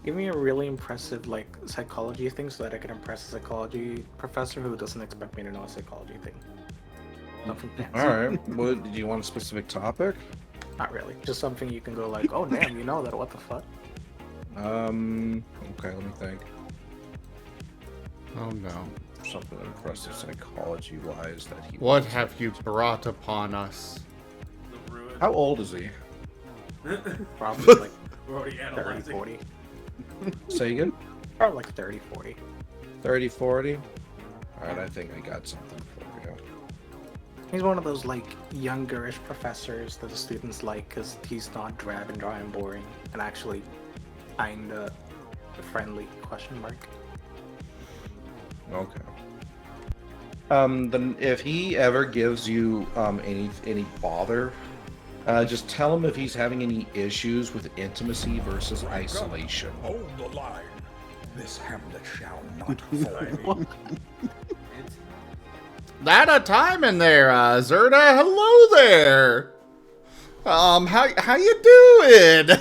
Give me a really impressive, like, psychology thing so that I can impress a psychology professor who doesn't expect me to know a psychology thing. Nothing fancy. Alright. Do you want a specific topic? Not really. Just something you can go like, oh damn, you know that, what the fuck? Okay, let me think. Oh no. Something impressive psychology-wise that he. What have you brought upon us? The ruin. How old is he? Probably like We're already 30, analyzing. 40. Say again? Probably like 30, 40. 30, 40? Alright, I think I got something for you. He's one of those like youngerish professors that the students like because he's not drab and dry and boring and actually kinda friendly, question mark. Okay. Then if he ever gives you any bother, just tell him if he's having any issues with intimacy versus isolation. Hold the line. This hamlet shall not fall. That a time in there, Zerda. Hello there. How you doing?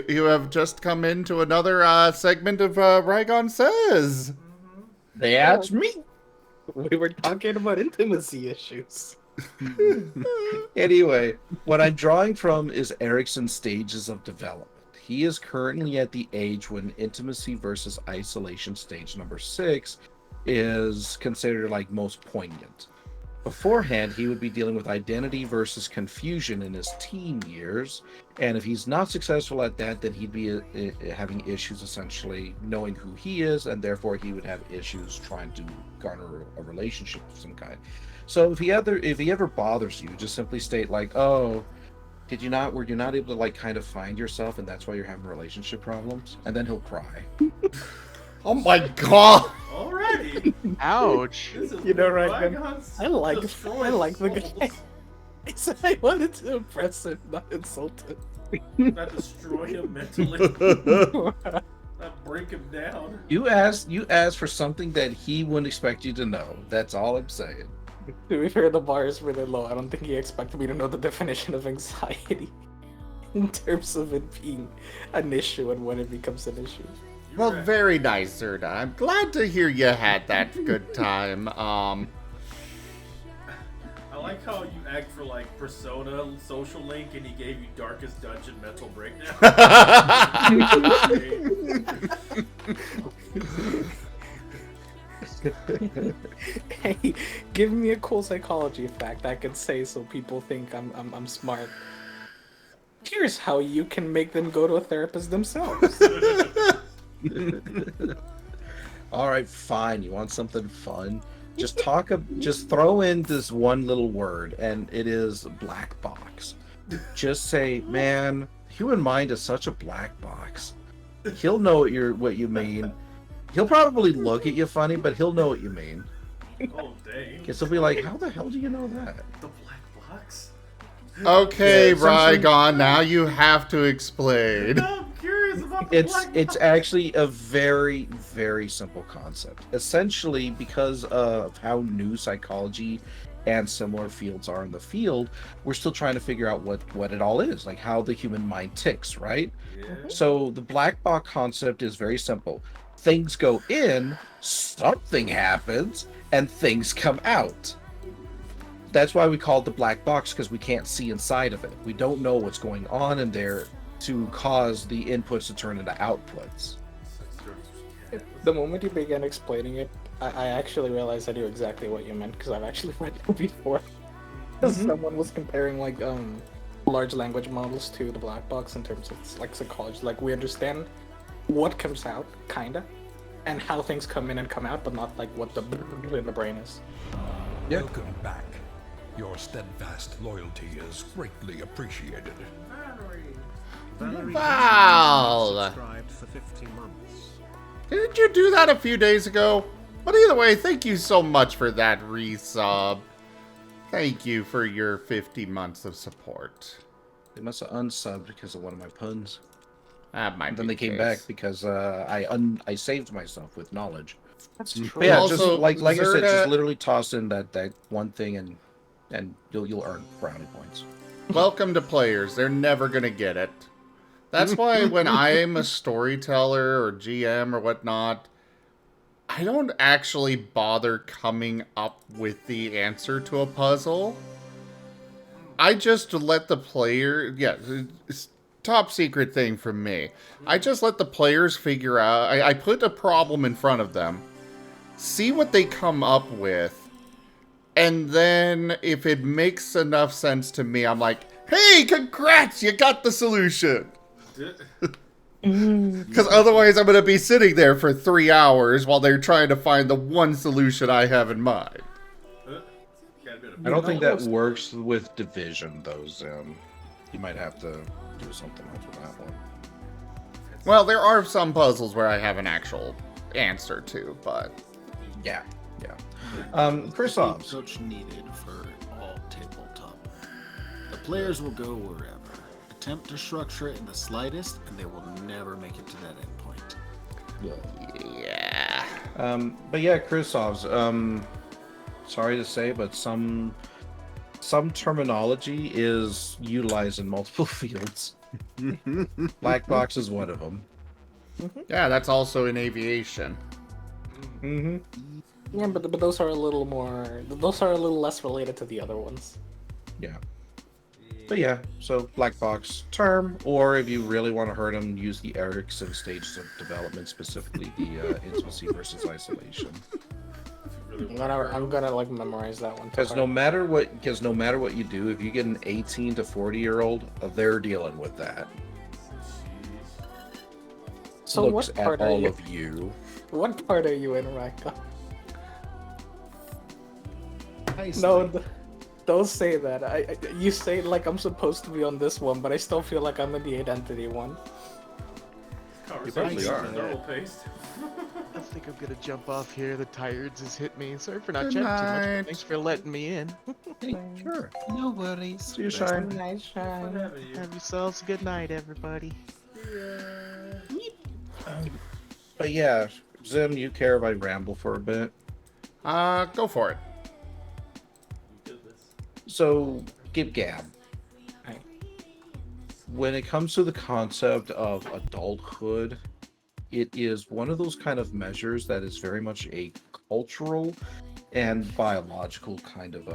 you have just come into another segment of Rygon Says. That's me. We were talking about intimacy issues. Anyway, what I'm drawing from is Erickson's stages of development. He is currently at the age when intimacy versus isolation stage number 6 is considered like most poignant. Beforehand, he would be dealing with identity versus confusion in his teen years, and if he's not successful at that, then he'd be having issues essentially knowing who he is, and therefore he would have issues trying to garner a relationship of some kind. So if he ever bothers you, just simply state like, "Oh, were you not able to like kind of find yourself, and that's why you're having relationship problems?" And then he'll cry. Oh my god! Already. Ouch. You know, right? I like the guy. I said I wanted to impress him, not insult him. Not destroy him mentally. Not break him down. You asked for something that he wouldn't expect you to know. That's all I'm saying. To be fair, the bar is really low. I don't think he expected me to know the definition of anxiety in terms of it being an issue and when it becomes an issue. Well, very nice, Zerda. I'm glad to hear you had that good time. I like how you act for like Persona Social Link and he gave you Darkest Dungeon mental breakdown. Hey, give me a cool psychology fact I could say so people think I'm smart. Here's how you can make them go to a therapist themselves. All right, fine. You want something fun? Just throw in this one little word, and it is black box. Just say, "Man, human mind is such a black box." He'll know what you mean. He'll probably look at you funny, but he'll know what you mean. Oh dang! Because he'll be like, "How the hell do you know that?" The black box. Okay, Yeah, Rygon, now you have to explain. I'm curious about the black It's box. actually a very, very simple concept. Essentially, because of how new psychology and similar fields are in the field, we're still trying to figure out what it all is, like how the human mind ticks, right? Yeah. So the black box concept is very simple. Things go in, something happens, and things come out. That's why we call it the black box, because we can't see inside of it. We don't know what's going on in there to cause the inputs to turn into outputs. The moment you began explaining it, I actually realized I knew exactly what you meant because I've actually read it before. Someone was comparing like large language models to the black box in terms of like psychology. Like we understand what comes out, kinda, and how things come in and come out, but not like what the in the brain is. Welcome back. Your steadfast loyalty is greatly appreciated. Valerie Wow. subscribed for 50 months. Didn't you do that a few days ago? But either way, thank you so much for that resub. Thank you for your 50 months of support. They must have unsubbed because of one of my puns. That might And then be they came the back case. because I saved myself with knowledge. That's But true. yeah, Also, just like I said, Zerda- just literally toss in that one thing and you'll earn brownie points. Welcome to players. They're never gonna get it. That's why when I'm a storyteller or GM or whatnot, I don't actually bother coming up with the answer to a puzzle. I just let the player, top secret thing from me. I just let the players figure out. I put a problem in front of them, see what they come up with, and then if it makes enough sense to me, I'm like, hey, congrats, you got the solution. Because otherwise I'm going to be sitting there for 3 hours while they're trying to find the one solution I have in mind. I don't think that works with division, though, Zim. You might have to do something else with that one. Well, there are some puzzles where I have an actual answer to, but... Yeah. Chris Hobbs. Coach needed for all tabletop. The players will go wherever. Attempt to structure it in the slightest, and they will never make it to that endpoint. Yeah. But yeah, Chris Hobbs. Sorry to say, but some terminology is utilized in multiple fields. Black box is one of them. Yeah, that's also in aviation. Yeah, but those are a little more. Those are a little less related to the other ones. Yeah. But yeah, so black box term, or if you really want to hurt them, use the Erickson stages of development, specifically the intimacy versus isolation. I'm gonna like memorize that one. Because no matter what you do, if you get an 18 to 40-year-old, they're dealing with that. So Looks what at part all are you? of you. What part are you in, Raka? Nice. No, don't say that. You say it like I'm supposed to be on this one, but I still feel like I'm in the identity one. You probably are. I think I'm gonna jump off here. The tiredness has hit me. Sorry for not Good chatting too much, night. but thanks for letting me in. Sure. No worries. See you, Shine. Nice shine. Have yourselves a good night, everybody. But yeah, Zim, you care if I ramble for a bit? Go for it. So, Gib Gab. When it comes to the concept of adulthood, it is one of those kind of measures that is very much a cultural and biological kind of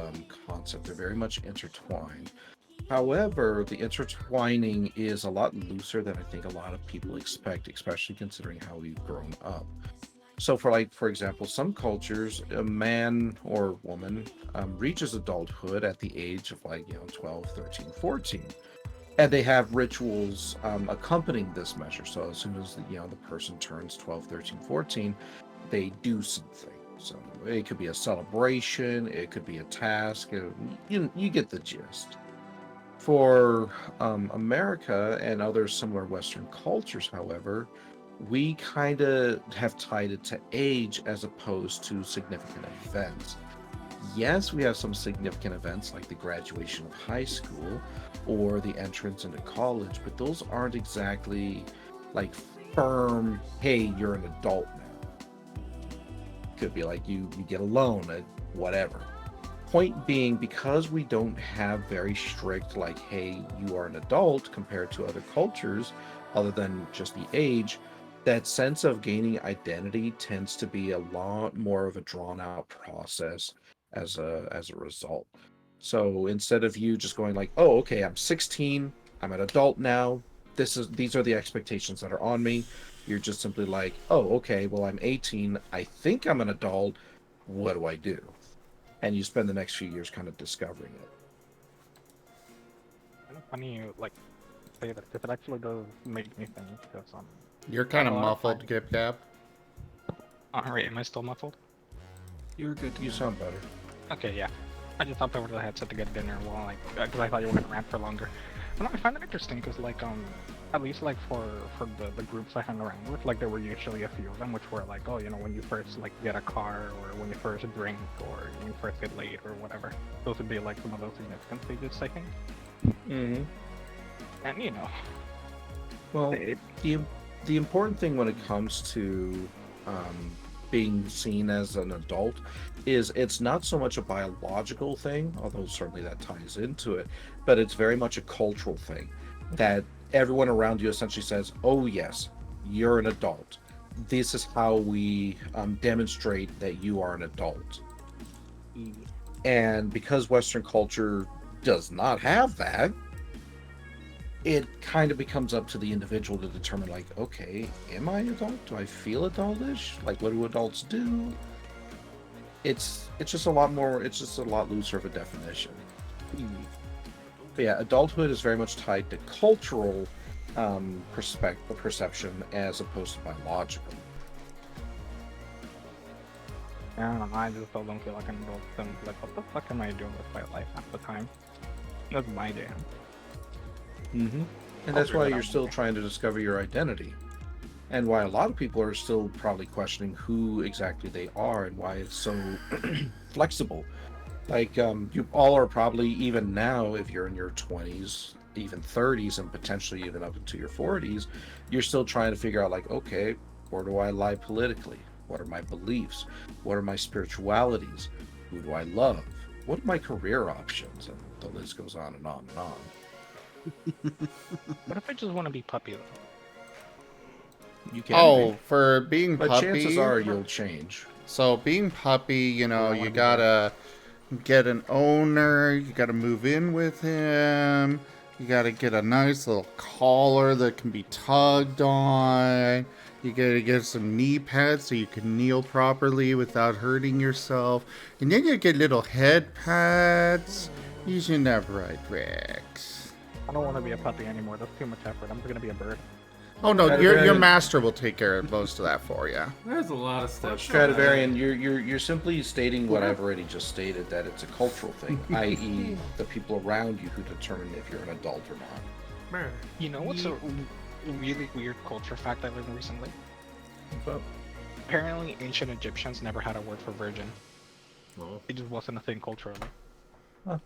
concept. They're very much intertwined. However, the intertwining is a lot looser than I think a lot of people expect, especially considering how we've grown up. So for example, some cultures, a man or woman reaches adulthood at the age of 12, 13, 14. And they have rituals accompanying this measure. So as soon as the person turns 12, 13, 14, they do something. So it could be a celebration, it could be a task. You get the gist. For America and other similar Western cultures, however, we kind of have tied it to age as opposed to significant events. Yes, we have some significant events like the graduation of high school or the entrance into college, but those aren't exactly like firm, hey, you're an adult now. Could be like you get a loan, whatever. Point being, because we don't have very strict like, hey, you are an adult compared to other cultures, other than just the age, that sense of gaining identity tends to be a lot more of a drawn out process as a result. So instead of you just going like, oh, okay, I'm 16, I'm an adult now, these are the expectations that are on me, you're just simply like, oh, okay, well, I'm 18, I think I'm an adult, what do I do? And you spend the next few years kind of discovering it. Kind of funny you say that, because it actually does make me think. Because You're kind of muffled, Gip Gap. Alright, am I still muffled? You're good. You sound better. Okay, yeah. I just hopped over to the headset to get dinner while because I thought you were gonna rant for longer. But no, I find it interesting because at least for the groups I hung around with, there were usually a few of them which were like, oh, when you first get a car, or when you first drink, or when you first get laid, or whatever. Those would be some of those significant stages, I think. Mm-hmm. And well, the important thing when it comes to being seen as an adult is it's not so much a biological thing, although certainly that ties into it, but it's very much a cultural thing that everyone around you essentially says, oh yes, you're an adult. This is how we demonstrate that you are an adult. And because Western culture does not have that, it kind of becomes up to the individual to determine, like, okay, am I adult? Do I feel adultish? Like, what do adults do? It's just a lot more. It's just a lot looser of a definition. But yeah, adulthood is very much tied to cultural perception as opposed to biological. I don't know, I just still don't feel like an adult. I'm like, what the fuck am I doing with my life half the time? That's my jam. Mm-hmm. And that's why you're still trying to discover your identity. And why a lot of people are still probably questioning who exactly they are and why it's so flexible. Like, you all are probably, even now, if you're in your 20s, even 30s, and potentially even up into your 40s, you're still trying to figure out, like, okay, where do I lie politically? What are my beliefs? What are my spiritualities? Who do I love? What are my career options? And the list goes on and on and on. What if I just want to be puppy, though? You can Oh, be. for being But puppy. chances are you'll change. So being puppy, you know, you gotta get an owner. You gotta move in with him. You gotta get a nice little collar that can be tugged on. You gotta get some knee pads so you can kneel properly without hurting yourself. And then you get little head pads. You should have right Rex. I don't want to be a puppy anymore. That's too much effort. I'm just gonna be a bird. Oh no, your master will take care of most of that for you. There's a lot of stuff. Stradivarian, you're simply stating what I've already just stated, that it's a cultural thing, i.e. the people around you who determine if you're an adult or not. You know what's a really weird culture fact I learned recently? But apparently ancient Egyptians never had a word for virgin. Oh. It just wasn't a thing culturally. Huh.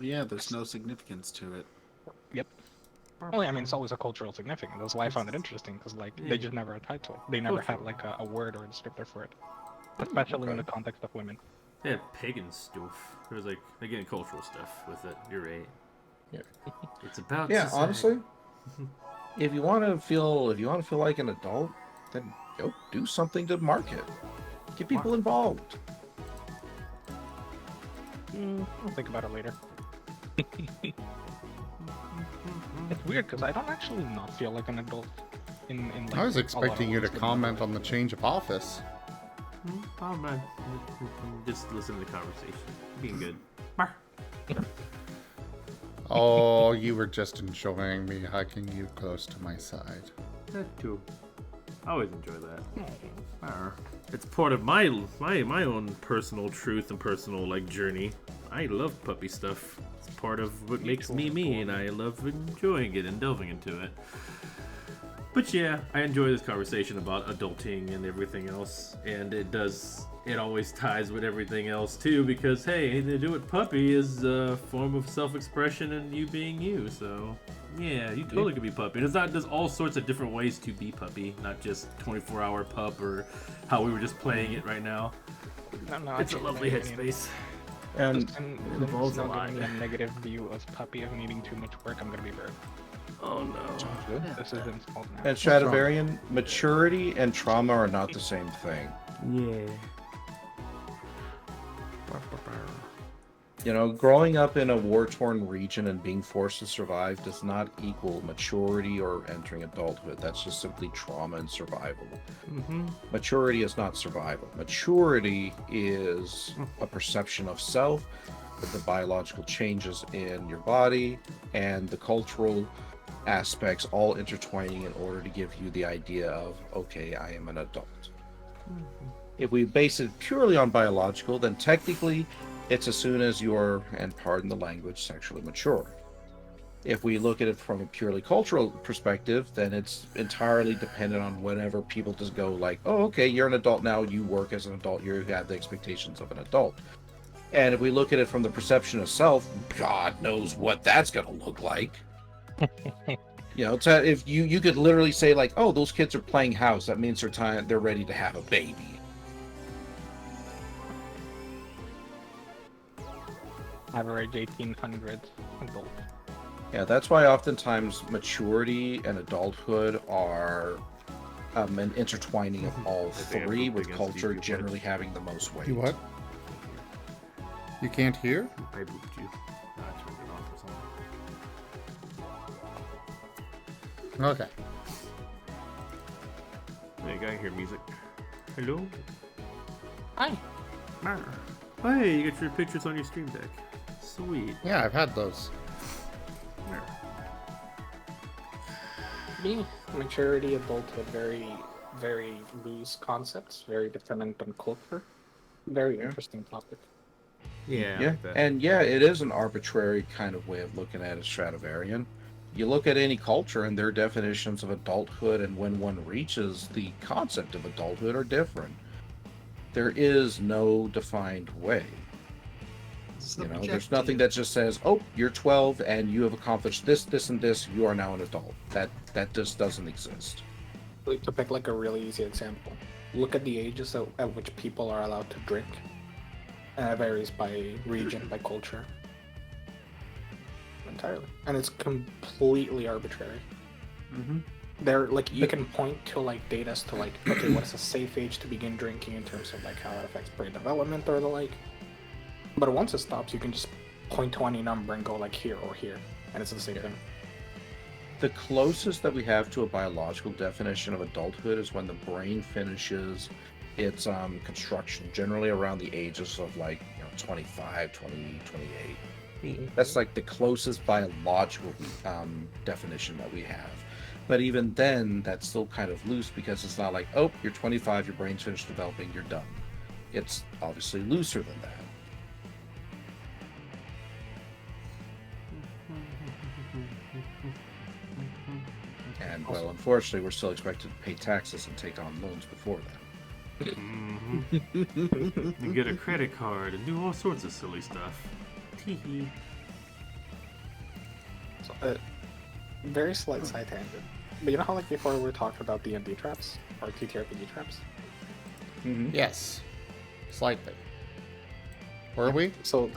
Yeah, there's no significance to it. Yep. Well, I mean, it's always a cultural significance. That's why I found it interesting, because like they just never tied to it. They never had like a word or a descriptor for it, especially in the context of women. They had pagan stuff. There was like, again, cultural stuff with it. You're right. Yeah. It's about society. Honestly, if you want to feel like an adult, then go do something to market. Get people involved. I'll think about it later. It's weird because I don't actually not feel like an adult. In like, I was expecting you to comment on the change of office. Oh man, just listen to the conversation. Being good. Oh, you were just enjoying me hugging you close to my side. That too. I always enjoy that. It's part of my own personal truth and personal like journey. I love puppy stuff. It's part of what makes me me, and I love enjoying it and delving into it. But yeah, I enjoy this conversation about adulting and everything else, and it always ties with everything else too, because hey, anything to do with puppy is a form of self-expression and you being you, so yeah, you totally could be puppy. There's all sorts of different ways to be puppy, not just 24-hour pup or how we were just playing it right now. No, it's a lovely headspace. And it involves a negative view of puppy of needing too much work. I'm gonna be bird. Oh no. This is installed now. And Stradivarian, maturity and trauma are not the same thing. Yeah. You know, growing up in a war-torn region and being forced to survive does not equal maturity or entering adulthood. That's just simply trauma and survival. Mm-hmm. Maturity is not survival. Maturity is a perception of self, with the biological changes in your body and the cultural aspects all intertwining in order to give you the idea of, okay, I am an adult. Mm-hmm. If we base it purely on biological, then technically it's as soon as you're, and pardon the language, sexually mature. If we look at it from a purely cultural perspective, then it's entirely dependent on whenever people just go like, oh, okay, you're an adult now, you work as an adult, you have the expectations of an adult. And if we look at it from the perception of self, God knows what that's going to look like. You know, if you could literally say like, oh, those kids are playing house, that means they're ready to have a baby. Average 1800s adult. Yeah, that's why oftentimes maturity and adulthood are an intertwining of all three, with culture generally having the most weight. You what? You can't hear? I booped you. I turned it off or something. Okay. Hey, I hear music. Hello? Hi. Oh, hey, you got your pictures on your stream deck. Sweet. Yeah, I've had those. Being maturity, adulthood, very, very loose concepts, very dependent on culture. Very interesting topic. Yeah. Yeah, Like that. and yeah, it is an arbitrary kind of way of looking at a Stradivarian. You look at any culture and their definitions of adulthood and when one reaches the concept of adulthood are different. There is no defined way. You know, there's nothing that just says, "Oh, you're 12 and you have accomplished this, this, and this. You are now an adult." That just doesn't exist. To pick like a really easy example, look at the ages at which people are allowed to drink. And it varies by region, by culture. Entirely. And it's completely arbitrary. Mm-hmm. There, like, you can point to, like, data as to, like, okay, what is a safe age to begin drinking in terms of, like, how it affects brain development or the like. But once it stops, you can just point to any number and go, like, here or here. And it's the same thing. The closest that we have to a biological definition of adulthood is when the brain finishes its construction, generally around the ages of, like, 25, 20, 28. That's like the closest biological definition that we have. But even then, that's still kind of loose because it's not like, oh, you're 25, your brain's finished developing, you're done. It's obviously looser than that. And, well, unfortunately, we're still expected to pay taxes and take on loans before that. You get a credit card and do all sorts of silly stuff. Tee-hee. So, very slight side tangent. But you know how, like, before we were talking about D&D traps? Or TTRPG traps? Mm-hmm. Yes. Slightly. Were we? So,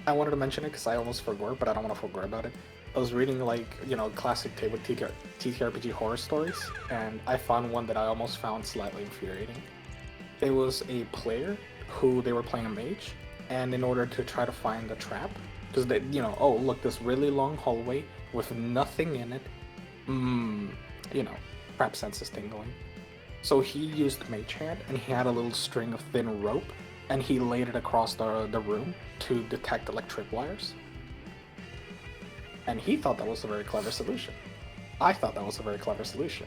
I wanted to mention it because I almost forgot, but I don't want to forget about it. I was reading, like, classic table TTRPG horror stories, and I found one that I almost found slightly infuriating. It was a player who they were playing a mage, and in order to try to find a trap, because they, oh, look, this really long hallway with nothing in it, trap sense is tingling. So he used mage hand, and he had a little string of thin rope, and he laid it across the room to detect electric wires. And he thought that was a very clever solution. I thought that was a very clever solution.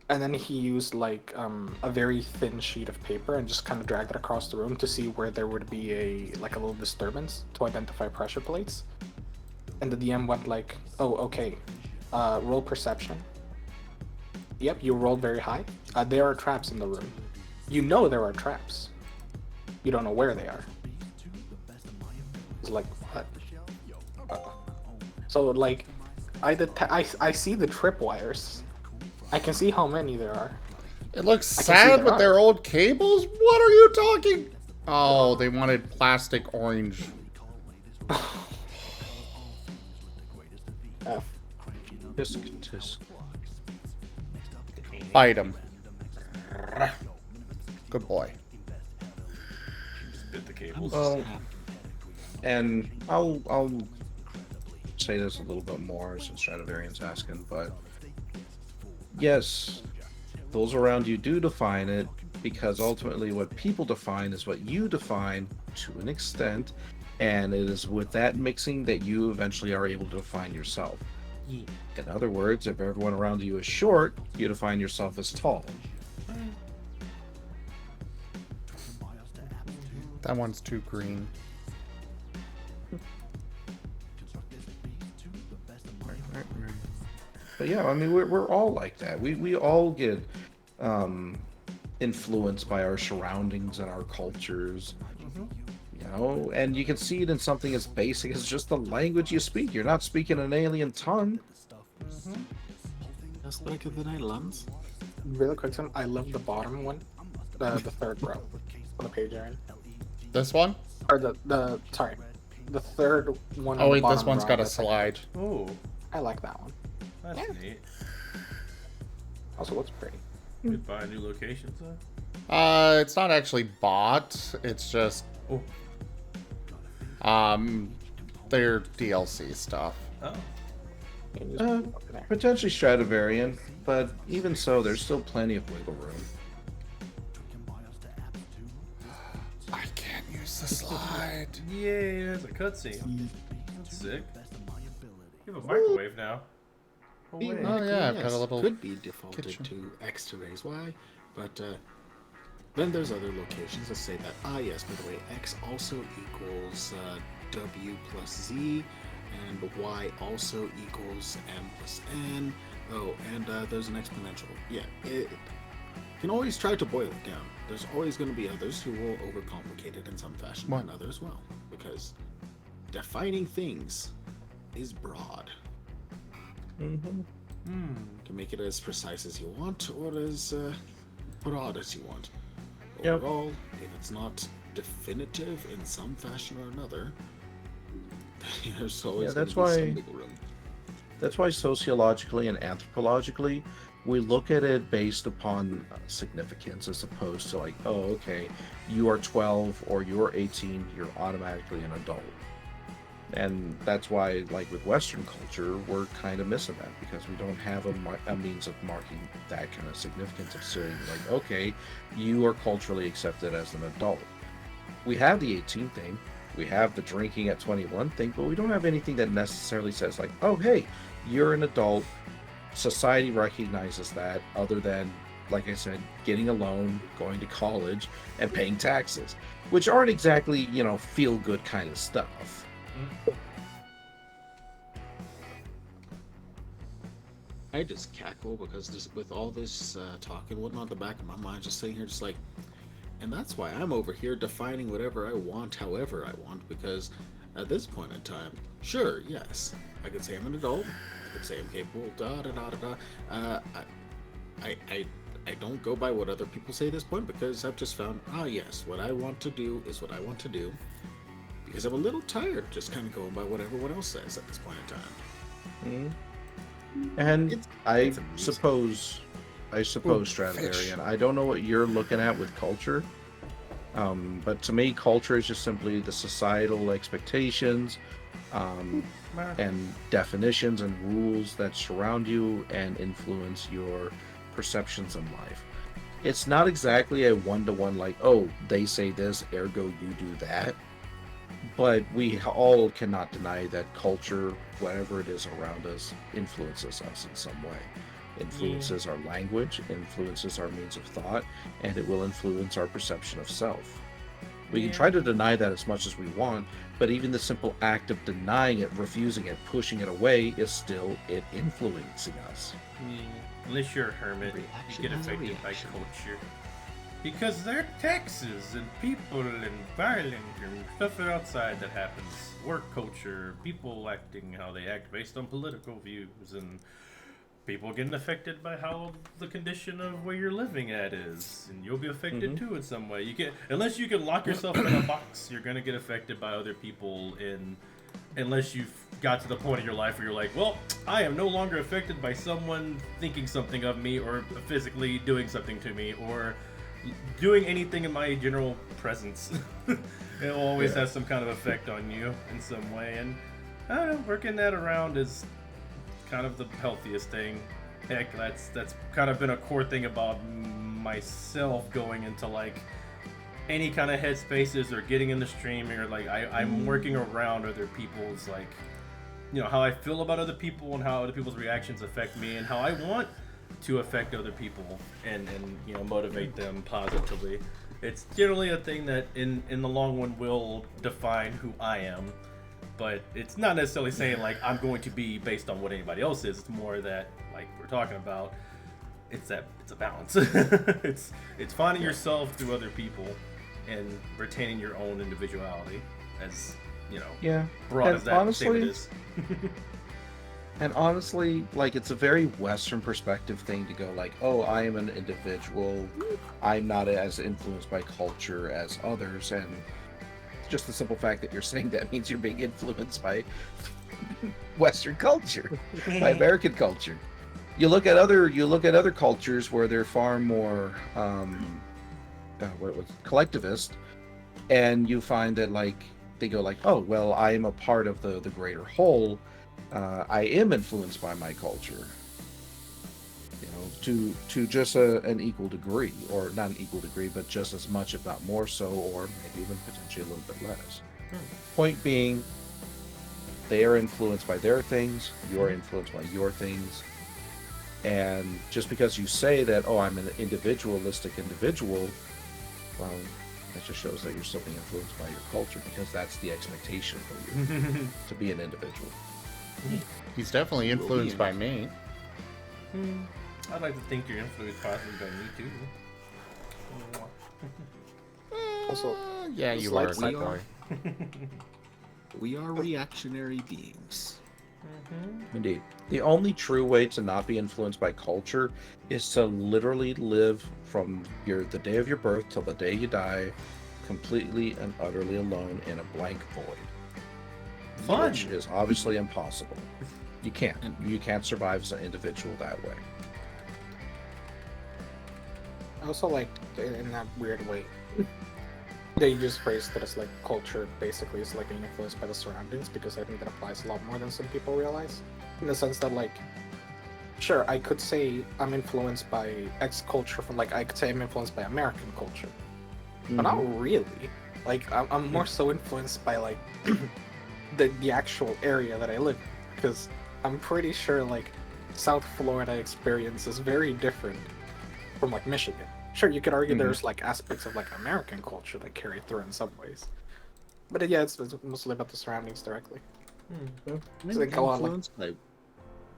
And then he used, like, a very thin sheet of paper and just kind of dragged it across the room to see where there would be a little disturbance to identify pressure plates. And the DM went like, oh, okay, roll perception. Yep, you rolled very high. There are traps in the room. You know there are traps. You don't know where they are. It's like, what? So, like, I see the tripwires. I can see how many there are. It looks sad with their old cables? What are you talking? Oh, they wanted plastic orange. F. Tisk. Bite him. Good boy. Bit the cables. Well, and I'll say this a little bit more since Stradivarian's asking, but yes, those around you do define it, because ultimately what people define is what you define to an extent, and it is with that mixing that you eventually are able to define yourself. In other words, if everyone around you is short, you define yourself as tall. That one's too green. But yeah, I mean, we're all like that. We all get influenced by our surroundings and our cultures. And you can see it in something as basic as just the language you speak. You're not speaking an alien tongue. Just like the Netherlands. Really quick, I love the bottom one, the third row on the page area. This one? Or the third one. Oh wait, this one's got a slide. Oh, I like that one. that's neat. Also looks pretty. You could buy new locations, though? It's not actually bought. It's just their DLC stuff. Oh. Potentially Stradivarian, but even so, there's still plenty of wiggle room. I can't use the slide. Yay, there's a cutscene. That's sick. You have a microwave now. Oh, wait. Oh, yeah, I've got a little could be defaulted kitchen. to X to raise Y, but then there's other locations that say that, yes, by the way, X also equals W plus Z, and Y also equals M plus N. Oh, and there's an exponential. Yeah, it can always try to boil it down. There's always going to be others who will overcomplicate it in some fashion or another as well, because defining things is broad. Mm-hmm. You can make it as precise as you want, or as broad as you want. Yep. Overall, if it's not definitive in some fashion or another, there's always that's going to be why- some wiggle room. That's why sociologically and anthropologically, we look at it based upon significance as opposed to like, oh, okay, you are 12 or you're 18, you're automatically an adult. And that's why, like with Western culture, we're kind of missing that because we don't have a means of marking that kind of significance of saying, like, okay, you are culturally accepted as an adult. We have the 18 thing, we have the drinking at 21 thing, but we don't have anything that necessarily says, like, oh, hey, you're an adult. Society recognizes that, other than, like I said, getting a loan, going to college, and paying taxes, which aren't exactly, feel-good kind of stuff. I just cackle because just with all this talk and whatnot, the back of my mind just sitting here just like, and that's why I'm over here defining whatever I want, however I want, because at this point in time, sure, yes, I could say I'm an adult, I could say I'm capable, I don't go by what other people say at this point because I've just found, yes, what I want to do is what I want to do, because I'm a little tired just kind of going by what everyone else says at this point in time. And I suppose Stradivarian, I don't know what you're looking at with culture, but to me, culture is just simply the societal expectations and definitions and rules that surround you and influence your perceptions in life. It's not exactly a one-to-one like, oh, they say this, ergo you do that. But we all cannot deny that culture, whatever it is around us, influences us in some way. Influences our language, influences our means of thought, and it will influence our perception of self. We can try to deny that as much as we want, but even the simple act of denying it, refusing it, pushing it away is still it influencing us. Unless you're a hermit, you get affected by culture. Because there are taxes and people and violence and stuff outside that happens. Work culture, people acting how they act based on political views, and people getting affected by how the condition of where you're living at is. And you'll be affected too in some way. Unless you can lock yourself in a box, you're going to get affected by other people unless you've got to the point in your life where you're like, well, I am no longer affected by someone thinking something of me or physically doing something to me or doing anything in my general presence. It always has some kind of effect on you in some way, and I don't know, working that around is kind of the healthiest thing. Heck, that's kind of been a core thing about myself going into like any kind of headspaces or getting into streaming or like I'm working around other people's like, how I feel about other people and how other people's reactions affect me and how I want to affect other people and motivate them positively. It's generally a thing that in the long run will define who I am, but it's not necessarily saying like I'm going to be based on what anybody else is. It's more that, like we're talking about, it's a balance. it's finding yourself through other people and retaining your own individuality as broad and as that honestly, statement is. And honestly, like, it's a very Western perspective thing to go like, oh, I am an individual, I'm not as influenced by culture as others, and just the simple fact that you're saying that means you're being influenced by Western culture, by American culture. You look at other cultures where they're far more collectivist, and you find that like they go like, oh, well, I am a part of the greater whole, I am influenced by my culture. You know, to just an equal degree, or not an equal degree, but just as much, if not more so, or maybe even potentially a little bit less. Point being, they are influenced by their things, you're influenced by your things, and just because you say that, oh, I'm an individualistic individual, well, that just shows that you're still being influenced by your culture, because that's the expectation for you to be an individual. He's definitely influenced by me. I'd like to think you're influenced possibly by me too. Also, Yeah, you are. we That are. boy. We are reactionary beings. Indeed. The only true way to not be influenced by culture is to literally live from the day of your birth till the day you die, completely and utterly alone in a blank void. Fun. Which is obviously impossible. You can't. You can't survive as an individual that way. I also like, in that weird way, that you just phrased that as like culture basically is like being influenced by the surroundings, because I think that applies a lot more than some people realize. In the sense that, like, sure, I could say I'm influenced by X culture from, like, I could say I'm influenced by American culture, but not really. Like, I'm more so influenced by, like, the actual area that I live in, because I'm pretty sure, like, South Florida experience is very different from, like, Michigan. Sure, you could argue there's, like, aspects of, like, American culture that carry through in some ways. But yeah, it's mostly about the surroundings directly. It's like a lot, like, influenced by.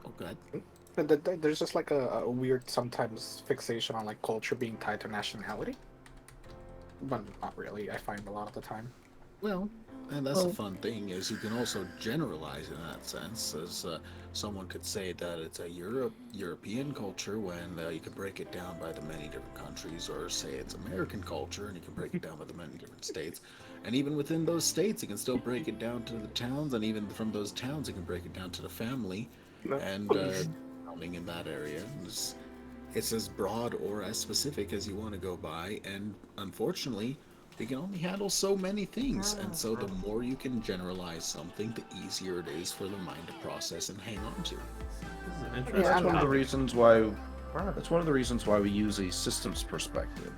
Oh, God. there's just, like, a weird, sometimes, fixation on, like, culture being tied to nationality. But not really, I find a lot of the time. Well, and that's the fun thing, is you can also generalize in that sense, as someone could say that it's a European culture when you can break it down by the many different countries, or say it's American culture and you can break it down by the many different states. And even within those states, you can still break it down to the towns, and even from those towns, you can break it down to the family and surrounding in that area. It's as broad or as specific as you want to go by, and unfortunately, we can only handle so many things, and so the more you can generalize something, the easier it is for the mind to process and hang on to. That's one of the reasons why. That's one of the reasons why we use a systems perspective.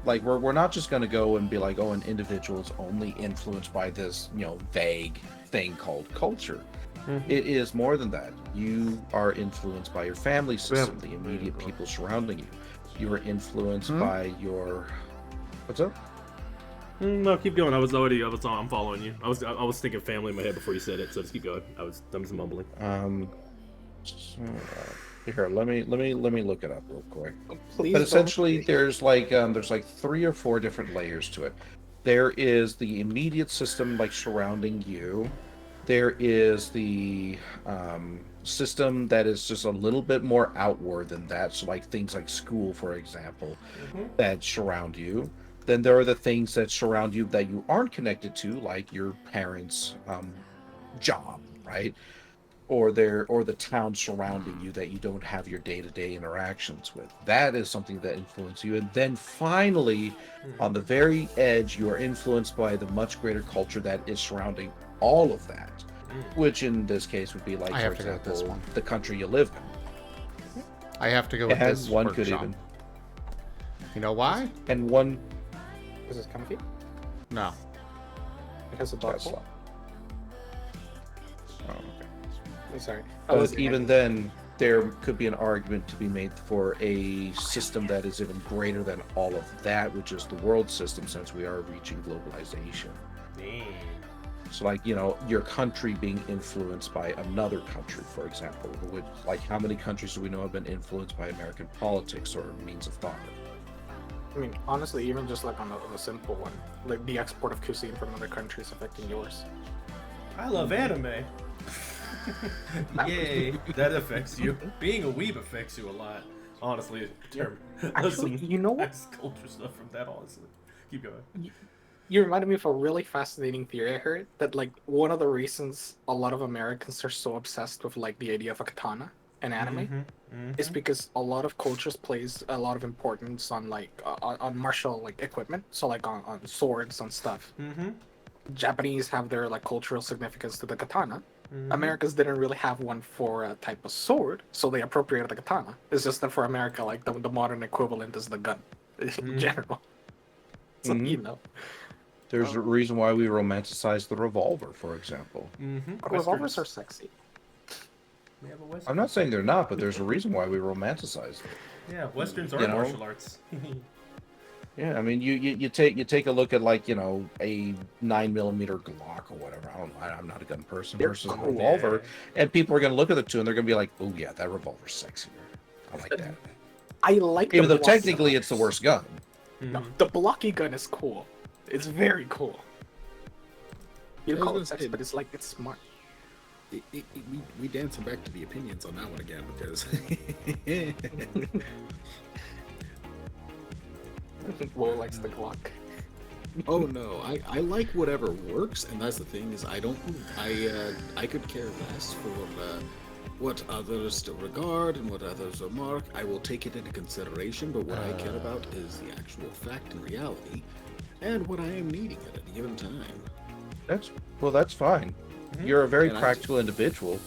Like we're not just going to go and be like, oh, an individual is only influenced by this, vague thing called culture. It is more than that. You are influenced by your family system, the immediate people surrounding you. You are influenced by your. What's up? No, keep going. I'm following you. I was thinking family in my head before you said it, so just keep going. I'm just mumbling. Here, let me look it up real quick. Please but essentially, there's like 3 or 4 different layers to it. There is the immediate system, like, surrounding you. There is the system that is just a little bit more outward than that. So, like, things like school, for example, that surround you. Then there are the things that surround you that you aren't connected to, like your parents' job, right? Or the town surrounding you that you don't have your day-to-day interactions with. That is something that influences you. And then finally, on the very edge, you are influenced by the much greater culture that is surrounding all of that, which in this case would be, like, for example, the country you live in. I have to go with this one workshop. could even. You know why? And one. Is this comfy? No. Because of Tesla. Oh, okay. I'm sorry. But even then, there could be an argument to be made for a system that is even greater than all of that, which is the world system, since we are reaching globalization. So, like, your country being influenced by another country, for example. Like, how many countries do we know have been influenced by American politics or means of thought? I mean, honestly, even just like on a simple one, like the export of cuisine from other countries affecting yours. I love anime. Yay, that affects you. Being a weeb affects you a lot. Honestly, Actually, you know what? Culture stuff from that, honestly. Keep going. You reminded me of a really fascinating theory I heard, that, like, one of the reasons a lot of Americans are so obsessed with, like, the idea of a katana in anime is because a lot of cultures place a lot of importance on, like, on martial, like, equipment. So, like, on swords, on stuff. Japanese have their, like, cultural significance to the katana, Americans didn't really have one for a type of sword, so they appropriated the katana. It's just that for America, like the modern equivalent is the gun in general. So you know, There's a reason why we romanticize the revolver, for example. but revolvers are sexy. We have a Western. I'm not saying they're not, but there's a reason why we romanticize them. Yeah, Westerns are You know? martial arts. Yeah, I mean, you take a look at, like, you know, a 9mm Glock or whatever. I don't know. I'm not a gun person versus a revolver, and people are gonna look at the two and they're gonna be like, "Oh yeah, that revolver's sexier. I like that." I like Even the though technically it's the worst gun. No, the blocky gun is cool. It's very cool. You call it sexy, but it's like it's smart. We dancing back to the opinions on that one again because Will likes the Glock. oh no, I like whatever works, and that's the thing is I could care less for what others still regard and what others remark. I will take it into consideration, but what I care about is the actual fact and reality, and what I am needing at a given time. That's fine. You're a very And practical individual.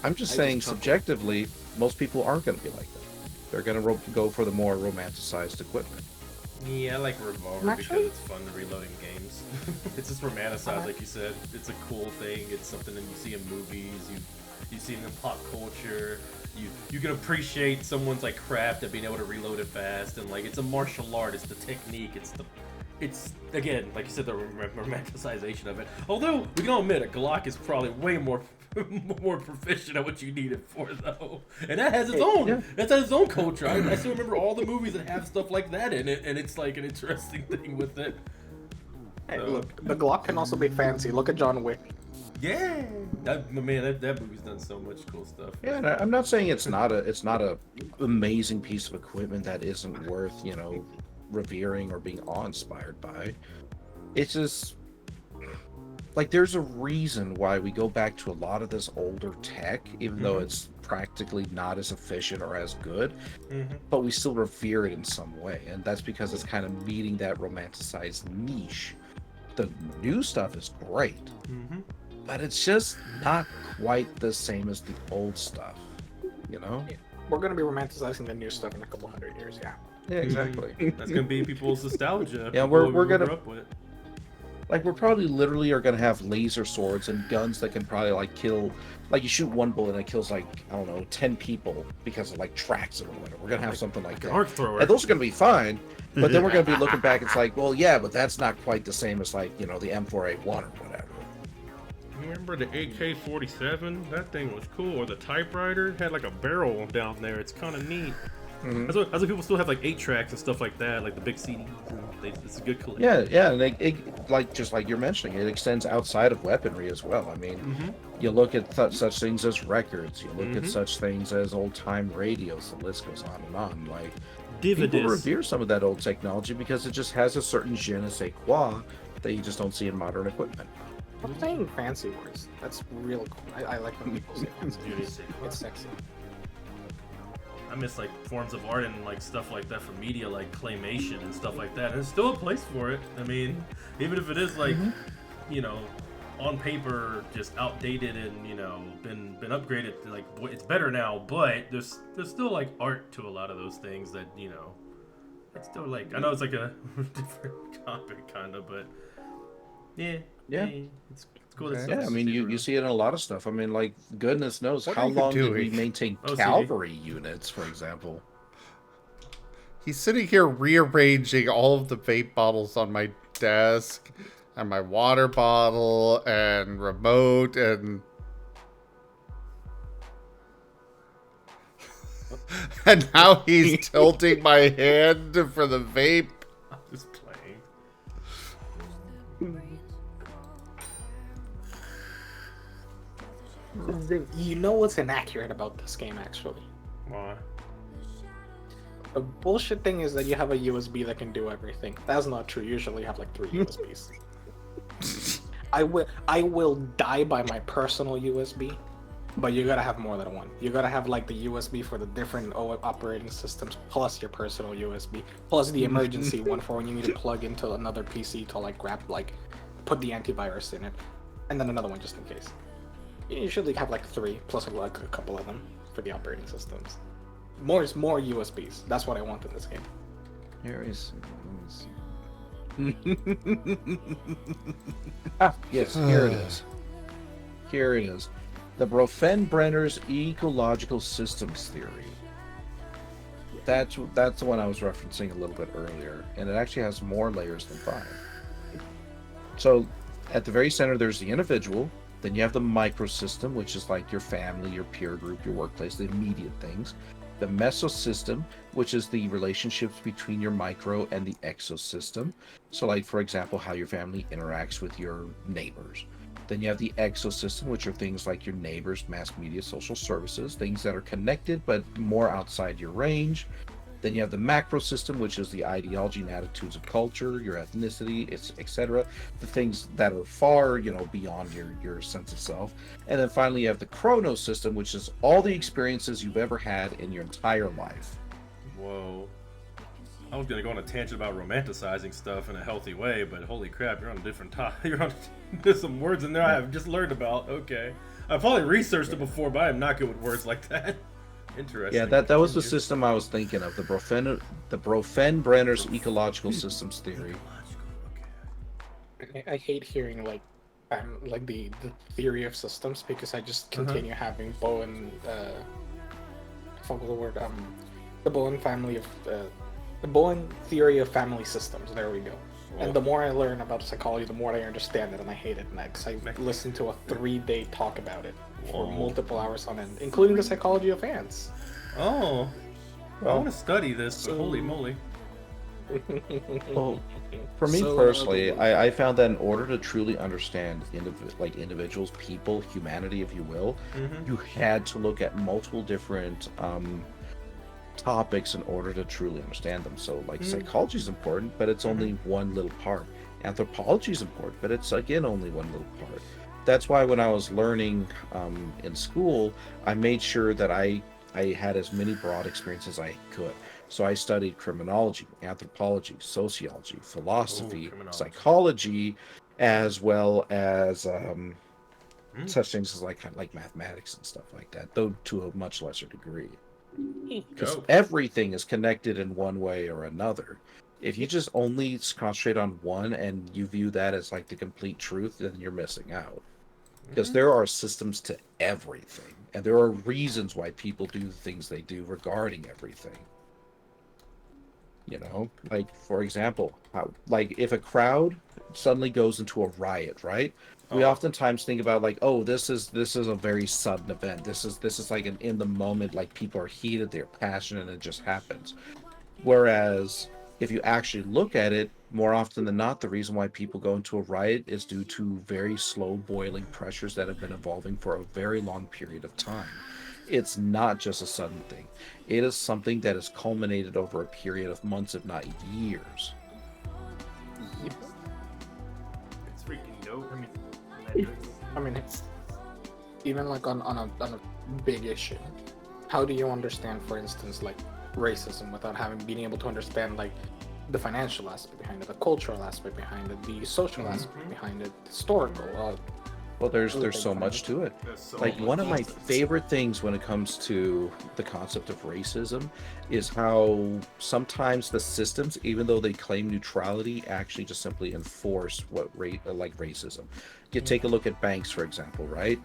I'm just saying, subjectively, most people aren't going to be like that. They're going to go for the more romanticized equipment. Yeah, I like revolver because it's fun to reload in games. It's just romanticized, like you said. It's a cool thing. It's something that you see in movies. You see it in pop culture. You can appreciate someone's like craft at being able to reload it fast, and like it's a martial art. It's the technique. It's again, like you said, the romanticization of it. Although we can all admit, a Glock is probably way more proficient at what you need it for, though, and that has its own. Yeah. That's its own culture. I still remember all the movies that have stuff like that in it, and it's like an interesting thing with it. Hey, look, the Glock can also be fancy. Look at John Wick. Yeah, that movie's done so much cool stuff. Yeah, and I'm not saying it's not a amazing piece of equipment that isn't worth, you know, revering or being awe-inspired by. It's just like there's a reason why we go back to a lot of this older tech, even though it's practically not as efficient or as good, but we still revere it in some way, and that's because it's kind of meeting that romanticized niche. The new stuff is great, but it's just not quite the same as the old stuff, you know? We're going to be romanticizing the new stuff in a couple hundred years, yeah. Yeah, exactly. That's gonna be people's nostalgia. Yeah, we're gonna up with. Like we're probably literally are gonna have laser swords and guns that can probably like kill, like you shoot one bullet and it kills like I don't know 10 people because of like tracks or whatever. We're gonna have something like that. Arc thrower. And those are gonna be fine, but then we're gonna be looking back. It's like, well, yeah, but that's not quite the same as like the M4A1 or whatever. Remember the AK-47? That thing was cool. Or the typewriter had like a barrel down there. It's kind of neat. That's why people still have like 8 tracks and stuff like that, like the big CDs. It's a good collection. Yeah, and it like just like you're mentioning, it extends outside of weaponry as well. I mean, you look at such things as records, you look at such things as old-time radios. The list goes on and on. Like people revere some of that old technology because it just has a certain je ne sais quoi that you just don't see in modern equipment. I'm saying fancy words. That's real cool. I like when people say fancy words. It's sexy. I miss like forms of art and like stuff like that for media, like claymation and stuff like that. And there's still a place for it. I mean, even if it is like, on paper, just outdated and been upgraded. Like it's better now, but there's still like art to a lot of those things that it's still like I know it's like a different topic kind of, but yeah. It's cool. Yeah, I mean, you see it in a lot of stuff. I mean, like, goodness knows how long did we maintain cavalry units, for example? He's sitting here rearranging all of the vape bottles on my desk, and my water bottle, and remote, and... and now he's tilting my hand for the vape. I'm just playing. You know what's inaccurate about this game, actually? Why? The bullshit thing is that you have a USB that can do everything. That's not true. Usually you have like 3 USBs. I will die by my personal USB, but you gotta have more than one. You gotta have like the USB for the different operating systems, plus your personal USB, plus the emergency one for when you need to plug into another PC to like put the antivirus in it, and then another one just in case. You usually have like 3 plus like a couple of them for the operating systems. More is more USBs. That's what I want in this game. Here is. Yes, here it is. Here it is. The Brenner's ecological systems theory. That's the one I was referencing a little bit earlier, and it actually has more layers than 5. So, at the very center, there's the individual. Then you have the microsystem, which is like your family, your peer group, your workplace, the immediate things. The mesosystem, which is the relationships between your micro and the exosystem. So, like, for example, how your family interacts with your neighbors. Then you have the exosystem, which are things like your neighbors, mass media, social services, things that are connected but more outside your range. Then you have the macro system, which is the ideology and attitudes of culture, your ethnicity, etc. The things that are far, beyond your sense of self. And then finally you have the chrono system, which is all the experiences you've ever had in your entire life. Whoa. I was gonna go on a tangent about romanticizing stuff in a healthy way, but holy crap, you're on a different topic. There's some words in there I have just learned about. Okay. I've probably researched it before, but I am not good with words like that. Interesting. Yeah, that was the system I was thinking of, the Brenner's ecological systems theory. I hate hearing like the theory of systems because I just continue having Bowen I forgot the word the Bowen family of the Bowen theory of family systems. There we go. Whoa. And the more I learn about psychology, the more I understand it, and I hate it next. I listened to a 3-day talk about it for multiple hours on end, including the psychology of ants. Oh, I want to study this, but holy moly. Well, for me personally, I found that in order to truly understand individuals, people, humanity, if you will, you had to look at multiple different topics in order to truly understand them. So psychology is important, but it's only one little part. Anthropology is important, but it's again only one little part. That's why when I was learning in school, I made sure that I had as many broad experiences as I could. So I studied criminology, anthropology, sociology, philosophy, psychology, as well as such things as like mathematics and stuff like that, though to a much lesser degree. Because everything is connected in one way or another. If you just only concentrate on one and you view that as like the complete truth, then you're missing out. Because there are systems to everything, and there are reasons why people do the things they do regarding everything. Like for example, if a crowd suddenly goes into a riot, right? We oftentimes think about this is a very sudden event. This is like an in the moment, like people are heated, they're passionate, and it just happens. Whereas if you actually look at it, more often than not, the reason why people go into a riot is due to very slow boiling pressures that have been evolving for a very long period of time. It's not just a sudden thing. It is something that has culminated over a period of months, if not years. It's freaking dope. I mean, even like on a big issue, how do you understand, for instance, like racism without being able to understand like the financial aspect behind it, the cultural aspect behind it, the social aspect behind it, historical? Well, there's so much to it. Like one of my favorite things when it comes to the concept of racism is how sometimes the systems, even though they claim neutrality, actually just simply enforce like racism. You take a look at banks, for example, right?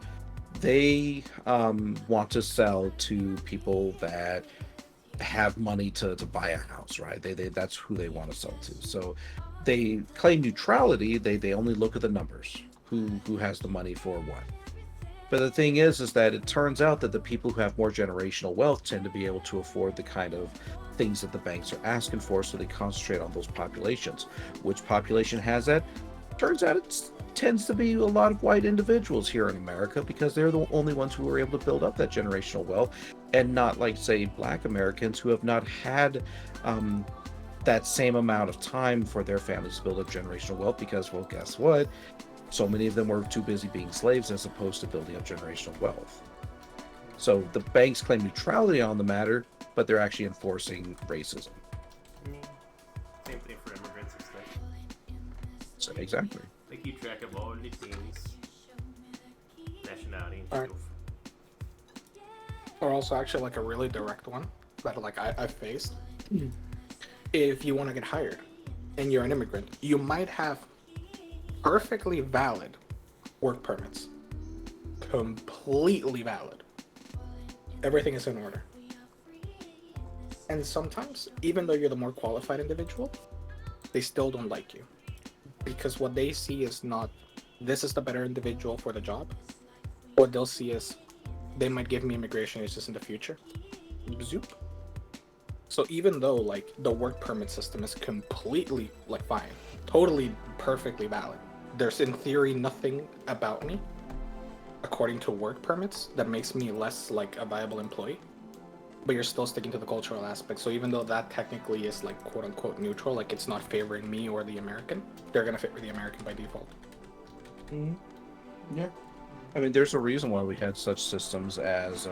They want to sell to people that have money to buy a house, right? They that's who they want to sell to. So they claim neutrality. They only look at the numbers. Who has the money for what. But the thing is that it turns out that the people who have more generational wealth tend to be able to afford the kind of things that the banks are asking for, so they concentrate on those populations. Which population has that? Turns out it tends to be a lot of white individuals here in America, because they're the only ones who are able to build up that generational wealth, and not like, say, Black Americans who have not had that same amount of time for their families to build up generational wealth, because, well, guess what? So many of them were too busy being slaves as opposed to building up generational wealth. So the banks claim neutrality on the matter, but they're actually enforcing racism. Same thing for immigrants and stuff. So exactly. They keep track of all the things, nationality Alright. Or also actually like a really direct one that like I've faced. If you want to get hired and you're an immigrant, you might have perfectly valid work permits. Completely valid. Everything is in order. And sometimes, even though you're the more qualified individual, they still don't like you. Because what they see is not, this is the better individual for the job. What they'll see is, they might give me immigration issues in the future. Zoop. So even though, like, the work permit system is completely, like, fine, totally perfectly valid, there's in theory nothing about me, according to work permits, that makes me less, like, a viable employee. But you're still sticking to the cultural aspect. So even though that technically is like quote unquote neutral, like it's not favoring me or the American, they're gonna favor the American by default. Yeah. I mean, there's a reason why we had such systems as,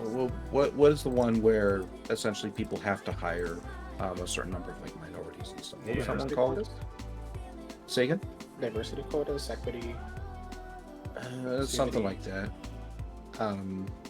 what is the one where essentially people have to hire a certain number of like minorities and stuff? What was that one called? Quotas? Say again? Diversity quotas, equity. Something like that.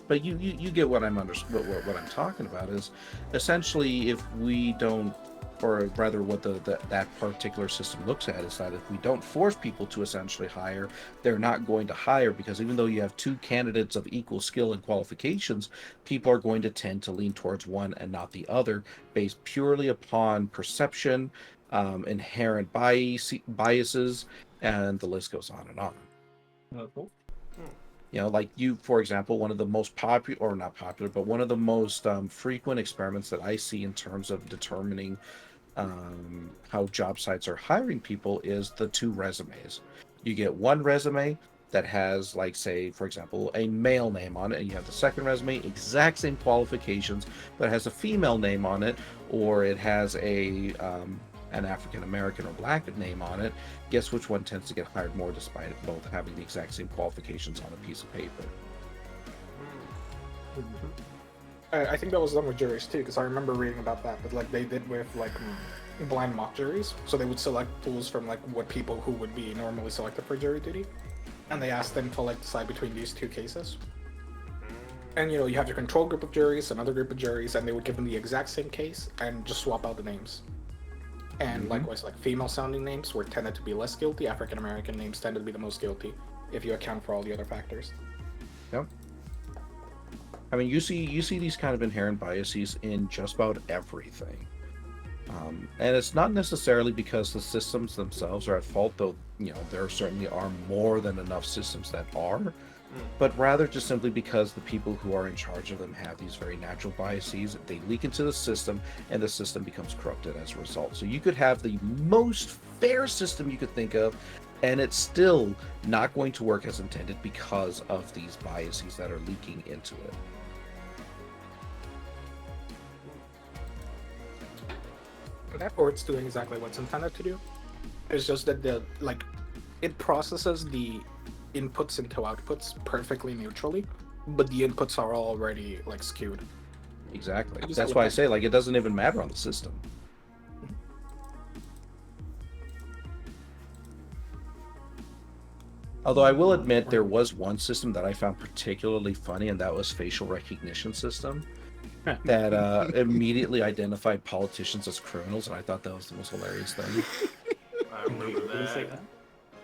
But you get what I'm what I'm talking about is essentially if we don't, or rather what that particular system looks at is that if we don't force people to essentially hire, they're not going to hire, because even though you have two candidates of equal skill and qualifications, people are going to tend to lean towards one and not the other based purely upon perception, inherent biases, and the list goes on and on. You know, like you, for example, one of the most popular, or not popular, but one of the most frequent experiments that I see in terms of determining how job sites are hiring people is the two resumes. You get one resume that has, like, say, for example, a male name on it, and you have the second resume, exact same qualifications, but it has a female name on it, or it has a an African American or Black name on it. Guess which one tends to get hired more, despite both having the exact same qualifications on a piece of paper? I think that was done with juries too, because I remember reading about that. But like they did with like blind mock juries, so they would select pools from like what people who would be normally selected for jury duty, and they asked them to like decide between these two cases. And you know, you have your control group of juries, another group of juries, and they would give them the exact same case and just swap out the names. And likewise, like female sounding names were tended to be less guilty, African American names tended to be the most guilty, if you account for all the other factors. Yep. I mean, you see these kind of inherent biases in just about everything. And it's not necessarily because the systems themselves are at fault, though, you know, there certainly are more than enough systems that are, but rather just simply because the people who are in charge of them have these very natural biases. They leak into the system, and the system becomes corrupted as a result. So you could have the most fair system you could think of, and it's still not going to work as intended because of these biases that are leaking into it. Therefore, it's doing exactly what's intended to do. It's just that it processes the inputs into outputs perfectly neutrally, but the inputs are already like skewed. Exactly. That's why I say, like, it doesn't even matter on the system. Although I will admit there was one system that I found particularly funny, and that was facial recognition system that immediately identified politicians as criminals, and I thought that was the most hilarious thing. I remember that.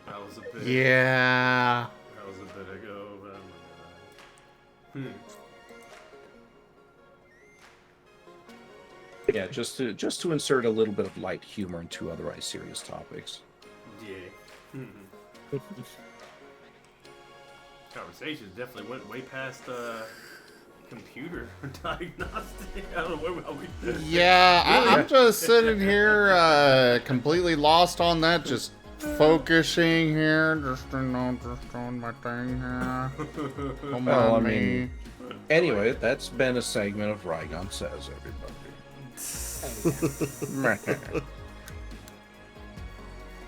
That was a bit. Yeah. That was a bit ago, but I remember that. Yeah, just to insert a little bit of light humor into otherwise serious topics. Yeah. Conversation definitely went way past computer diagnostic. I don't know where we. Yeah, I'm just sitting here completely lost on that, just focusing here, just on my thing here. Come Well, on, I mean, anyway, that's been a segment of Rygon Says, everybody.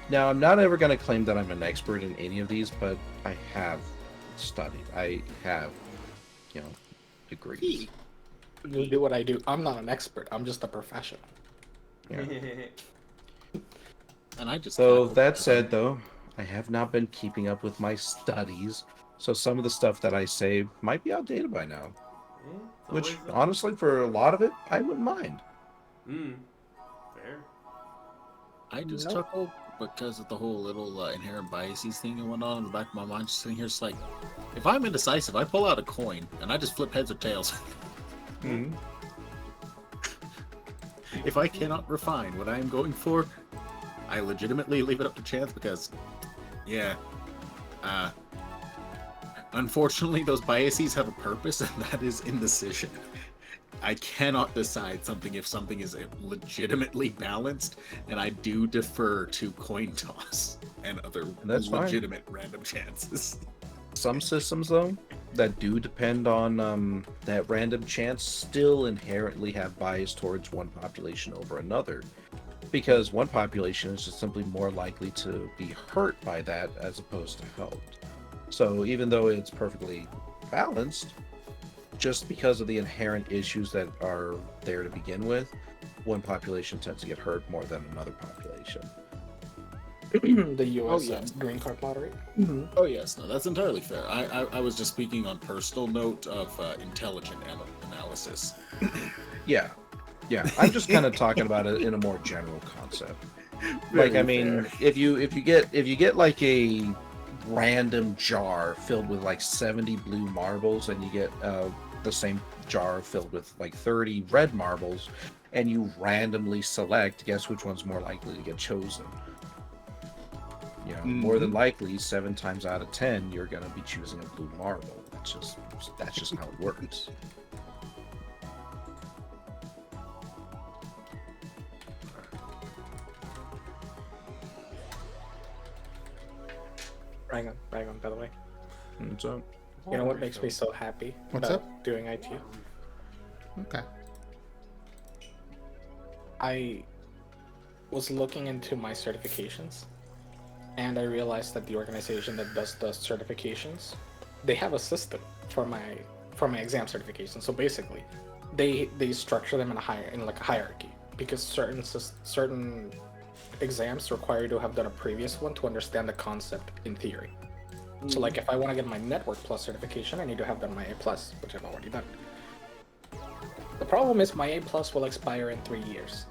Now, I'm not ever going to claim that I'm an expert in any of these, but I have studied. I have, you know, degrees. You do what I do. I'm not an expert. I'm just a professional. Yeah. And I just So that said, though, I have not been keeping up with my studies, so some of the stuff that I say might be outdated by now. Yeah, it's Which, always honestly, for a lot of it, I wouldn't mind. Fair. I just Nope. chuckle because of the whole little inherent biases thing going on in the back of my mind. Just sitting here, just like, if I'm indecisive, I pull out a coin and I just flip heads or tails. Mhm. If I cannot refine what I am going for, I legitimately leave it up to chance because, yeah, unfortunately, those biases have a purpose, and that is indecision. I cannot decide something if something is legitimately balanced, and I do defer to coin toss and other That's fine. legitimate random chances. Some systems, though, that do depend on that random chance still inherently have bias towards one population over another. Because one population is just simply more likely to be hurt by that as opposed to helped. So even though it's perfectly balanced, just because of the inherent issues that are there to begin with, one population tends to get hurt more than another population. The U.S. yeah. green card lottery. Oh yes, no, that's entirely fair. I was just speaking on personal note of intelligent analysis. Yeah, I'm just kind of talking about it in a more general concept. Very Like, I mean, fair. if you get like a random jar filled with like 70 blue marbles, and you get the same jar filled with like 30 red marbles, and you randomly select, guess which one's more likely to get chosen? You know, more than likely, 7 times out of 10, you're gonna be choosing a blue marble. That's just how it works. Hang on, by the way. So, You know what makes me so happy What's about doing IT? Okay. I was looking into my certifications, and I realized that the organization that does the certifications, they have a system for my exam certification. So basically, they structure them in a hierarchy, because certain exams require you to have done a previous one to understand the concept in theory. So like if I want to get my Network Plus certification, I need to have done my A Plus, which I've already done. The problem is my A Plus will expire in 3 years.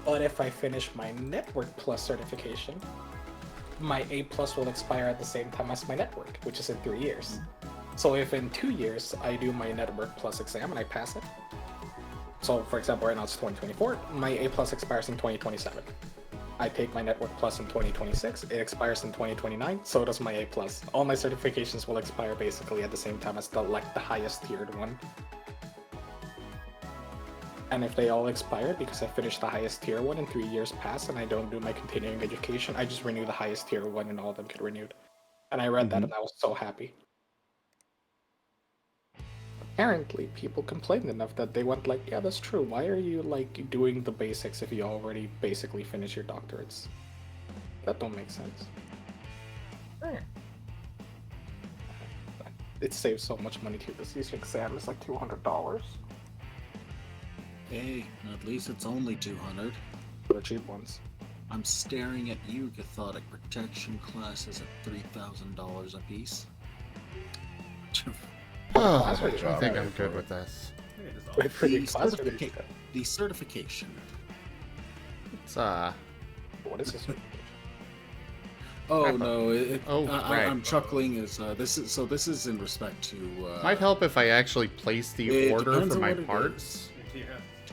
But if I finish my Network Plus certification, my A Plus will expire at the same time as my Network, which is in 3 years. So if in 2 years I do my Network Plus exam and I pass it, so for example right now it's 2024, my A Plus expires in 2027. I take my Network Plus in 2026, it expires in 2029, so does my A Plus. All my certifications will expire basically at the same time as the highest tiered one. And if they all expire because I finished the highest tier one and 3 years pass and I don't do my continuing education, I just renew the highest tier one and all of them get renewed. And I read that and I was so happy. Apparently, people complained enough that they went like, yeah, that's true. Why are you like doing the basics if you already basically finished your doctorates? That don't make sense. It saves so much money too. This exam is like $200. Hey, at least it's only 200. For the cheap ones. I'm staring at you, cathodic protection classes at $3,000 a piece. Oh, I think I'm good with this. Wait for the The class the certification. It's What is this? Oh no! right. I'm chuckling. This is in respect to. Might help if I actually place the it order depends for on my what it parts.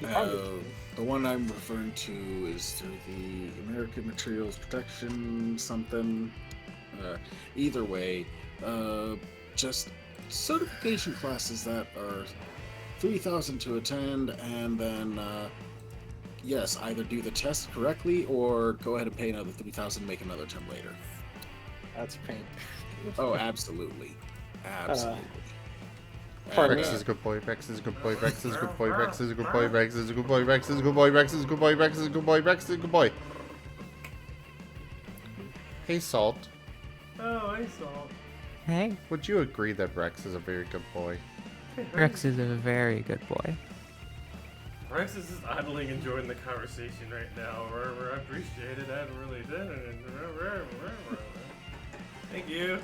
The one I'm referring to is through the American Materials Protection something. Either way, just certification classes that are 3,000 to attend, and then yes, either do the test correctly or go ahead and pay another 3,000 and make another attempt later. That's a pain. Oh, absolutely, absolutely. Rex is a good boy. Rex is a good boy. Rex is a good boy. Rex is a good boy. Rex is a good boy. Rex is a good boy. Rex is a good boy. Rex is a good boy. Rex is a good boy. Hey, Salt. Oh, I saw. Hey, Would you agree that Rex is a very good boy? Rex is a very good boy. Rex is just idling, enjoying the conversation right now. I appreciate it. I really did. Thank you.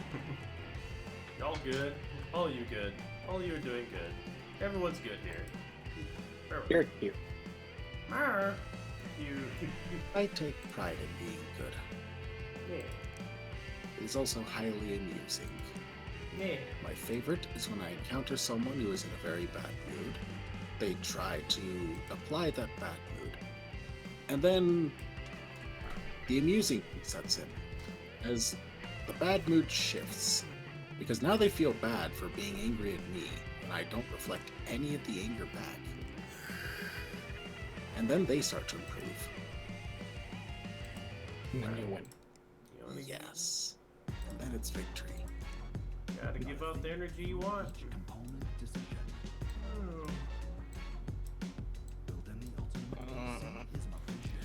Y'all good. All of you good. All of you are doing good. Everyone's good here. You're cute. You. I take pride in being good. Yeah. It is also highly amusing. Yeah. My favorite is when I encounter someone who is in a very bad mood. They try to apply that bad mood. And then the amusing sets in as the bad mood shifts. Because now they feel bad for being angry at me when I don't reflect any of the anger back. And then they start to improve. And then you win. Yes. And then it's victory. Gotta give out the energy you want.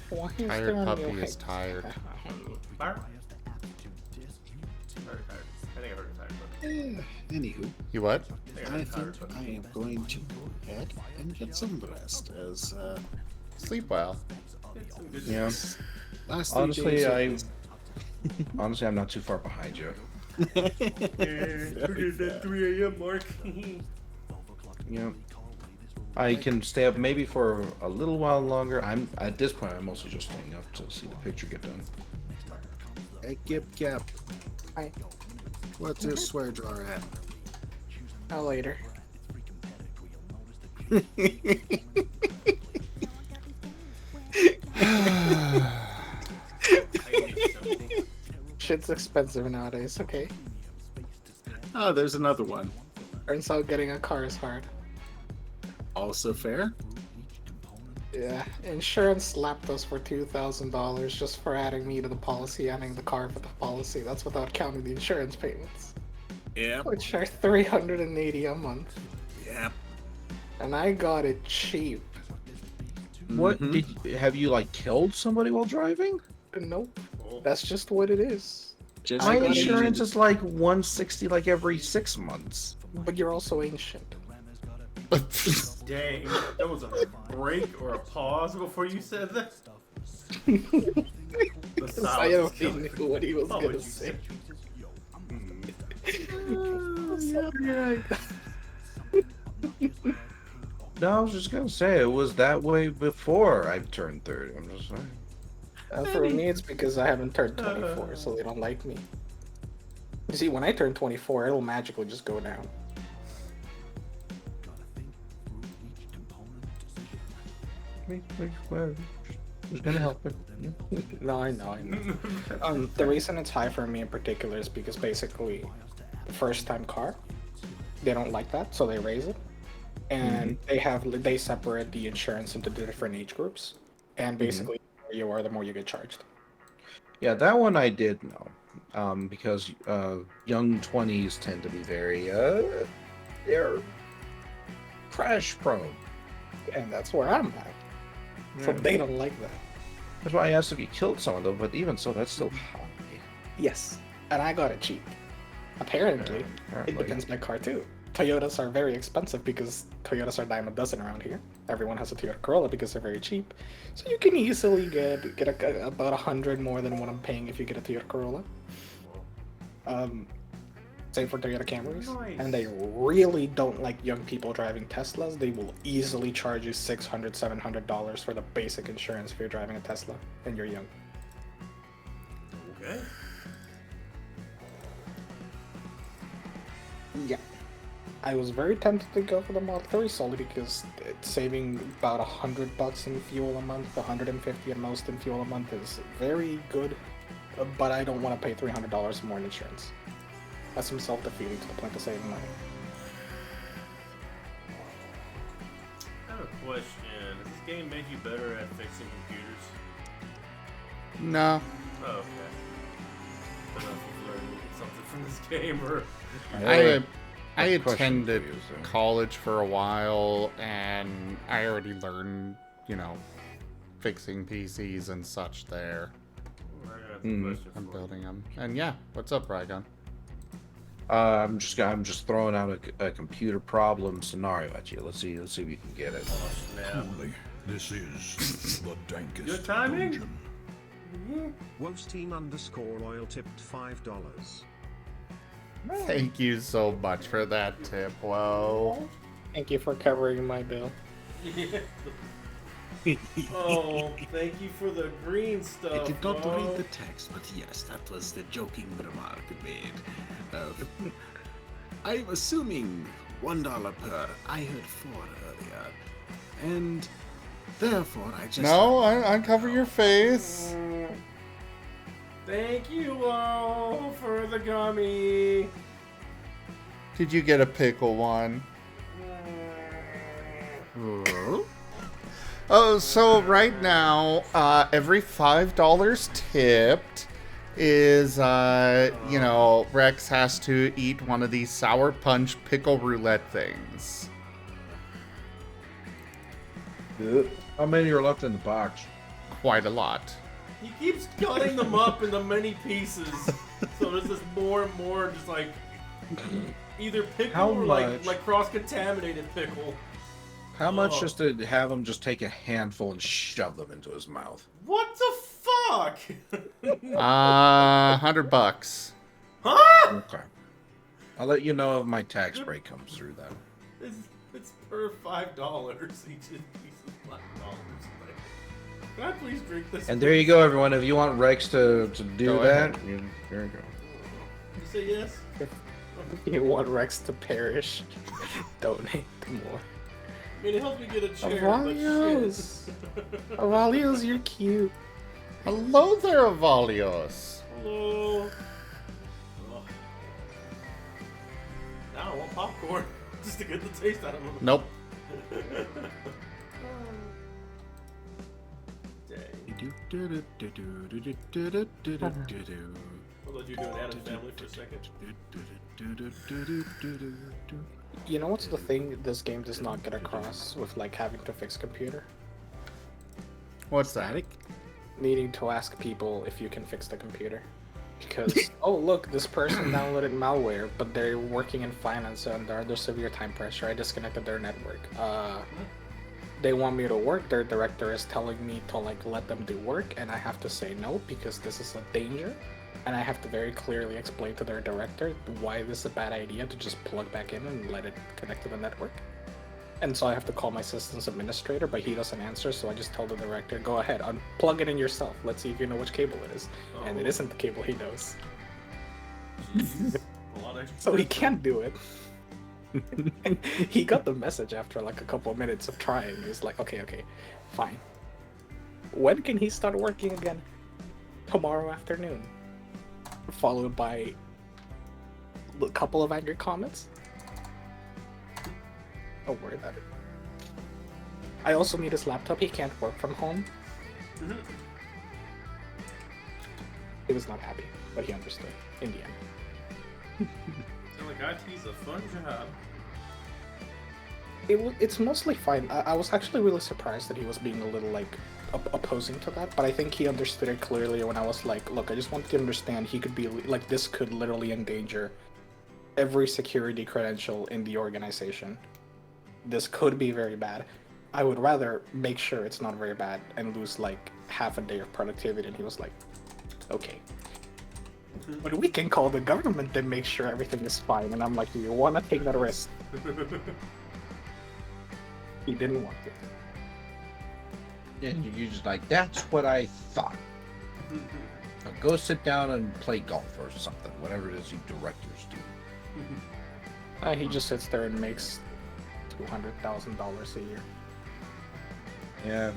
Why is Tired there a puppy new is tired. Fire? Tired. I think I heard a tired puppy. Anywho, You what? I think I am going to go ahead and get some rest as Sleep well. Yeah. last 3 Honestly, days honestly, I'm not too far behind you. Look at that 3 a.m. mark. Yeah. I can stay up maybe for a little while longer. At this point, I'm mostly just staying up to see the picture get done. Hey, Gip Gap, Hi. what's your swear jar at? Now later. Shit's expensive nowadays, okay? Oh, there's another one. Turns out getting a car is hard. Also fair? Yeah, insurance slapped us for $2,000 just for adding me to the policy, adding the car for the policy. That's without counting the insurance payments, Yep. which are $380 a month. Yep. And I got it cheap. What have you like killed somebody while driving? Nope, that's just what it is. Just My I got it insurance cheap. is like 160 like every 6 months. But you're also ancient. Dang, that was a break or a pause before you said that. The I silence already killed knew what he was What gonna would you say. No, I was just gonna say it was that way before I turned 30. I'm just saying. For me, it's because I haven't turned 24, so they don't like me. You see, when I turn 24, it'll magically just go down. Who's gonna help it? No, I know. The reason it's high for me in particular is because basically, the first time car, they don't like that, so they raise it, and they separate the insurance into the different age groups, and basically, the more you are, the more you get charged. Yeah, that one I did know, because young 20s tend to be very they're crash prone. And that's where I'm at. So they don't like that. That's why I asked if you killed someone though, but even so, that's still high. Yes, and I got it cheap. Apparently, it depends by car too. Toyotas are very expensive because Toyotas are dime a dozen around here. Everyone has a Toyota Corolla because they're very cheap. So you can easily get about 100 more than what I'm paying if you get a Toyota Corolla. Same for Toyota Camrys. Nice. And they really don't like young people driving Teslas. They will easily charge you $600, $700 for the basic insurance if you're driving a Tesla and you're young. Okay. Yeah. I was very tempted to go for the Model 3 solely because it's saving about $100 in fuel a month, $150 at most in fuel a month is very good, but I don't want to pay $300 more in insurance. That's some self-defeating to the point of saving money. I have a question. Has this game made you better at fixing computers? No. Oh, okay. I don't know if you've learned something from this game or... I attended college for a while, and I already learned, fixing PCs and such there. I'm building them. And yeah, what's up, Rygon? I'm just throwing out a computer problem scenario at you. Let's see if you can get it. Oh, snap. This is the dankest Good timing. dungeon. Wolfstein_oil tipped $5. Thank you so much for that tip, Whoa. Thank you for covering my bill. Oh, thank you for the green I stuff. did not Whoa. read the text, but yes, that was the joking remark made. I'm assuming $1 per. I heard 4 earlier, and therefore I just. No, uncover your face. Thank you all for the gummy. Did you get a pickle one? Oh, so right now, every $5 tipped is, you know, Rex has to eat one of these sour punch pickle roulette things. How many are left in the box? Quite a lot. He keeps cutting them up into many pieces, so there's just more and more, just like either pickle How or much? like cross-contaminated pickle. How much Oh. just to have him just take a handful and shove them into his mouth? What the fuck? $100. Huh? Okay. I'll let you know if my tax break comes through then. It's per $5. Each piece is $5. Can I please drink this? And there you go, everyone. If you want Rex to do Go that, ahead. there you go. You say yes? If you want Rex to perish, donate more. I mean, it helps me get a chair, Avalios! but shit. Avalios, you're cute. Hello there, Avalios. Hello. Oh. Now I want popcorn, just to get the taste out of them. Nope. I'll let you do an Adam Family for a second. You know what's the thing this game does not get across with like having to fix computer? What's that? Needing to ask people if you can fix the computer. Because, oh look, this person downloaded malware, but they're working in finance and they're under severe time pressure. I disconnected their network. They want me to work, their director is telling me to like let them do work, and I have to say no because this is a danger. And I have to very clearly explain to their director why this is a bad idea to just plug back in and let it connect to the network. And so I have to call my systems administrator, but he doesn't answer, so I just tell the director, go ahead, unplug it in yourself. Let's see if you know which cable it is. And it isn't the cable he knows. So he can't do it. And he got the message after like a couple of minutes of trying. He was like, okay, fine. When can he start working again? Tomorrow afternoon. Followed by a couple of angry comments. Don't worry about it. I also need his laptop. He can't work from home. He was not happy, but he understood in the end. So like IT's a fun job. It's mostly fine. I was actually really surprised that he was being a little like opposing to that, but I think he understood it clearly when I was like, look, I just want you to understand he could be like, this could literally endanger every security credential in the organization. This could be very bad. I would rather make sure it's not very bad and lose like half a day of productivity. And he was like, okay. But we can call the government and make sure everything is fine. And I'm like, do you want to take that risk? He didn't want to. And you're just like, that's what I thought. Now go sit down and play golf or something, whatever it is you directors do. He just sits there and makes $200,000 a year. Yeah.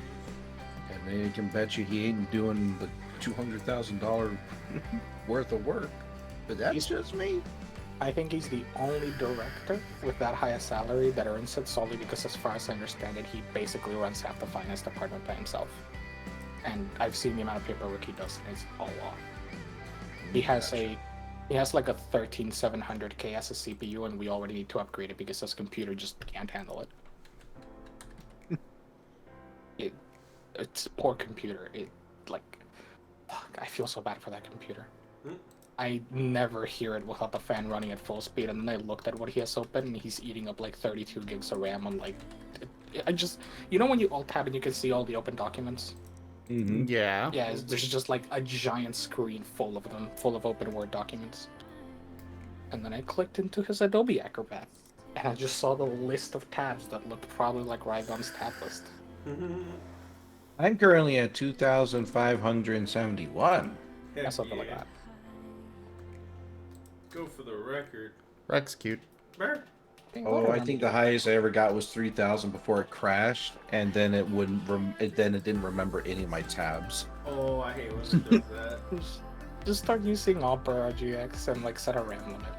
And then you can bet you he ain't doing the $200,000 worth of work. But that's just me. I think he's the only director with that high a salary that earns it solely because, as far as I understand it, he basically runs half the finance department by himself. And I've seen the amount of paperwork he does, and it's a lot. He has like a 13700K as a CPU, and we already need to upgrade it because his computer just can't handle it. It's a poor computer. I feel so bad for that computer. I never hear it without the fan running at full speed, and then I looked at what he has open, and he's eating up like 32 gigs of RAM on like I just, you know when you alt tab and you can see all the open documents? Mm-hmm. Yeah. Yeah, there's just like a giant screen full of them, full of open Word documents. And then I clicked into his Adobe Acrobat, and I just saw the list of tabs that looked probably like Rygon's tab list. I'm currently at 2,571. Yeah, something like that. Go for the record. Rex cute. Burr. Oh, I think the highest I ever got was 3,000 before it crashed, and then it wouldn't. Then it didn't remember any of my tabs. Oh, I hate when it does that. Just start using Opera RGX and like set a RAM limit.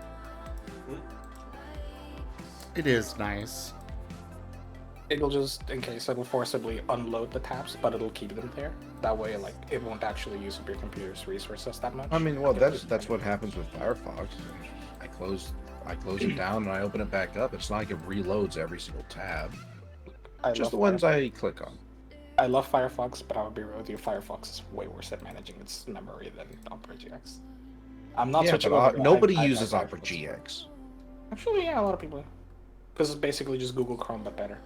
It is nice. It'll just, in case, it'll forcibly unload the tabs, but it'll keep them there. That way, like, it won't actually use up your computer's resources that much. I mean, well, that's what happens with Firefox. I close it down and I open it back up. It's not like it reloads every single tab. Just the ones I click on. I love Firefox, but I'll be real with you, Firefox is way worse at managing its memory than Opera GX. I'm not switching over. Nobody uses Opera GX. Actually, yeah, a lot of people. Because it's basically just Google Chrome, but better.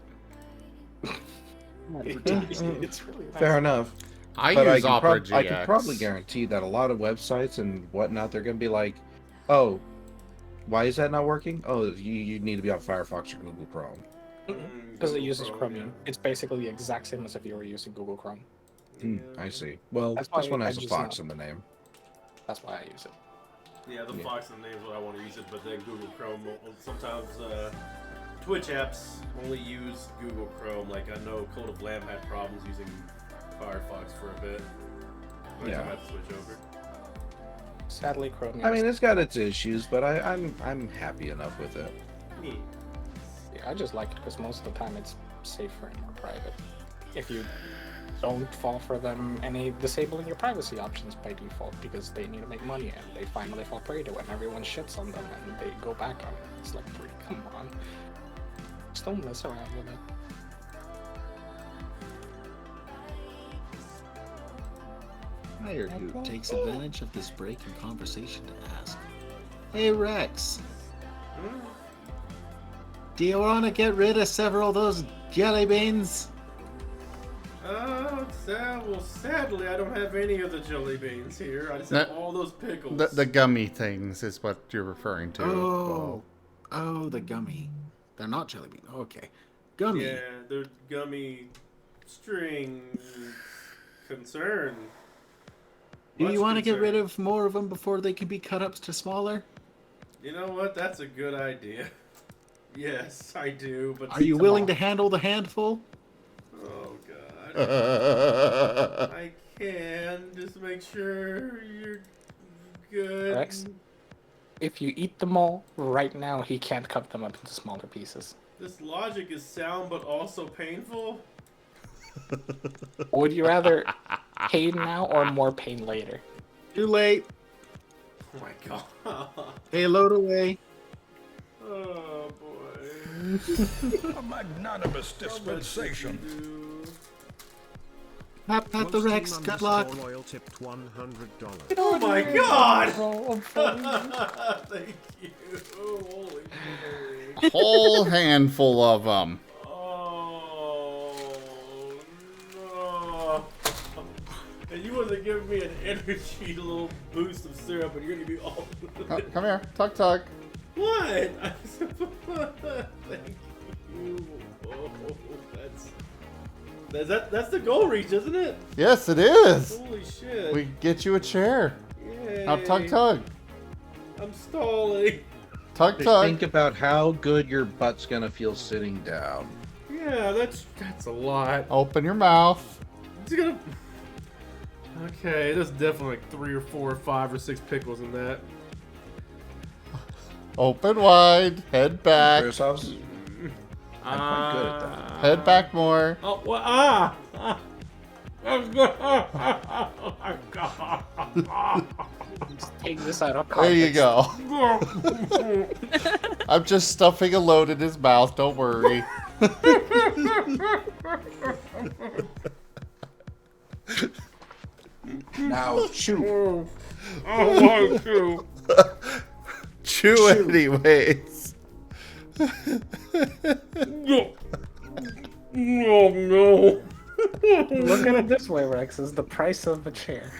It's really nice. Fair enough. I use Opera GX. I can probably guarantee that a lot of websites and whatnot, they're going to be like, oh, why is that not working? Oh, you need to be on Firefox or Google Chrome. Because it uses Chromium. It's basically the exact same as if you were using Google Chrome. I see. Well, That's this why one I has a just fox know. in the name. That's why I use it. Yeah, the Fox in the name is what I want to use it, but then Google Chrome sometimes Twitch apps only use Google Chrome. Like I know Code of Lamb had problems using Firefox for a bit. I had to switch over. Sadly, Chromium. I mean, it's got its issues, but I'm happy enough with it. Yeah, I just like it because most of the time it's safer and more private. If you don't fall for them any disabling your privacy options by default because they need to make money and they finally fall prey to it and everyone shits on them and they go back on it. It's like, come on. Just don't mess around with it. Hired who takes advantage of this break in conversation to ask, "Hey Rex, do you want to get rid of several of those jelly beans?" Well, sadly, I don't have any of the jelly beans here. I just have all those pickles. The gummy things is what you're referring to. Oh, the gummy. They're not jelly beans. Okay, gummy. Yeah, they're gummy string concern. Do you want to get rid of more of them before they can be cut up to smaller? You know what? That's a good idea. Yes, I do. But are you willing to handle the handful? Oh God. I can. Just make sure you're good. Rex, if you eat them all right now, he can't cut them up into smaller pieces. This logic is sound, but also painful. Would you rather pain now or more pain later? Too late. Oh my God. Payload away. Oh boy. A magnanimous dispensation. Pat the Rex. Good luck. Royal tipped $100. Oh my God! Thank you. Holy moly. Whole handful of them. Oh no! And you wasn't giving me an energy little boost of syrup, and you're gonna be all. Come here, tug. What? Thank you. Oh, that's the goal reach, isn't it? Yes, it is. Holy shit. We get you a chair. Yay. Now tug. I'm stalling. Tug. Think about how good your butt's gonna feel sitting down. Yeah, that's a lot. Open your mouth. It's gonna. Okay, there's definitely like 3 or 4 or 5 or 6 pickles in that. Open wide. Head back. I'm quite good at that. Head back more. Oh, well, Oh my God. Take this out of There you context. go. I'm just stuffing a load in his mouth. Don't worry. Now chew. I want to. Chew anyways. Oh no. Look at it this way, Rex. It's the price of a chair.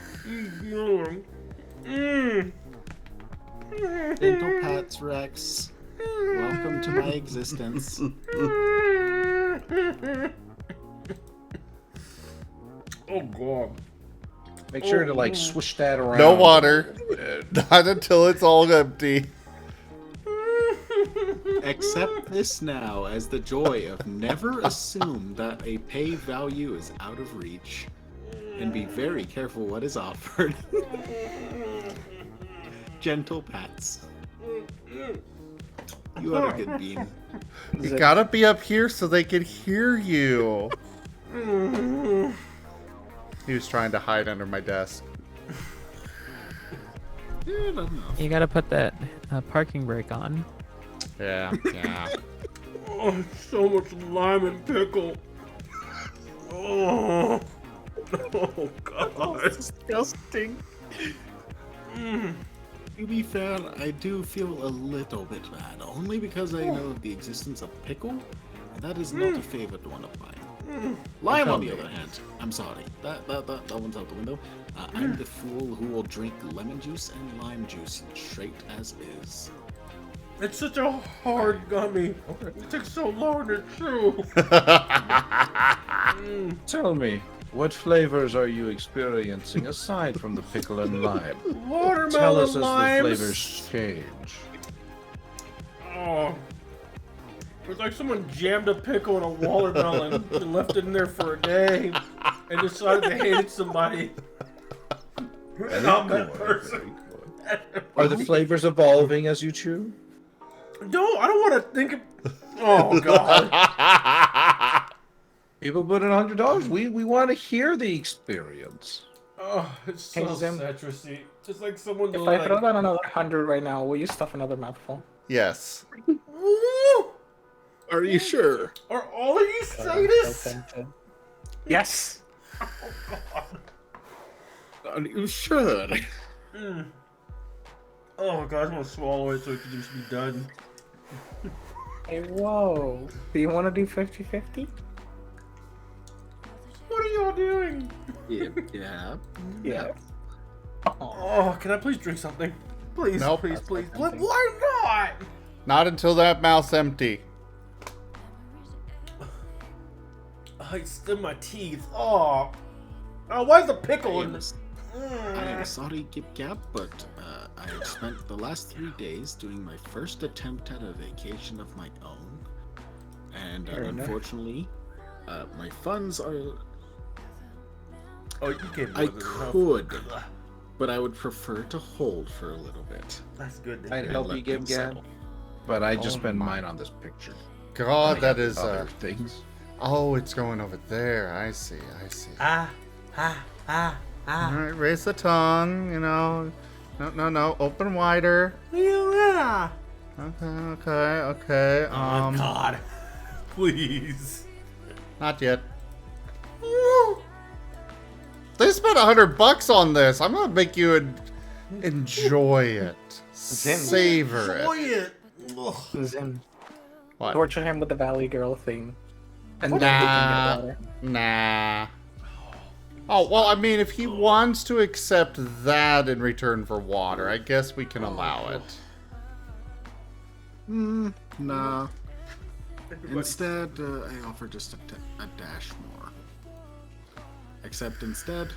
Dental Pats Rex. Welcome to my existence. Oh god. Make sure to like swish that around. No water. Not until it's all empty. Accept this now as the joy of never assume that a pay value is out of reach. And be very careful what is offered. Gentle Pats. You are a good bean. You gotta be up here so they can hear you. He was trying to hide under my desk. You gotta put that parking brake on. Yeah, yeah. Oh, so much lime and pickle. Oh, oh god. That's disgusting. To be fair, I do feel a little bit bad, only because I know of the existence of pickle, and that is not a favorite one of mine. Lime, on the other hand, I'm sorry, that one's out the window. I'm the fool who will drink lemon juice and lime juice straight as is. It's such a hard gummy. It takes so long to chew. Tell me, what flavors are you experiencing aside from the pickle and lime? Watermelon Tell us as limes. the flavors change. Oh. It's like someone jammed a pickle in a watermelon and left it in there for a day and decided they hated somebody. Not that person. Are the flavors evolving as you chew? No, I don't want to think of... Oh, God. People put in $100. We want to hear the experience. Oh, it's so Hey, Zim. citrusy. Just like someone... If I throw down another 100 right now, will you stuff another mouthful? Yes. Are you sure? Are all of you sadist? Yes. Oh, God. Are you sure? Oh, God, I just want to swallow it so it can just be done. Hey, whoa. Do you want to do 50-50? What are y'all doing? Yeah. Yeah. Oh, can I please drink something? Please, Nope. please, please. Why not? Not until that mouth's empty. It's in my teeth. Oh. Oh, why is the pickle in this? I am sorry, Gip Gap, but I have spent the last 3 days doing my first attempt at a vacation of my own. And unfortunately, my funds are... Oh, you gave I could, but I would prefer to hold for a little bit. That's good. I'd help you, Gib Gab, but I just spend mine on this picture. God, that is other things. Oh, it's going over there. I see. I see. All right, raise the tongue. You know, no. Open wider. Yeah. Okay. Oh God, please. Not yet. They spent $100 on this. I'm gonna make you enjoy it, savor Enjoy it. Zim. What? Torture him with the Valley Girl thing. And then Nah. we can get water. Nah. Oh, well, I mean, if he wants to accept that in return for water, I guess we can allow it. Nah. Instead, I offer just a dash more. Except instead,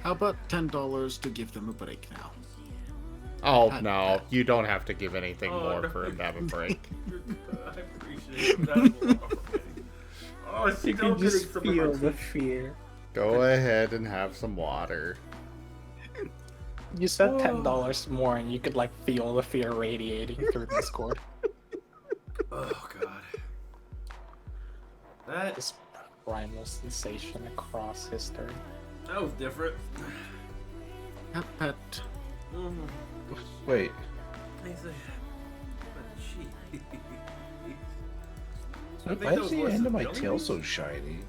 how about $10 to give them a break now? Oh, no. You don't have to give anything more for him to have a break. I appreciate that. Oh, it's You still can just getting some feel of the fear. Go ahead and have some water. You said $10 more and you could like feel the fear radiating through Discord. Oh God. That This primal sensation across history. that was different. Pet. Wait, why is the end of my tail so shiny?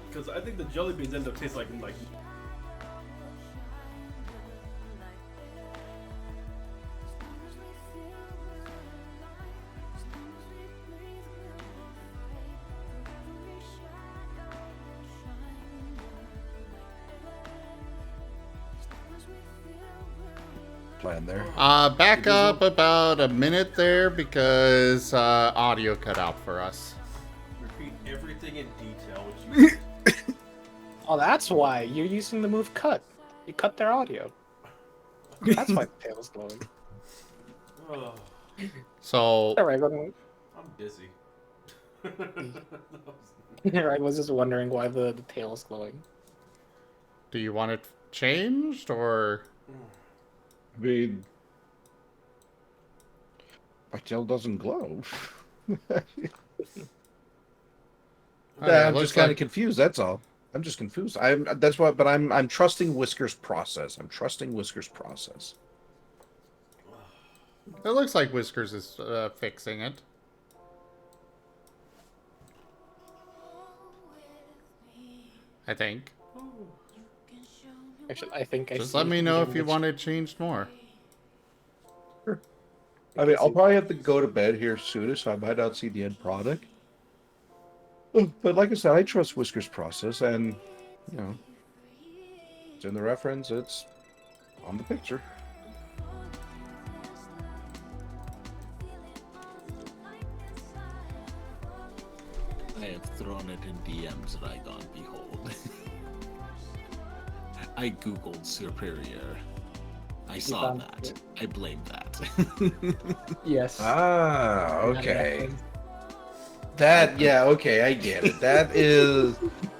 Because I think the jelly beans end up tasting like plan there. Back up about a minute there because audio cut out for us. Repeat everything in detail. What you Oh, that's why you're using the move cut. You cut their audio. That's why the tail's glowing. oh, So Alright, I'm dizzy. I was just wondering why the tail is glowing. do you want it changed or? I mean, my tail doesn't glow. I'm just kind of confused. That's all. I'm just confused. That's why. But I'm trusting Whiskers' process. I'm trusting Whiskers' process. It looks like Whiskers is fixing it. I think. Actually, I think I Just see let me know if you which- want it changed more. I mean, I'll probably have to go to bed here soon, so I might not see the end product. But like I said, I trust Whiskers' process, and you know, it's in the reference. It's on the picture. I have thrown it in DMs, Rygon, behold. I googled superior. I saw found that. it. I blame that. Yes. Ah, okay. That, yeah, okay, I get it.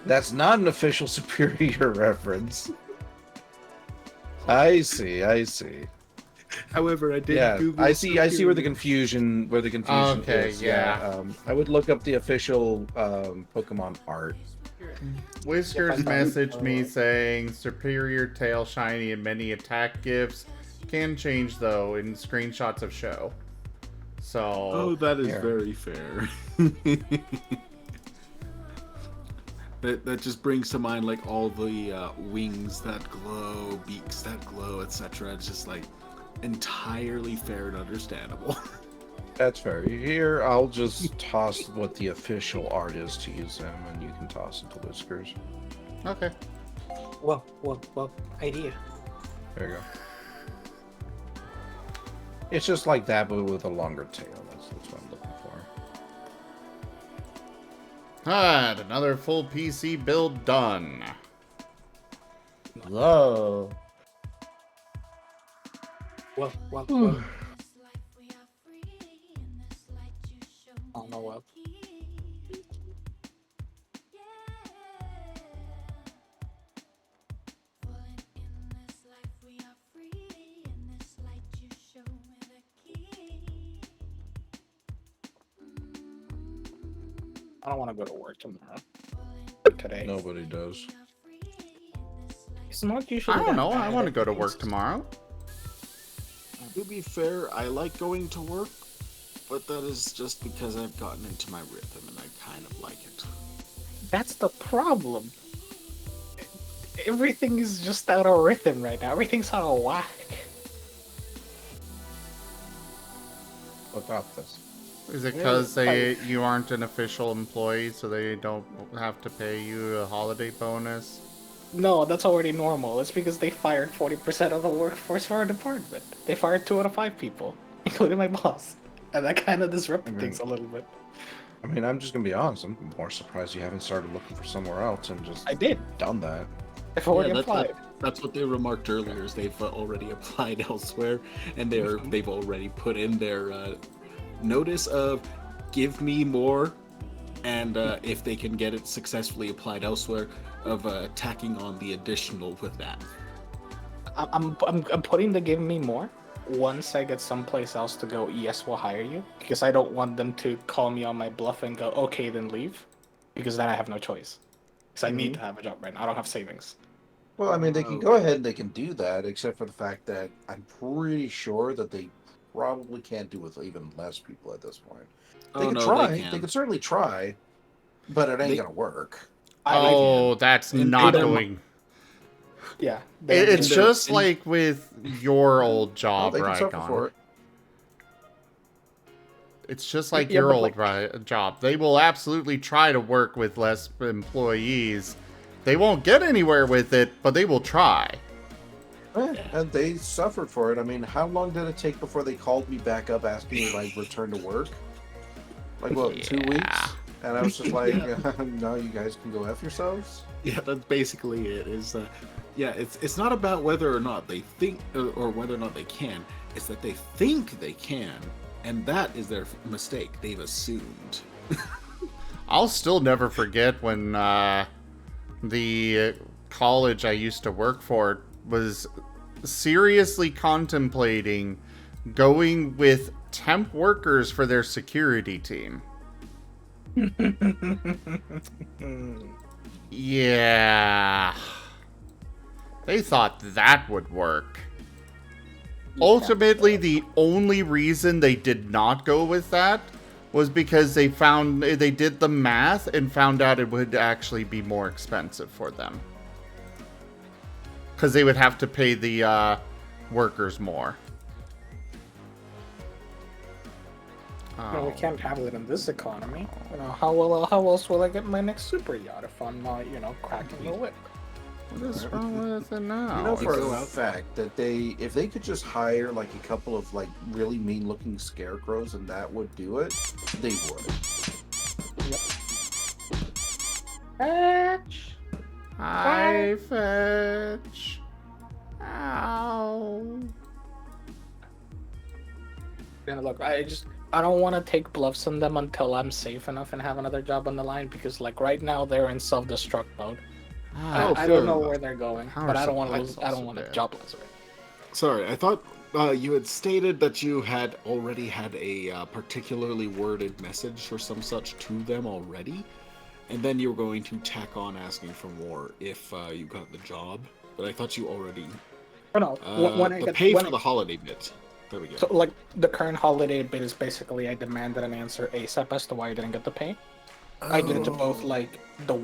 That's not an official superior reference. I see. However, I did Yeah, Google I see where the superior. confusion Okay, is. yeah. I would look up the official Pokemon art. Whiskers messaged me saying superior tail shiny and many attack gifts can change though in screenshots of show. So Oh, that is Yeah. very fair. That just brings to mind like all the wings that glow, beaks that glow, etc. It's just like entirely fair and understandable. That's fair. Here, I'll just toss what the official art is to use them, and you can toss it to Whiskers. okay. Well, idea. There you go. It's just like that, but with a longer tail. That's what I'm looking for. Alright, another full PC build done. Whoa. Well. Oh no, well. I don't want to go to work tomorrow. Today. Nobody does. It's not usually I don't that know. I bad. want to go to work tomorrow. To be fair, I like going to work, but that is just because I've gotten into my rhythm and I kind of like it. That's the problem. Everything is just out of rhythm right now. Everything's out of whack. What about this? Is it because you aren't an official employee, so they don't have to pay you a holiday bonus? No, that's already normal. It's because they fired 40% of the workforce for our department. They fired 2 out of 5 people, including my boss. And that kind of disrupted things a little bit. I mean, I'm just gonna be honest. I'm more surprised you haven't started looking for somewhere else and just I did. done that. I've already applied. That's what they remarked earlier. Is they've already applied elsewhere, and they've already put in their notice of give me more, and if they can get it successfully applied elsewhere, of tacking on the additional with that. I'm putting the give me more. Once I get someplace else to go, yes, we'll hire you. Because I don't want them to call me on my bluff and go, okay, then leave. Because then I have no choice. Because I need to have a job right now. I don't have savings. Well, I mean, they can go ahead and they can do that, except for the fact that I'm pretty sure that they probably can't do with even less people at this point. They can try. They can certainly try, but it ain't gonna work. That's not going. Yeah. It's just like with your old job, they can right? suffer for it. It's just like your old job. They will absolutely try to work with less employees. They won't get anywhere with it, but they will try. And they suffered for it. I mean, how long did it take before they called me back up asking if I'd return to work? Like, what, 2 weeks? And I was just like, no, you guys can go F yourselves? Yeah, that's basically it. It's not about whether or not they think or whether or not they can. It's that they think they can, and that is their mistake. They've assumed. I'll still never forget when the college I used to work for was seriously contemplating going with temp workers for their security team. Yeah. They thought that would work. Ultimately, the only reason they did not go with that was because they did the math and found out it would actually be more expensive for them. Because they would have to pay the workers more. No, we can't have it in this economy. You know, how else will I get my next super yacht if I'm not, cracking the whip? What is wrong with it now? You know for a fact that if they could just hire like a couple of like really mean looking scarecrows and that would do it, they would. Yep. Fetch! Hi, Fetch. Ow. And look, I don't want to take bluffs on them until I'm safe enough and have another job on the line because like right now they're in self-destruct mode. I don't know where they're going, but I don't want to lose. I don't want to jobless. Right? Sorry, I thought you had stated that you had already had a particularly worded message or some such to them already, and then you were going to tack on asking for more if you got the job. But I thought you already. Oh no, for the holiday bit. There we go. So like the current holiday bit is basically I demanded an answer ASAP as to why I didn't get the pay. I did it to both like the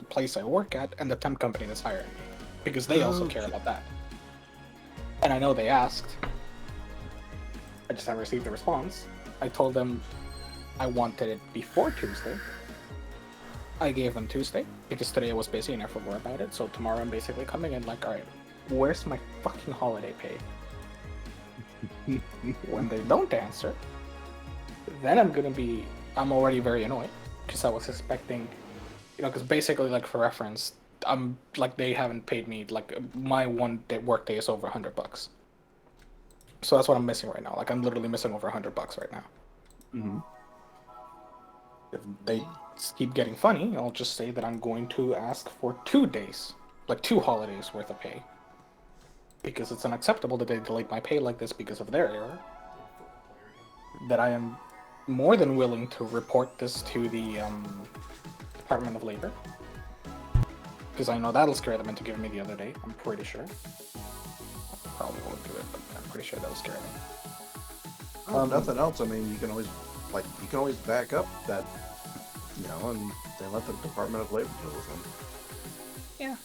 place I work at and the temp company that's hiring me because they also care about that. And I know they asked. I just haven't received a response. I told them I wanted it before Tuesday. I gave them Tuesday because today I was busy and I forgot about it. So tomorrow I'm basically coming in like, all right, where's my fucking holiday pay? When they don't answer, then I'm already very annoyed. Because I was expecting, because basically, like, for reference, I'm, like, they haven't paid me, like, my one day work day is over $100. So that's what I'm missing right now. Like, I'm literally missing over $100 right now. Mm-hmm. If they keep getting funny, I'll just say that I'm going to ask for 2 days, like, 2 holidays worth of pay. Because it's unacceptable that they delayed my pay like this because of their error. That I am more than willing to report this to the Department of Labor. Because I know that'll scare them into giving me the other day, I'm pretty sure. I probably won't do it, but I'm pretty sure that'll scare them. Nothing else, I mean, you can always back up that, and they let the Department of Labor deal with them. Yeah.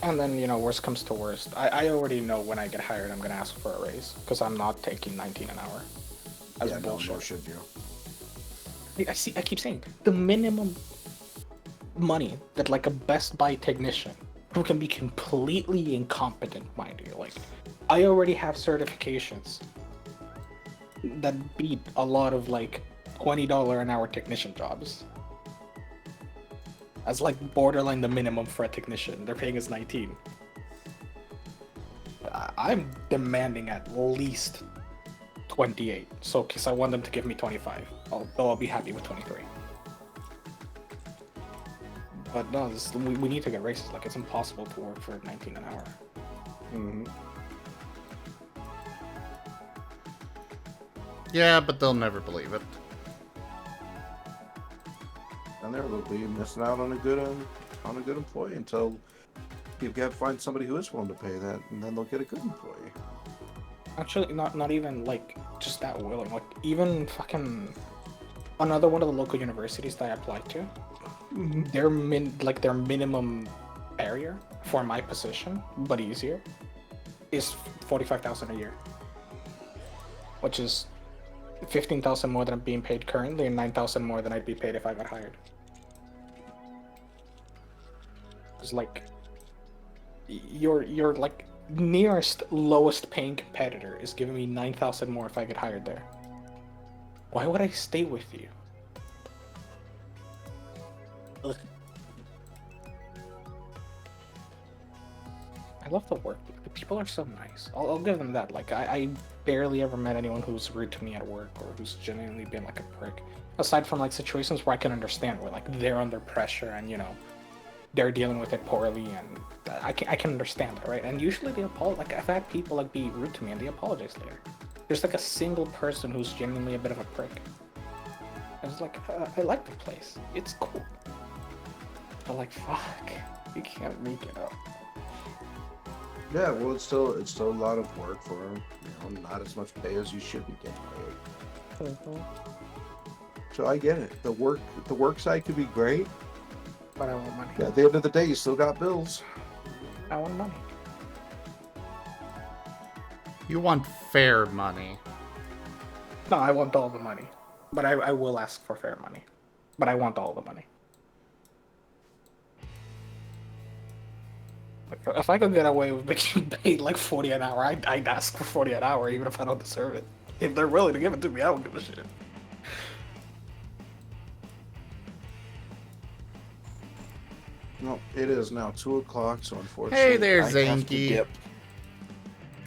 And then, worst comes to worst, I already know when I get hired I'm going to ask for a raise, because I'm not taking $19 an hour. As bullshit. Nor should you. I keep saying the minimum money that like a Best Buy technician who can be completely incompetent, mind you. Like, I already have certifications that beat a lot of like $20 an hour technician jobs. That's like borderline the minimum for a technician. They're paying us 19. I'm demanding at least 28, so because I want them to give me 25, although I'll be happy with 23. But no, we need to get raises. Like, it's impossible to work for 19 an hour. Mm-hmm. Yeah, but they'll never believe it. And they'll be missing out on a good employee until you can find somebody who is willing to pay that, and then they'll get a good employee. Actually, not even like just that willing. Like, even fucking another one of the local universities that I applied to, their minimum barrier for my position, but easier, is $45,000 a year, which is $15,000 more than I'm being paid currently, and $9,000 more than I'd be paid if I got hired. It's like your like nearest lowest paying competitor is giving me 9,000 more if I get hired there. Why would I stay with you? Ugh. I love the work. The people are so nice. I'll give them that. Like, I barely ever met anyone who's rude to me at work or who's genuinely been like a prick. Aside from like situations where I can understand where like they're under pressure and they're dealing with it poorly, and I can understand that, right? And usually they apologize. Like, I've had people like be rude to me and they apologize later. There's like a single person who's genuinely a bit of a prick. I was like, I like the place. It's cool. But like, fuck, you can't make it up. Yeah, well, it's still a lot of work for him. Not as much pay as you should be getting paid. Mm-hmm. So I get it. The work side could be great, but I want money. Yeah, at the end of the day, you still got bills. I want money. You want fair money. No, I want all the money. But I will ask for fair money. But I want all the money. Like, if I could get away with making paid like 40 an hour, I'd ask for 40 an hour even if I don't deserve it. If they're willing to give it to me, I don't give a shit. Well, it is now 2 o'clock, so unfortunately, Hey there, I have to Zanky. dip.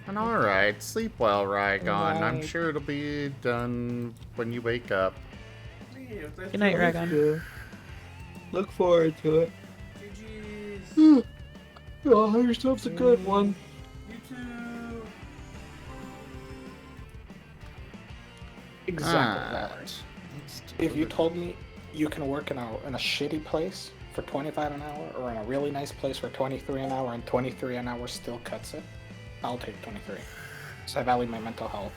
And alright, sleep well, Rygon. I'm Night. sure it'll be done when you wake up. Good night, Ragon. Look forward to it. GG's. Oh, yourself's a good one. You too. Exactly that. Alright. If you told me you can work in a shitty place for 25 an hour or in a really nice place for 23 an hour and 23 an hour still cuts it, I'll take 23. So I value my mental health.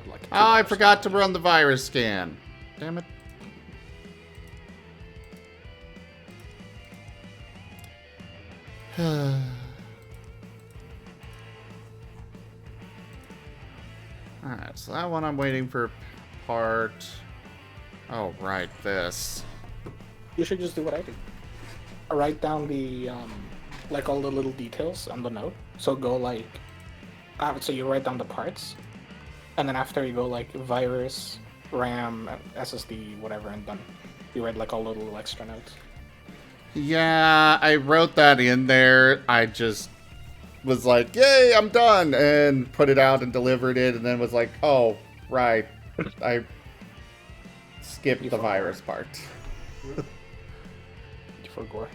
Like Oh, I forgot to run the virus scan. Damn it. Alright, so that one I'm waiting for part. Oh, right, this. You should just do what I did. Write down the like all the little details on the note. So go like, so you write down the parts, and then after you go like virus, RAM, SSD, whatever, and done. You write like all the little extra notes. Yeah, I wrote that in there. I just was like, yay, I'm done, and put it out and delivered it, and then was like, oh, right. I skipped the virus part. For gore.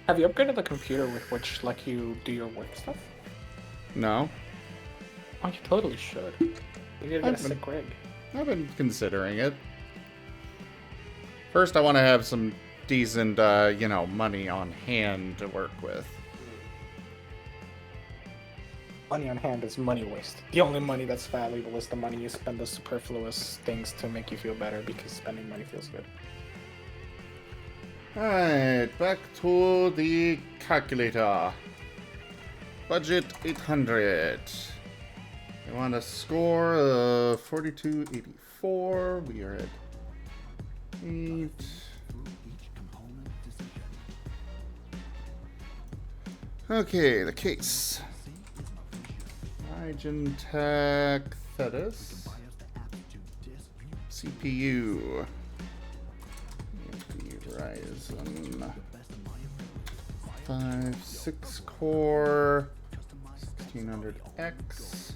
Have you upgraded the computer with which like you do your work stuff? No. Oh, you totally should. You gotta get a sick rig. I've been considering it. First, I want to have some decent, money on hand to work with. Money on hand is money waste. The only money that's valuable is the money you spend on superfluous things to make you feel better because spending money feels good. Alright, back to the calculator. Budget 800. I want a score of 4284. We are at 8. Okay, the case. Rygen Tech Thetis. CPU. Ryzen 5, 6 core, 1600X,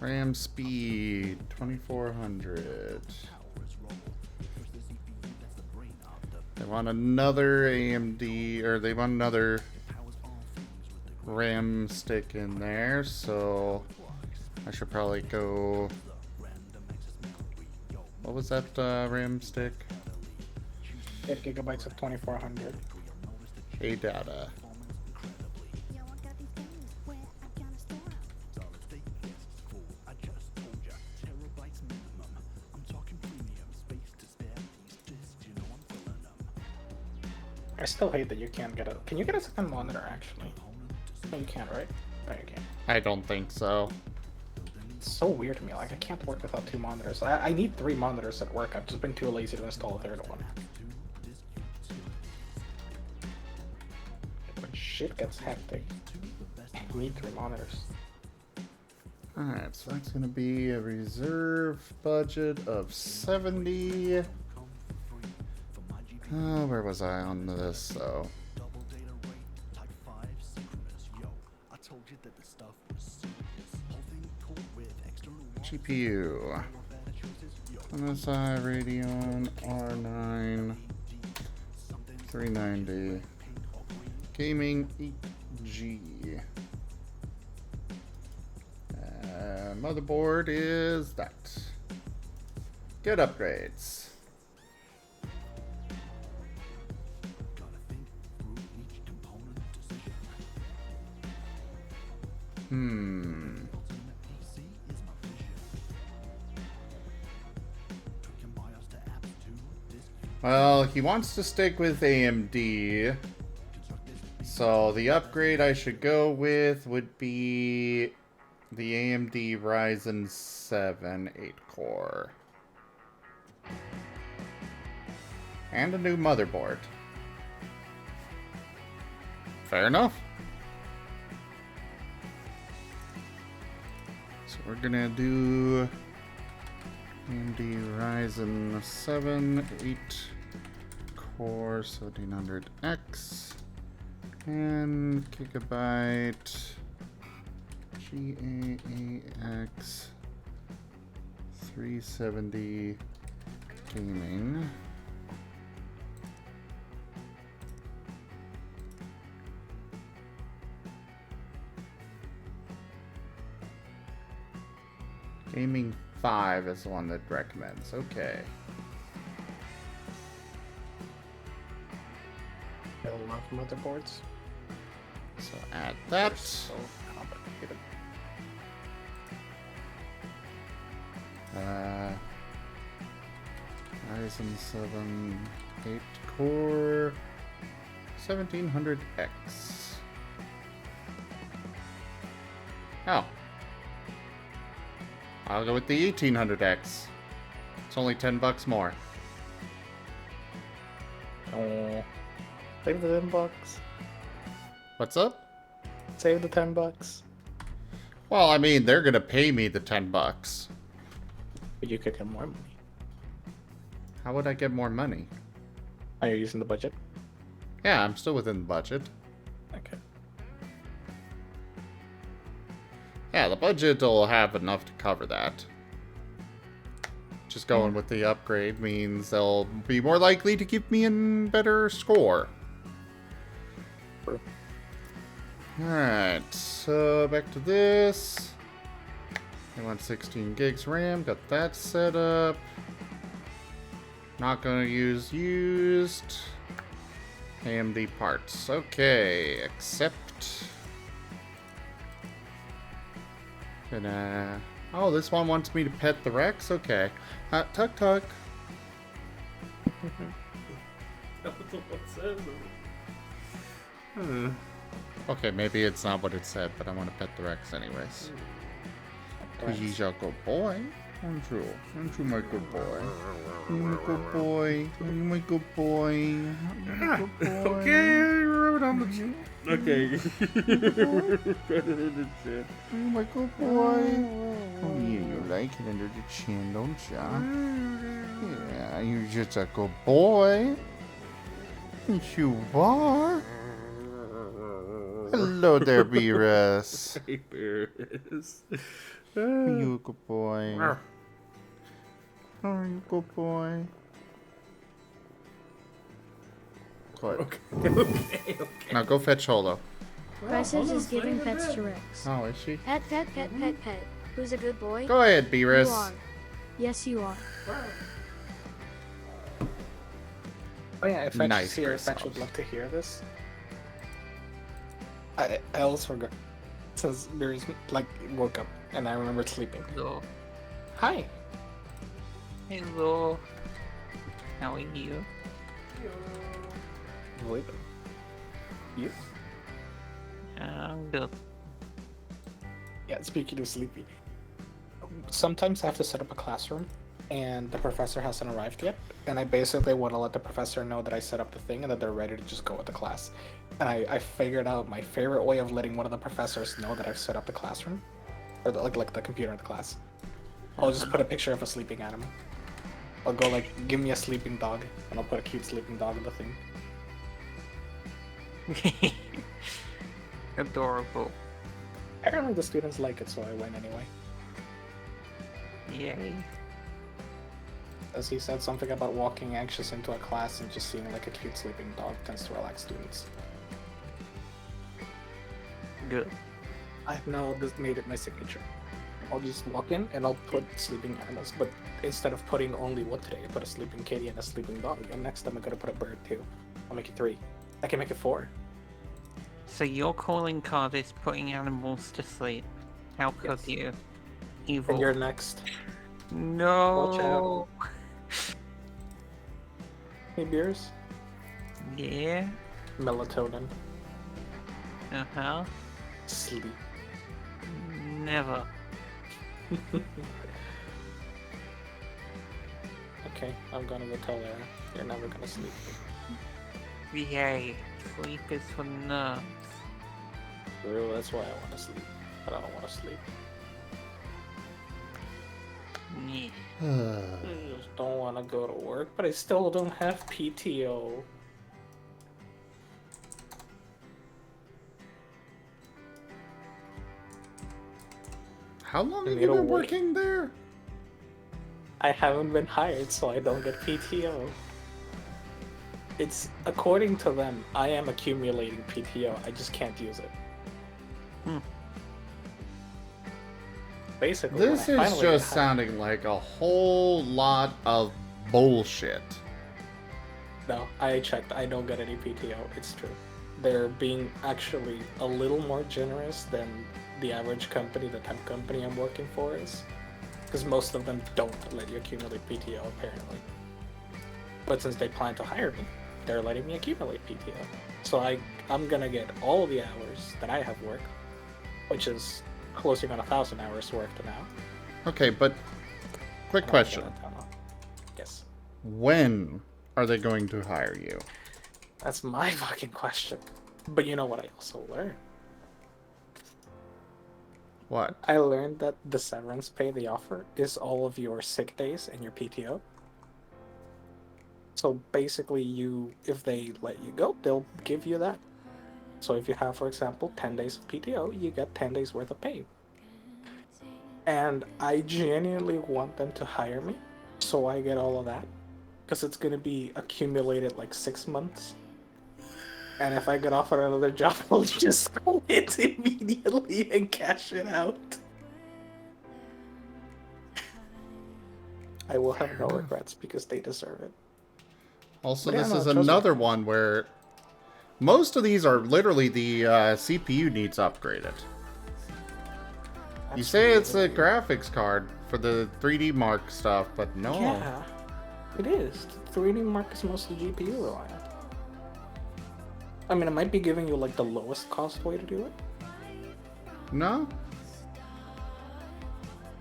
RAM speed 2400. They want another AMD, or they want another RAM stick in there, so I should probably go. What was that RAM stick? 8 gigabytes of 2400. A data. I still hate that you can't get a. Can you get a second monitor actually? No, you can't, right? No, you can't. I don't think so. It's so weird to me. Like, I can't work without 2 monitors. I need 3 monitors at work. I've just been too lazy to install a third one. shit gets hectic. We need 3 monitors. Alright, so that's gonna be a reserve budget of 70. Oh, where was I on this, so? GPU. MSI Radeon R9 390. Gaming 8G. Motherboard is that. Good upgrades. Well, he wants to stick with AMD. So the upgrade I should go with would be the AMD Ryzen 7 8-core. And a new motherboard. Fair enough. So we're gonna do AMD Ryzen 7 8-core 1700X and Gigabyte GAAX 370 gaming. Gaming 5 is the one that recommends. Okay. I love motherboards. So add that. They're so complicated. Ryzen 7 8-core 1700X. Oh. I'll go with the 1800X. It's only $10 more. Oh. Save the $10. What's up? Save the $10. Well, I mean, they're gonna pay me the $10. But you could get more money. How would I get more money? Are you using the budget? Yeah, I'm still within the budget. Okay. Yeah, the budget will have enough to cover that. Just going with the upgrade means they'll be more likely to give me a better score. True. Alright, so back to this. I want 16 gigs RAM, got that set up. Not gonna use used. AMD parts. Okay, accept. Gonna... Oh, this one wants me to pet the Rex? Okay. Tuck tuck. Okay, maybe it's not what it said, but I want to pet the Rex anyways. Because he's a good boy. Aren't you? Aren't you my good boy? You my good boy. You my good boy. You my good boy. Okay, rub it on the chin. Okay. You my good boy. Oh yeah, you like it under the chin, don't ya? Yeah, you're just a good boy. Yes, you are. Hello there, Beerus. Hey, Beerus. Are you a good boy? Are you a good boy? What? Okay. Now go fetch Holo. Message is giving pets to Rex. Oh, is she? Pet, pet, pet, pet, pet. Who's a good boy? Go ahead, Beerus. You are. Yes, you are. Oh yeah, if Fetch Nice, is here, Chris Fetch would love to hear this. I almost forgot. It says there's like woke up and I remembered sleeping. Hello. Hi. Hello. How are you? Wait. You? I'm good. Yeah, speaking of sleepy. Sometimes I have to set up a classroom and the professor hasn't arrived yet. And I basically want to let the professor know that I set up the thing and that they're ready to just go with the class. And I figured out my favorite way of letting one of the professors know that I've set up the classroom, or like the computer in the class. I'll just put a picture of a sleeping animal. I'll go like, give me a sleeping dog, and I'll put a cute sleeping dog in the thing. Adorable. Apparently the students like it, so I went anyway. Yay. As he said something about walking anxious into a class and just seeing like a cute sleeping dog tends to relax students. Good. I've now just made it my signature. I'll just walk in and I'll put sleeping animals, but instead of putting only one today, I put a sleeping kitty and a sleeping dog, and next time I'm gonna put a bird too. I'll make it 3. I can make it 4. So your calling card is putting animals to sleep. How could you? Evil. And you're next. No. Watch out. Hey, Beers? Yeah. Melatonin. Uh-huh. Sleep. Never. Okay, I'm gonna go tell her you're never gonna sleep. Yay. Sleep is for nerds. True, that's why I wanna sleep. But I don't wanna sleep. Yeah. I just don't wanna go to work, but I still don't have PTO. How long have need you to been wait. working there? I haven't been hired, so I don't get PTO. It's, according to them, I am accumulating PTO, I just can't use it. Basically, This when I is finally just get hired- sounding like a whole lot of bullshit. No, I checked, I don't get any PTO, it's true. They're being actually a little more generous than the average company, the temp company I'm working for is. Because most of them don't let you accumulate PTO, apparently. But since they plan to hire me, they're letting me accumulate PTO. So I'm gonna get all the hours that I have worked, which is closing on 1,000 hours worked now. Okay, but quick And I'm question. gonna tell them. Yes. When are they going to hire you? That's my fucking question. But you know what I also learned? What? I learned that the severance pay they offer is all of your sick days and your PTO. So basically, if they let you go, they'll give you that. So if you have, for example, 10 days of PTO, you get 10 days worth of pay. And I genuinely want them to hire me, so I get all of that. Because it's going to be accumulated like 6 months. And if I get offered another job, I'll just quit immediately and cash it out. I will have no regrets because they deserve it. Also, But yeah, this no, is trust me. another one where most of these are literally the CPU needs upgraded. You That's say it's a really- graphics card for the 3D Mark stuff, but no. Yeah, it is. 3D Mark is mostly GPU reliant. I mean, it might be giving you like the lowest cost way to do it. No?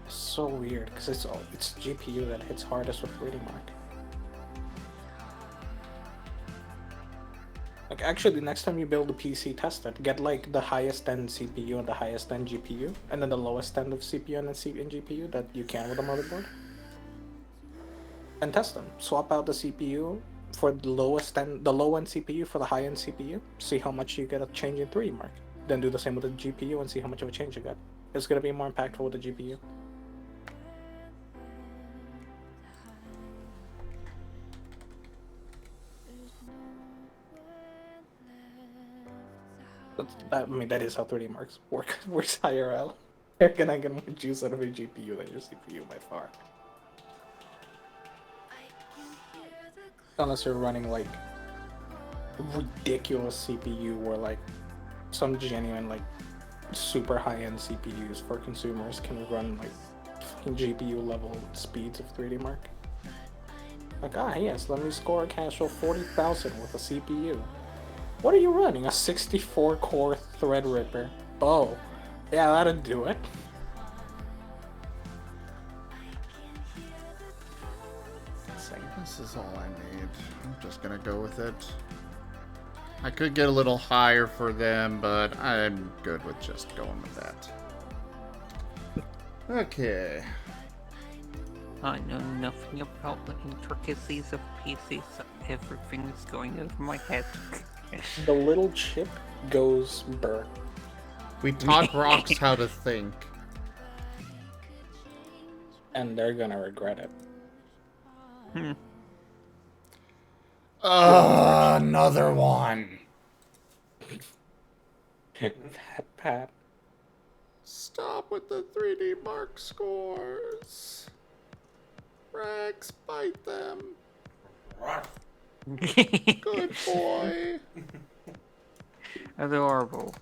So weird, because it's GPU that hits hardest with 3D Mark. Like, actually, next time you build a PC, test it. Get like the highest end CPU and the highest end GPU, and then the lowest end of CPU and GPU that you can with a motherboard. And test them. Swap out the CPU for the lowest end, the low end CPU for the high end CPU. See how much you get a change in 3D Mark. Then do the same with the GPU and see how much of a change you get. It's gonna be more impactful with the GPU. I mean, that is how 3D Marks works IRL. You're gonna get more juice out of your GPU than your CPU by far. Unless you're running like ridiculous CPU or like some genuine like super high-end CPUs for consumers can run like fucking GPU level speeds of 3D Mark. Like, yes, let me score a casual 40,000 with a CPU. What are you running? A 64-core Threadripper? Oh, yeah, that'll do it. This is all I need. I'm just gonna go with it. I could get a little higher for them, but I'm good with just going with that. Okay. I know nothing about the intricacies of PC, so everything is going over my head. The little chip goes burr. We taught rocks how to think. And they're gonna regret it. Another one. Pat. Stop with the 3D mark scores. Rex, bite them. Good boy. Adorable.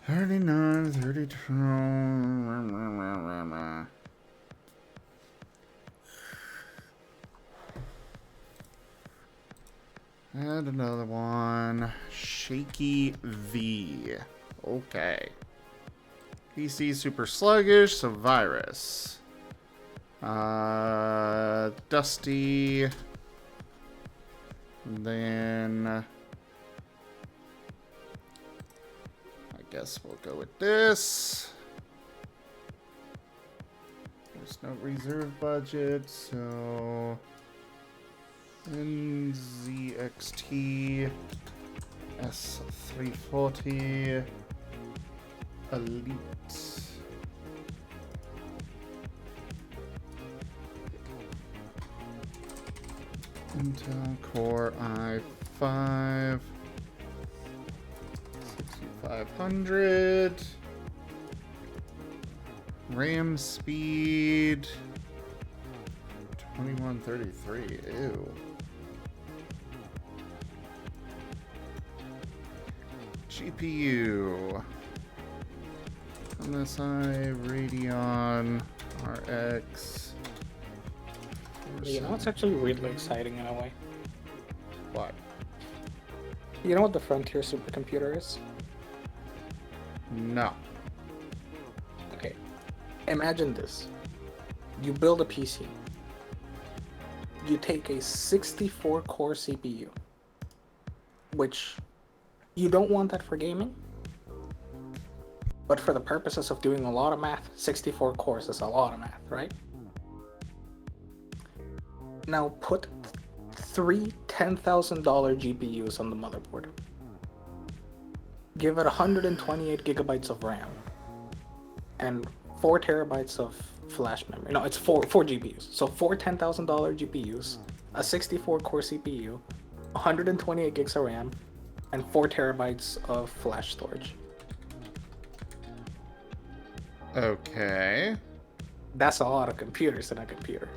$39, $32. And another one. Shaky V. Okay. PC super sluggish, so virus. Dusty. And then I guess we'll go with this. There's no reserve budget, so NZXT S340 Elite. Intel Core i5 6500. RAM speed 2133. Ew. GPU MSI Radeon RX. You know, it's actually really exciting in a way. What? You know what the Frontier supercomputer is? No. Okay. Imagine this. You build a PC. You take a 64-core CPU, which you don't want that for gaming, but for the purposes of doing a lot of math, 64 cores is a lot of math, right? Now put three $10,000 GPUs on the motherboard. Give it 128 gigabytes of RAM and 4 terabytes of flash memory. No, it's four GPUs. So four $10,000 GPUs, a 64-core CPU, 128 gigs of RAM, and 4 terabytes of flash storage. Okay. That's a lot of computers in a computer.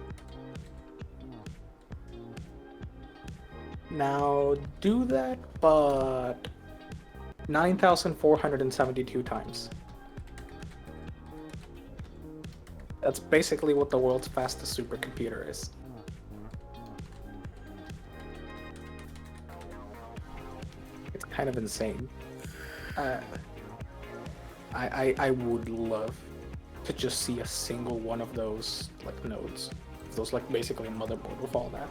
Now do that, but 9,472 times. That's basically what the world's fastest supercomputer is. It's kind of insane. I would love to just see a single one of those like nodes. Those like basically a motherboard with all that.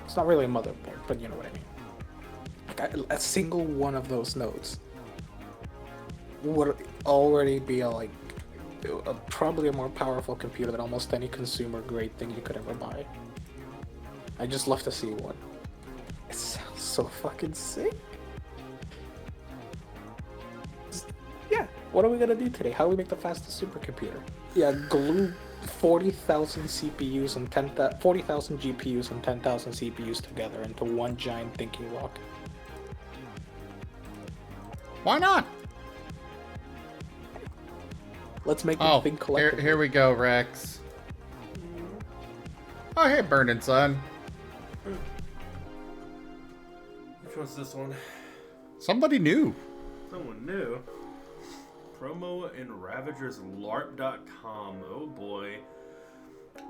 It's not really a motherboard, but you know what I mean. Like a single one of those nodes would already be probably a more powerful computer than almost any consumer grade thing you could ever buy. I just love to see one. It sounds so fucking sick. Yeah, what are we gonna do today? How do we make the fastest supercomputer? Yeah, glue 40,000 CPUs and 40,000 GPUs and 10,000 CPUs together into one giant thinking rock. Why not? Let's make them think collectively. Here we go, Rex. Oh, hey, Burning Sun. Which one's this one? Somebody new. Someone new. Promo in RavagersLARP.com. Oh boy.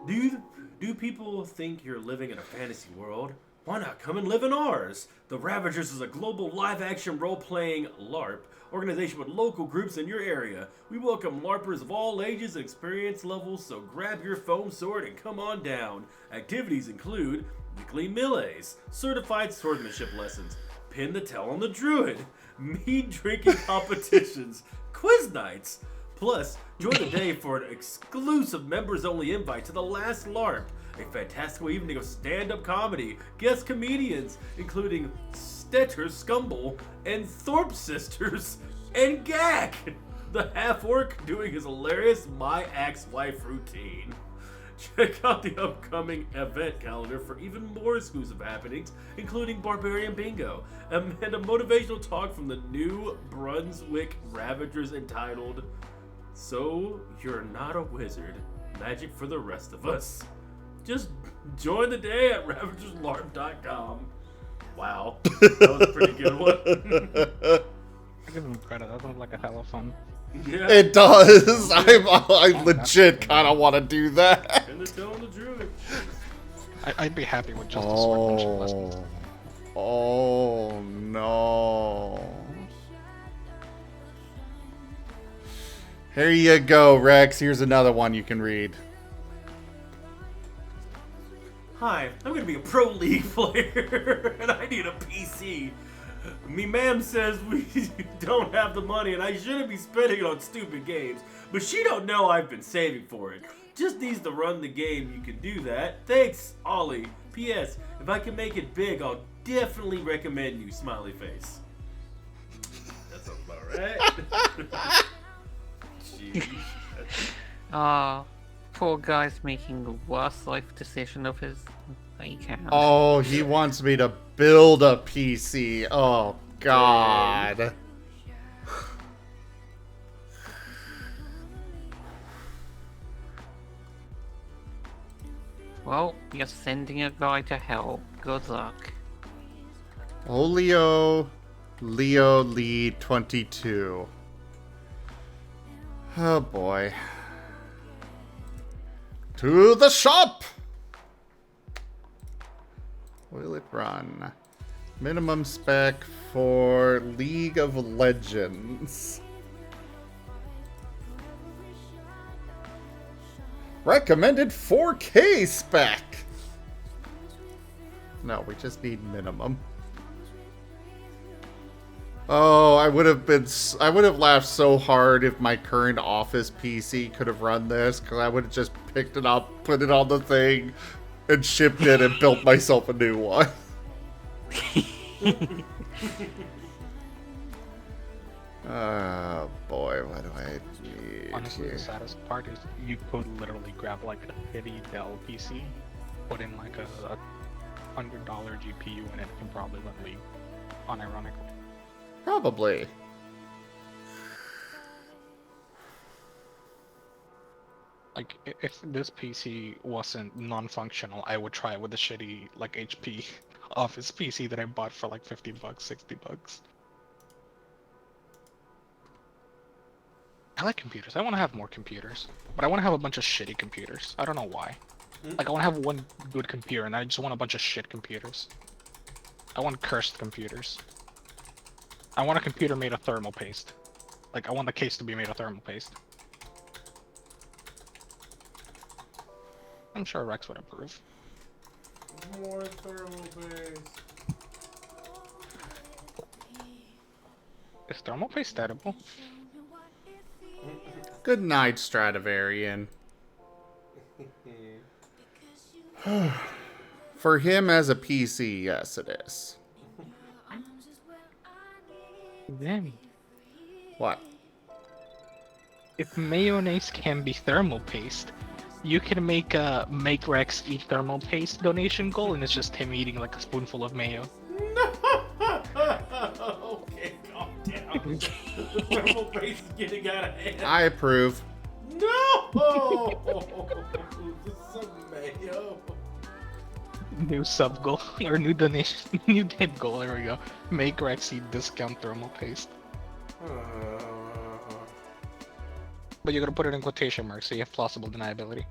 Do people think you're living in a fantasy world? Why not come and live in ours? The Ravagers is a global live-action role-playing LARP organization with local groups in your area. We welcome LARPers of all ages and experience levels, so grab your foam sword and come on down. Activities include weekly melees, certified swordsmanship lessons, pin the tail on the druid, mead drinking competitions, quiz nights. Plus, join the day for an exclusive members-only invite to the last LARP, a fantastical evening of stand-up comedy, guest comedians, including Stetter Scumble and Thorpe Sisters, and Gak, the half-orc doing his hilarious My Axe-Wife routine. Check out the upcoming event calendar for even more exclusive happenings, including Barbarian Bingo, and a motivational talk from the New Brunswick Ravagers entitled, So You're Not a Wizard, Magic for the Rest of Us. Just join the day at ravagerslarp.com. Wow, that was a pretty good one. I give him credit. That sounds like a hell of fun. Yeah. It does. I legit kind of want to do that. And the tail on the druid. I'd be happy with just a swordmanship lessons. Oh no. Here you go, Rex. Here's another one you can read. Hi, I'm gonna be a pro league player, and I need a PC. Me ma'am says we don't have the money, and I shouldn't be spending it on stupid games. But she don't know I've been saving for it. Just needs to run the game. You can do that. Thanks, Ollie. P.S. If I can make it big, I'll definitely recommend you. Smiley face. That's about right. Ah, poor guy's making the worst life decision of his that he can. Oh, he wants me to build a PC. Oh, God. Well, you're sending a guy to hell. Good luck. Leo Lee 22. Oh boy. To the shop! Will it run? Minimum spec for League of Legends. Recommended 4K spec! No, we just need minimum. Oh, I would have laughed so hard if my current office PC could have run this, because I would have just picked it up, put it on the thing, and shipped it and built myself a new one. Oh boy, what do I need? Honestly, here? the saddest part is you could literally grab like a shitty Dell PC, put in like a $100 GPU, and it can probably run League. Unironically. Probably. Like, if this PC wasn't non-functional, I would try it with a shitty, like, HP office PC that I bought for like $50, $60. I like computers. I want to have more computers. But I want to have a bunch of shitty computers. I don't know why. Like, I want to have one good computer, and I just want a bunch of shit computers. I want cursed computers. I want a computer made of thermal paste. Like, I want the case to be made of thermal paste. I'm sure Rex would approve. More thermal paste. Is thermal paste edible? Good night, Stradivarian. For him as a PC, yes it is. Damn. What? If mayonnaise can be thermal paste, you can make a Make Rex Eat Thermal Paste donation goal, and it's just him eating like a spoonful of mayo. Okay, calm down. The thermal paste is getting out of hand. I approve. No! Some mayo. New sub goal, or new donation, new dead goal, there we go. Make Rex Eat discount thermal paste. But you gotta put it in quotation marks so you have plausible deniability.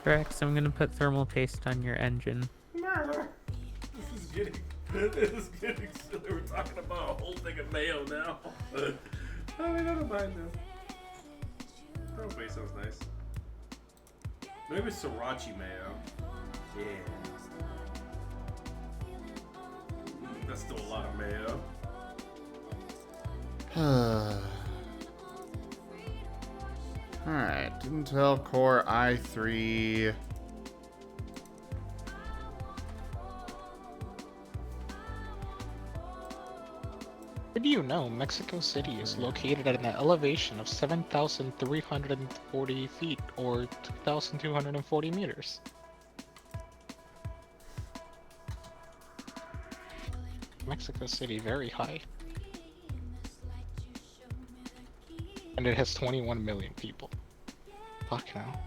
Rex, I'm gonna put thermal paste on your engine. Murder. This is getting silly. We're talking about a whole thing of mayo now. I mean, I don't mind though. Probably sounds nice. Maybe sriracha mayo. Yeah. That's still a lot of mayo. Alright, Intel Core i3. Did you know Mexico City is located at an elevation of 7,340 feet or 2,240 meters? Mexico City, very high. And it has 21 million people. Fuck now.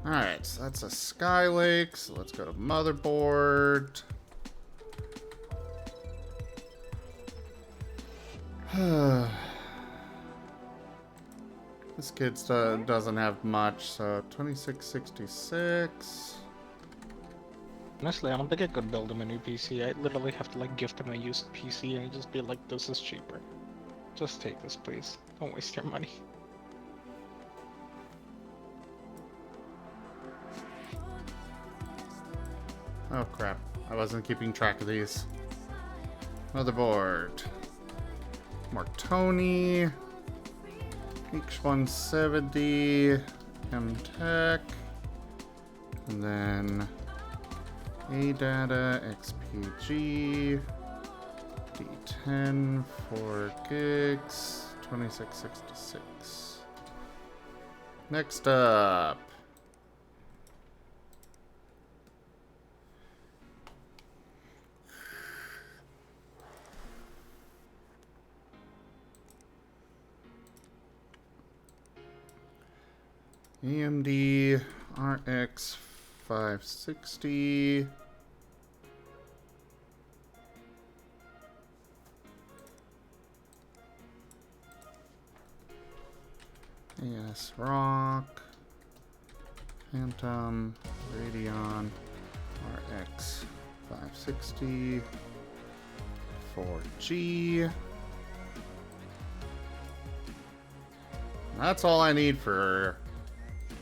Alright, so that's a Skylake, so let's go to motherboard. This kid doesn't have much, so 2666. Honestly, I don't think I could build him a new PC. I literally have to like gift him a used PC and just be like, this is cheaper. Just take this, please. Don't waste your money. Oh crap, I wasn't keeping track of these. Motherboard. Martoni. H170. MTech. And then ADATA XPG. D10, 4 gigs, 2666. Next up. AMD RX 560. AS Rock. Phantom. Radeon RX 560. 4G. That's all I need for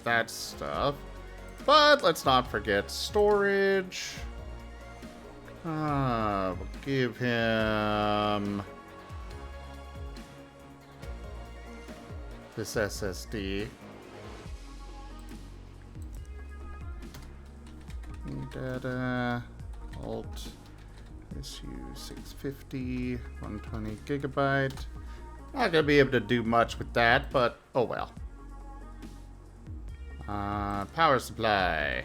that stuff. But let's not forget storage. We'll give him this SSD. Data Alt SU650 120 gigabyte. Not gonna be able to do much with that, but oh well. Power supply.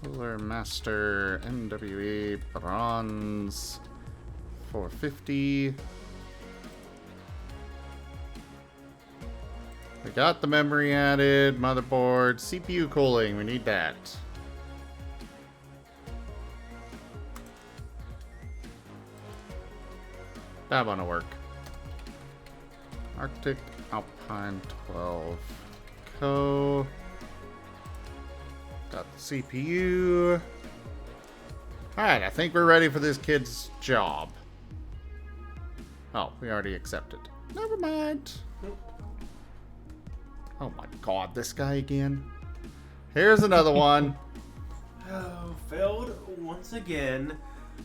Cooler Master NWE Bronze 450. We got the memory added, motherboard, CPU cooling, we need that. That wanna work. Arctic Alpine 12 Co. Got the CPU. Alright, I think we're ready for this kid's job. Oh, we already accepted. Never mind. Oh my god, this guy again. Here's another one. Oh, failed once again.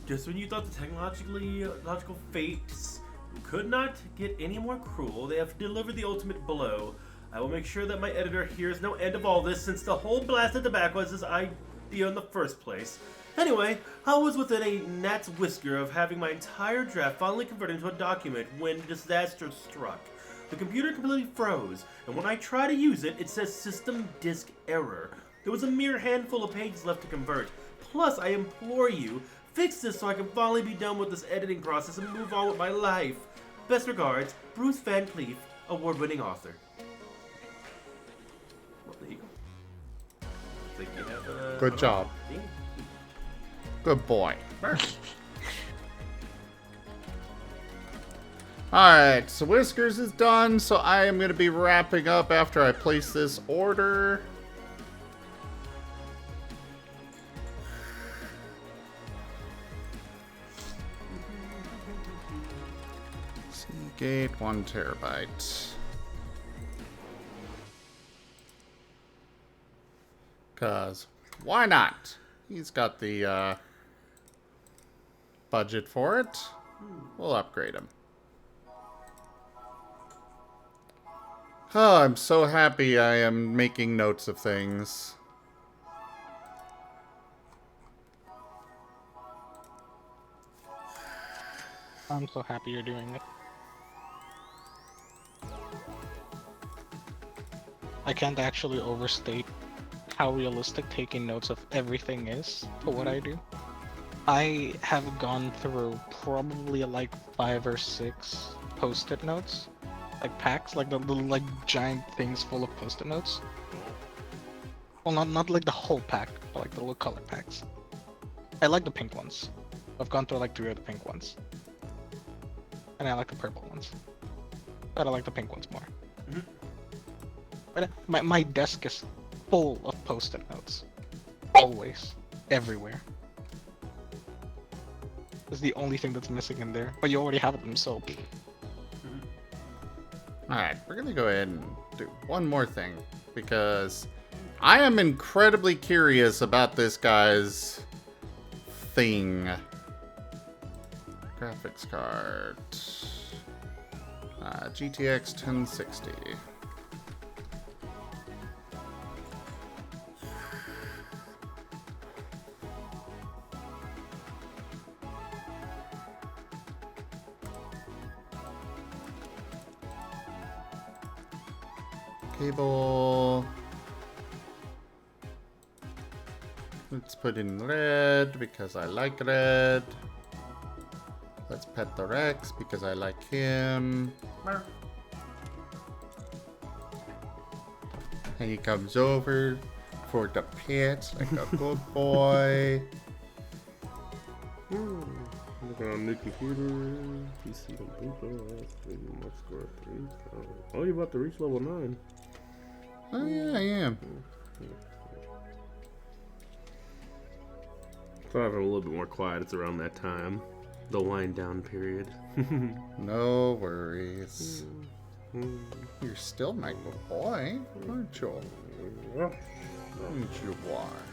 Just when you thought the logical fates could not get any more cruel, they have delivered the ultimate blow. I will make sure that my editor hears no end of all this, since the whole blast at the back was his idea in the first place. Anyway, I was within a gnat's whisker of having my entire draft finally converted into a document when disaster struck. The computer completely froze, and when I try to use it, it says system disk error. There was a mere handful of pages left to convert. Plus, I implore you, fix this so I can finally be done with this editing process and move on with my life. Best regards, Bruce Van Cleef, award-winning author. Well, there you go. Think you have, Good job. Good boy. Alright, so Whiskers is done, so I am going to be wrapping up after I place this order. Seagate, 1 terabyte. Cause why not? He's got the budget for it. We'll upgrade him. Oh, I'm so happy I am making notes of things. I'm so happy you're doing it. I can't actually overstate how realistic taking notes of everything is for what I do. I have gone through probably like 5 or 6 post-it notes, like packs, like the little like giant things full of post-it notes. Well, not like the whole pack, but like the little color packs. I like the pink ones. I've gone through like 3 of the pink ones, and I like the purple ones, but I like the pink ones more. But my desk is full of post-it notes. Always. Everywhere. It's the only thing that's missing in there. But you already have them, so... Alright, we're gonna go ahead and do one more thing. Because I am incredibly curious about this guy's thing. Graphics card. GTX 1060. Cable. Let's put in red because I like red. Let's pet the Rex because I like him. And he comes over for the pets like a good boy. Looking on new computer. PC computer. My score 3. Oh, you're about to reach level 9. Oh yeah, I am. So I have a little bit more quiet. It's around that time. The wind down period. No worries. You're still my good boy, aren't you? Aren't you are?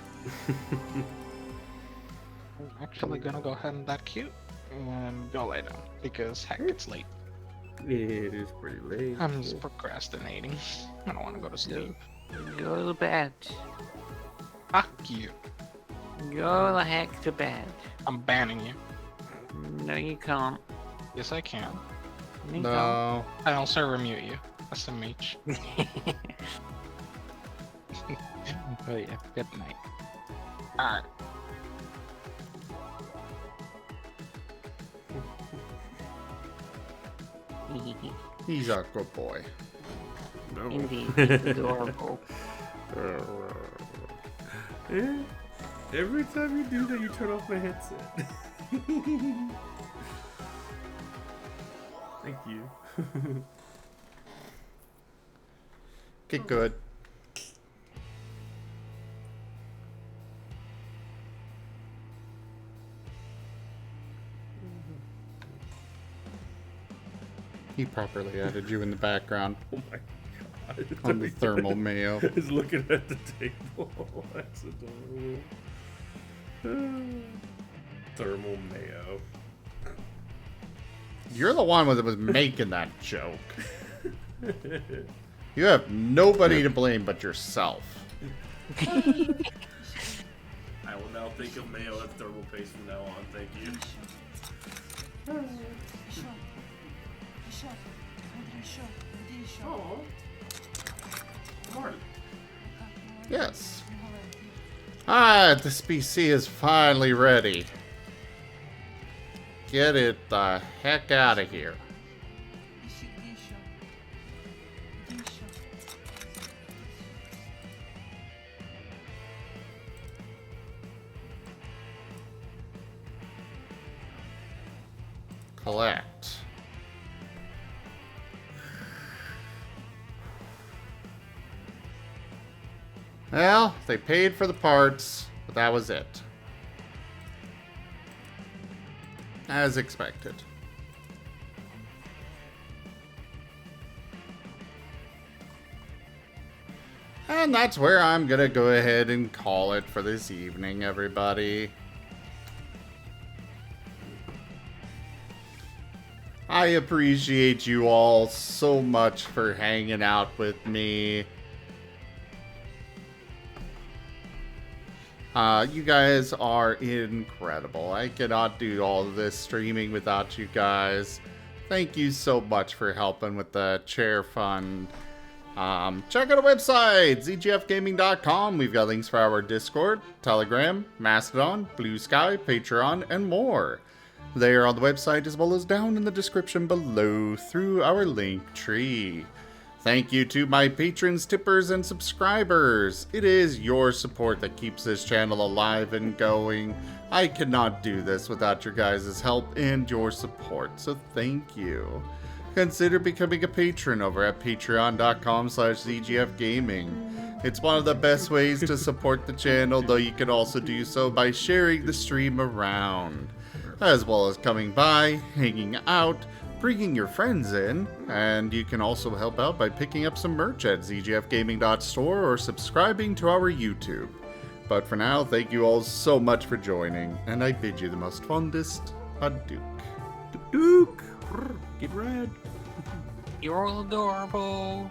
I'm actually gonna go ahead and that cute and go lay down because heck, it's late. Yeah, it is pretty late. I'm just procrastinating. I don't want to go to sleep. Go to bed. Fuck you. Go the heck to bed. I'm banning you. No, you can't. Yes, I can. You No. I also remute you. SMH. Oh yeah, good night. Alright. He's a good boy. No. Indeed, it's adorable. Every time you do that, you turn off my headset. Thank you. Get good. He properly added you in the background. Oh my god. On the thermal mayo. He's looking at the table. That's adorable. Thermal mayo. You're the one that was making that joke. You have nobody to blame but yourself. I will now think of mayo as thermal paste from now on. Thank you. Oh, Marten. Yes. Ah, this PC is finally ready. Get it the heck out of here. Collect. Well, they paid for the parts, but that was it. As expected. And that's where I'm gonna go ahead and call it for this evening, everybody. I appreciate you all so much for hanging out with me. You guys are incredible. I cannot do all of this streaming without you guys. Thank you so much for helping with the chair fund. Check out our website, zgfgaming.com. We've got links for our Discord, Telegram, Mastodon, Blue Sky, Patreon, and more. They are on the website as well as down in the description below through our link tree. Thank you to my patrons, tippers, and subscribers. It is your support that keeps this channel alive and going. I cannot do this without your guys' help and your support, so thank you. Consider becoming a patron over at patreon.com/zgfgaming. It's one of the best ways to support the channel, though you can also do so by sharing the stream around, as well as coming by, hanging out, bringing your friends in, and you can also help out by picking up some merch at zgfgaming.store or subscribing to our YouTube. But for now, thank you all so much for joining, and I bid you the most fondest adieu. Duke! Get red! You're all adorable.